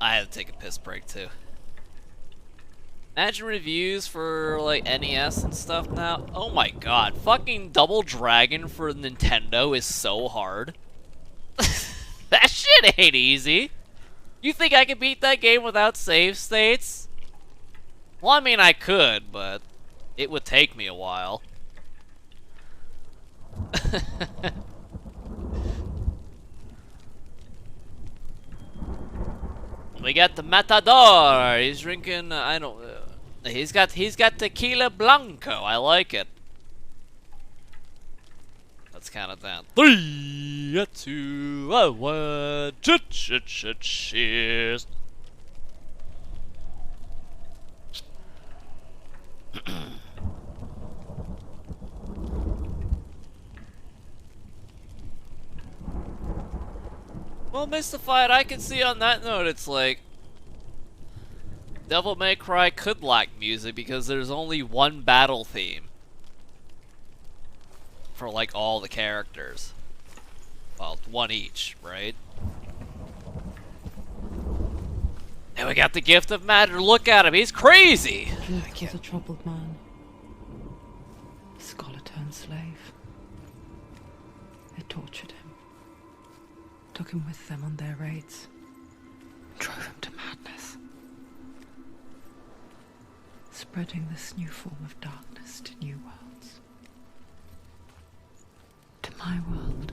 I had to take a piss break too. Imagine reviews for like NES and stuff now. Oh my god, fucking Double Dragon for Nintendo is so hard. That shit ain't easy. You think I could beat that game without save states? Well, I mean I could, but it would take me a while. We got the Matador. He's drinking. I don't. He's got tequila blanco. I like it. Let's count it down. 3, 2, 1. Cheers. Well, Mystified, I can see on that note, it's like Devil May Cry could lack music because there's only one battle theme for like all the characters. Well, one each, right? And we got the Gift of Matter. Look at him, he's crazy! Gift was a troubled man. Scholar turned slave. They tortured him. Took him with them on their raids. Drove him to madness. Spreading this new form of darkness to new worlds. To my world.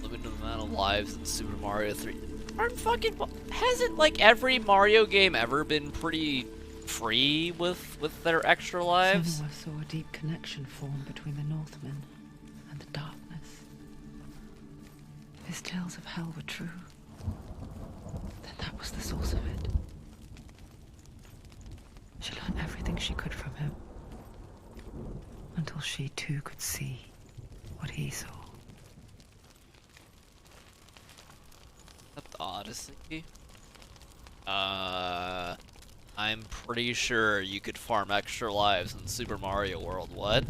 Limited amount of lives in Super Mario 3. Hasn't like every Mario game ever been pretty free with their extra lives? Senua saw a deep connection form between the Northmen and the darkness. His tales of hell were true. Then that was the source of it. She learned everything she could from him. Until she too could see what he saw. That's the Odyssey. I'm pretty sure you could farm extra lives in Super Mario World. What?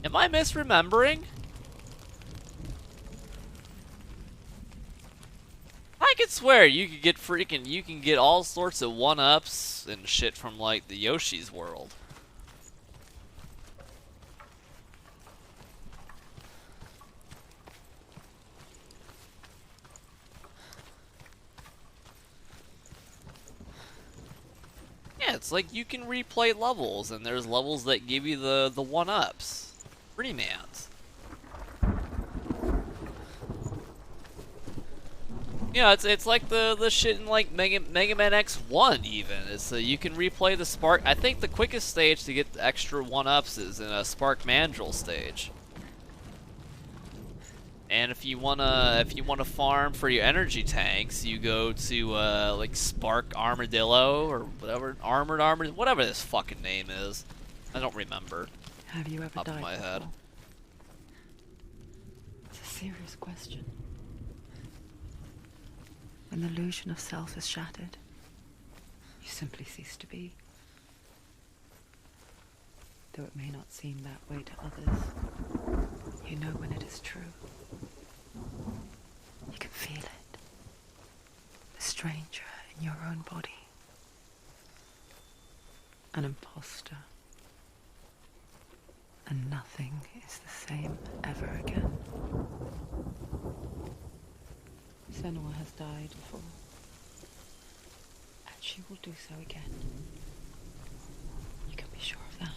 Am I misremembering? I could swear you could get you can get all sorts of 1-ups and shit from like the Yoshi's World. Yeah, it's like you can replay levels, and there's levels that give you the 1-ups. Pretty mans. Yeah, it's like the shit in like Mega Man X1 even. It's you can replay the Spark. I think the quickest stage to get the extra 1-ups is in a Spark Mandrill stage. And if you wanna farm for your energy tanks, you go to like Spark Armadillo or whatever, Armored, whatever this fucking name is. I don't remember. Have you ever Top died of my before? head. It's a serious question. When the illusion of self is shattered, you simply cease to be. Though it may not seem that way to others, you know when it is true. You can feel it. A stranger in your own body. An imposter. And nothing is the same ever again. Senua has died before. And she will do so again. You can be sure of that.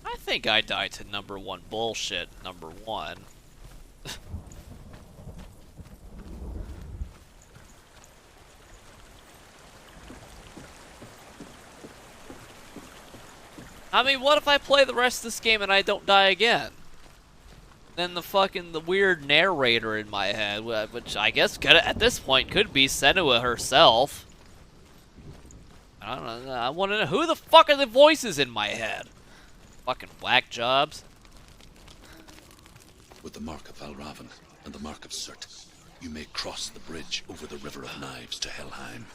I think I died to number 1 bullshit, number 1. I mean, what if I play the rest of this game and I don't die again? Then the weird narrator in my head, which I guess at this point could be Senua herself. I don't know. I want to know who the fuck are the voices in my head? Fucking whack jobs. With the mark of Valravan and the mark of Surt, you may cross the bridge over the River of Knives to Helheim.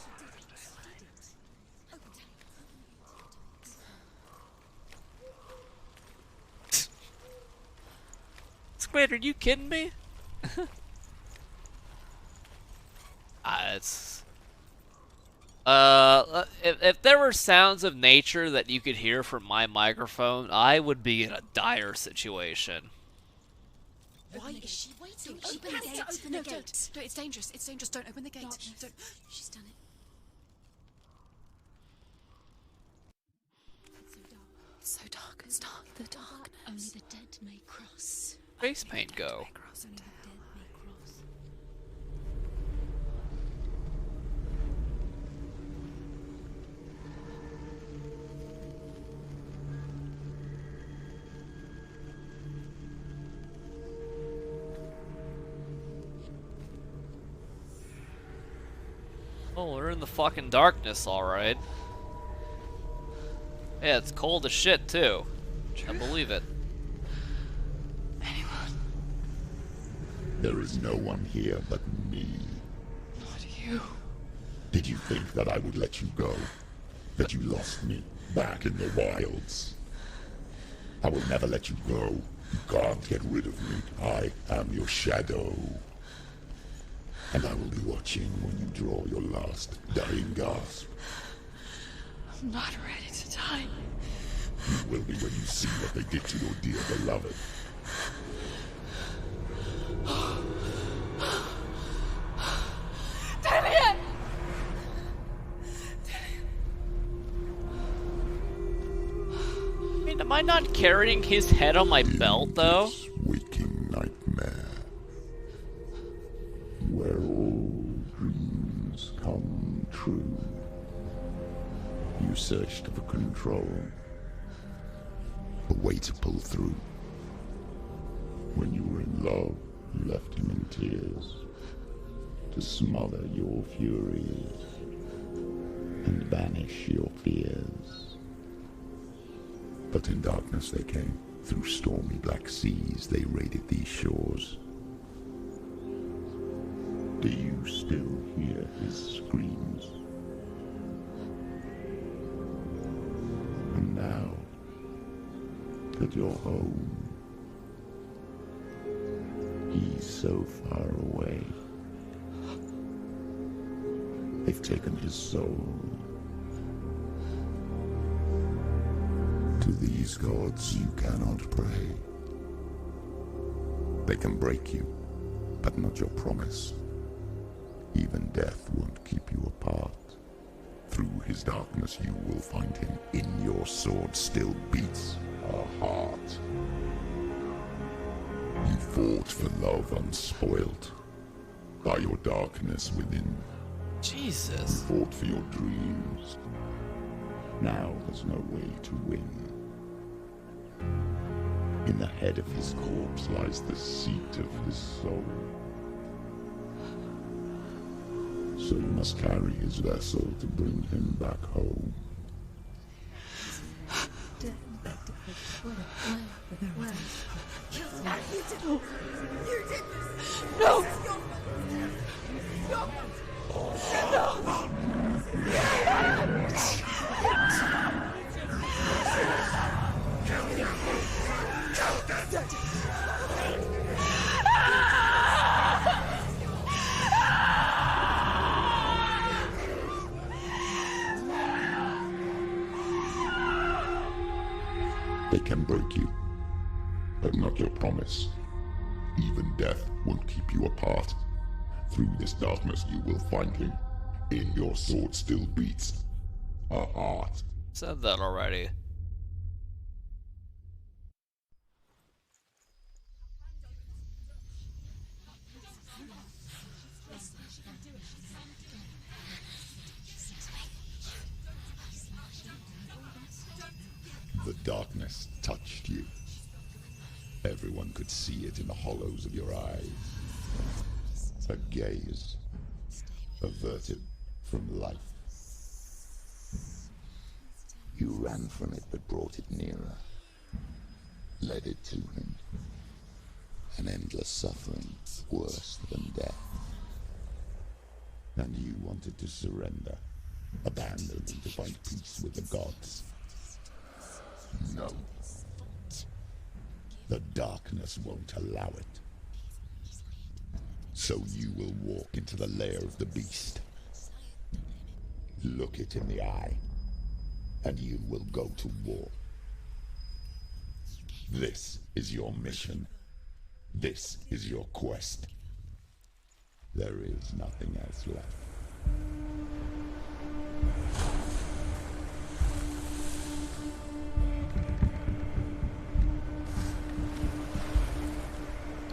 Squid, are you kidding me? If there were sounds of nature that you could hear from my microphone, I would be in a dire situation. Why is she waiting? Open the gate. Open the gate. No, it's dangerous. It's dangerous. Don't open the gate. Don't. She's done it. It's so dark. It's dark. The dark. Only the dead may cross. Face paint go. Only the dead may cross. Oh, we're in the fucking darkness, alright. Yeah, it's cold as shit, too. I believe it. There is no one here but me. Not you. Did you think that I would let you go? That you lost me back in the wilds? I will never let you go. You can't get rid of me. I am your shadow. And I will be watching when you draw your last dying gasp. I'm not ready to die. You will be when you see what they did to your dear beloved. Damien! I mean, am I not carrying his head on my belt, though? This waking nightmare, where all dreams come true. You searched for control, a way to pull through. When you were in love, you left him in tears, to smother your furies and banish your fears. But in darkness they came, through stormy black seas they raided these shores. Do you still hear his screams? now that you're home. He's so far away. They've taken his soul. To these gods you cannot pray. They can break you, but not your promise. Even death won't keep you apart. Through his darkness you will find him. In your sword still beats a heart. You fought for love unspoilt by your darkness within. Jesus. You fought for your dreams. Now there's no way to win. In the head of his corpse lies the seat of his soul. So you must carry his vessel to bring him back home. You did this! No! They can break you, but not your promise. Even death won't keep you apart. Through this darkness you will find him. In your sword still beats a heart. Said that already. The darkness touched you. Everyone could see it in the hollows of your eyes. A gaze averted from life. You ran from it but brought it nearer. Led it to him. An endless suffering, worse than death. And you wanted to surrender, abandon and to find peace with the gods. No. The darkness won't allow it. So you will walk into the lair of the beast. Look it in the eye, and you will go to war. This is your mission. This is your quest. There is nothing else left.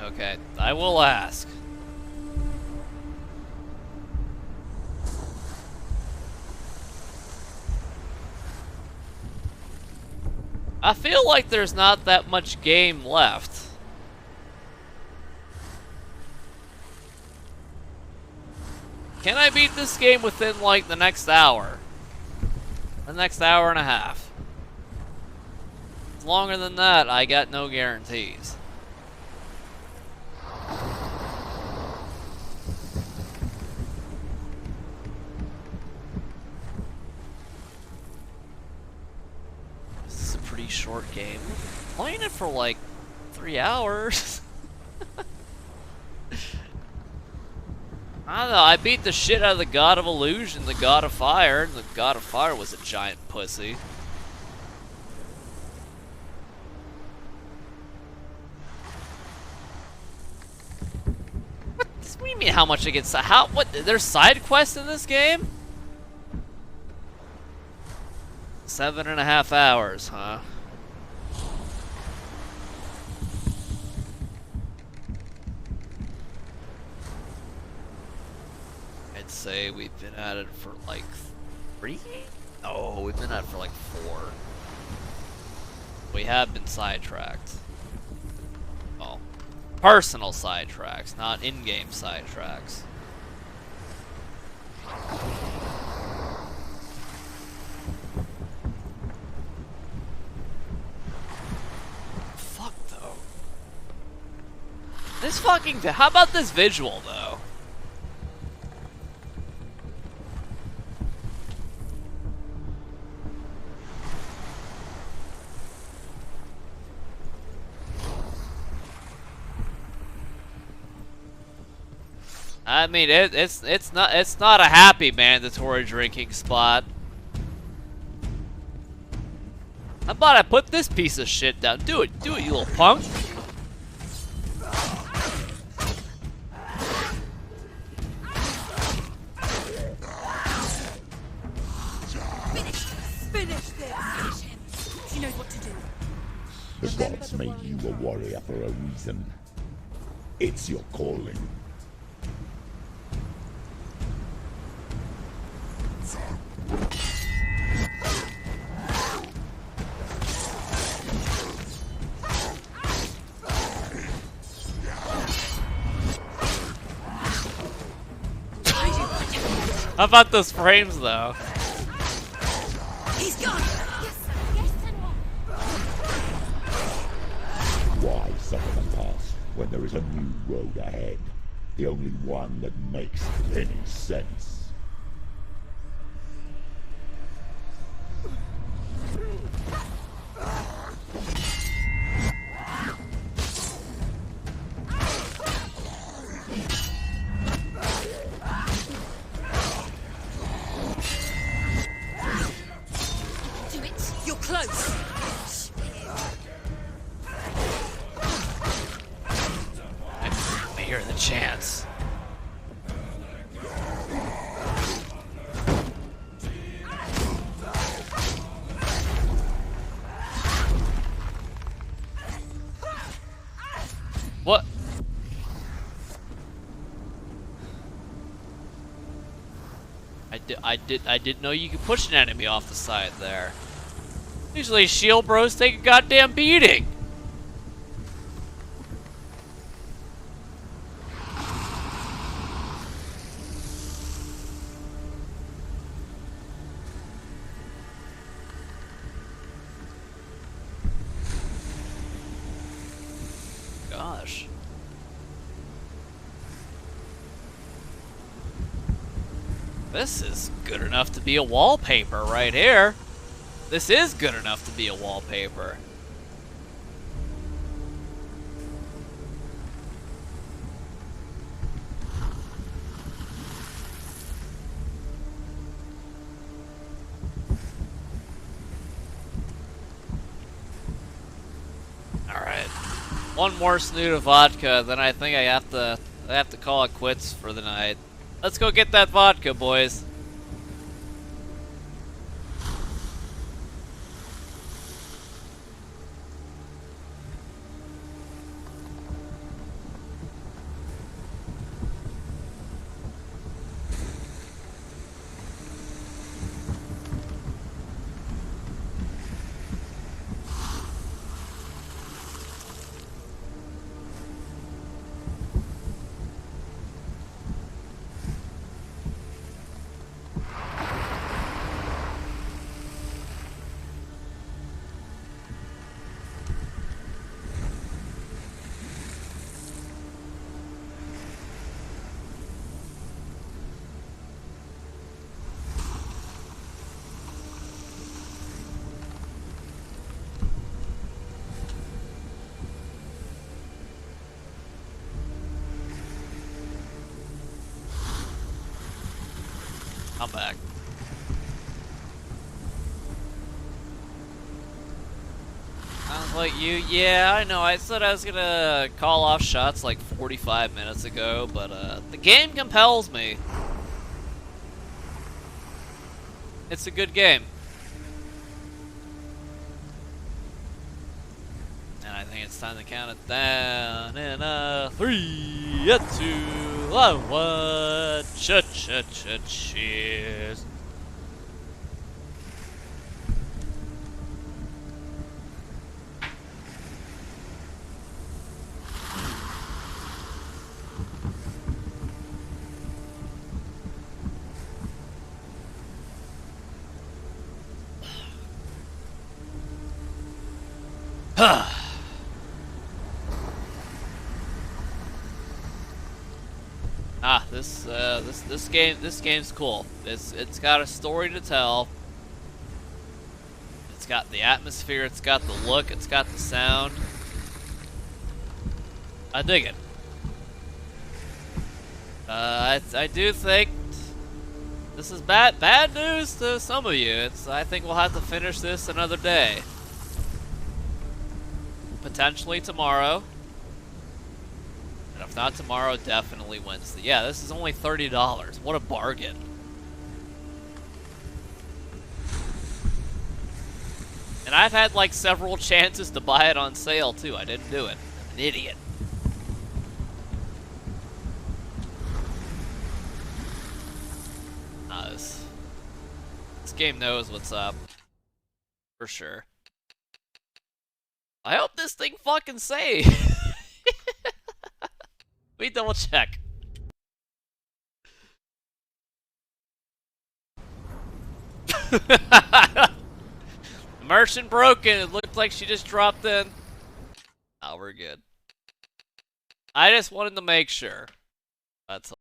Okay, I will ask. I feel like there's not that much game left. Can I beat this game within, like, the next hour? The next hour and a half? Longer than that, I got no guarantees. This is a pretty short game. Playing it for like 3 hours. I don't know, I beat the shit out of the God of Illusion, the God of Fire, and the God of Fire was a giant pussy. What do you mean how much I get? What, there's side quests in this game? 7.5 hours, huh? I'd say we've been at it for like 3? Oh, we've been at it for like 4. We have been sidetracked. Oh. Personal sidetracks, not in-game sidetracks. Fuck, though. This fucking... How about this visual, though? I mean, it's not a happy mandatory drinking spot. How about I put this piece of shit down? Do it, you little punk. Finish this! She knows what to do. The gods made you a warrior for a reason. It's your calling. How about those frames, though? He's gone! Why suffer the past when there is a new road ahead? The only one that makes any sense. Do it! You're close! I'm here the chance. What? I didn't know you could push an enemy off the side there. Usually shield bros take a goddamn beating. Gosh. This is good enough to be a wallpaper right here. This is good enough to be a wallpaper. Alright. One more snoot of vodka, then I think I have to call it quits for the night. Let's go get that vodka, boys. I'm back. Sounds like you. Yeah, I know. I said I was gonna call off shots like 45 minutes ago, but the game compels me. It's a good game. And I think it's time to count it down in 3, 2, 1. Cheers. This game's cool. It's got a story to tell. It's got the atmosphere, it's got the look, it's got the sound. I dig it. I do think this is bad news to some of you. I think we'll have to finish this another day. Potentially tomorrow. And if not tomorrow, definitely Wednesday. Yeah, this is only $30. What a bargain. And I've had like several chances to buy it on sale too. I didn't do it. I'm an idiot. This game knows what's up. For sure. I hope this thing fucking saves. Let me double check. Merchant broken. It looked like she just dropped in. Oh, we're good. I just wanted to make sure. That's all.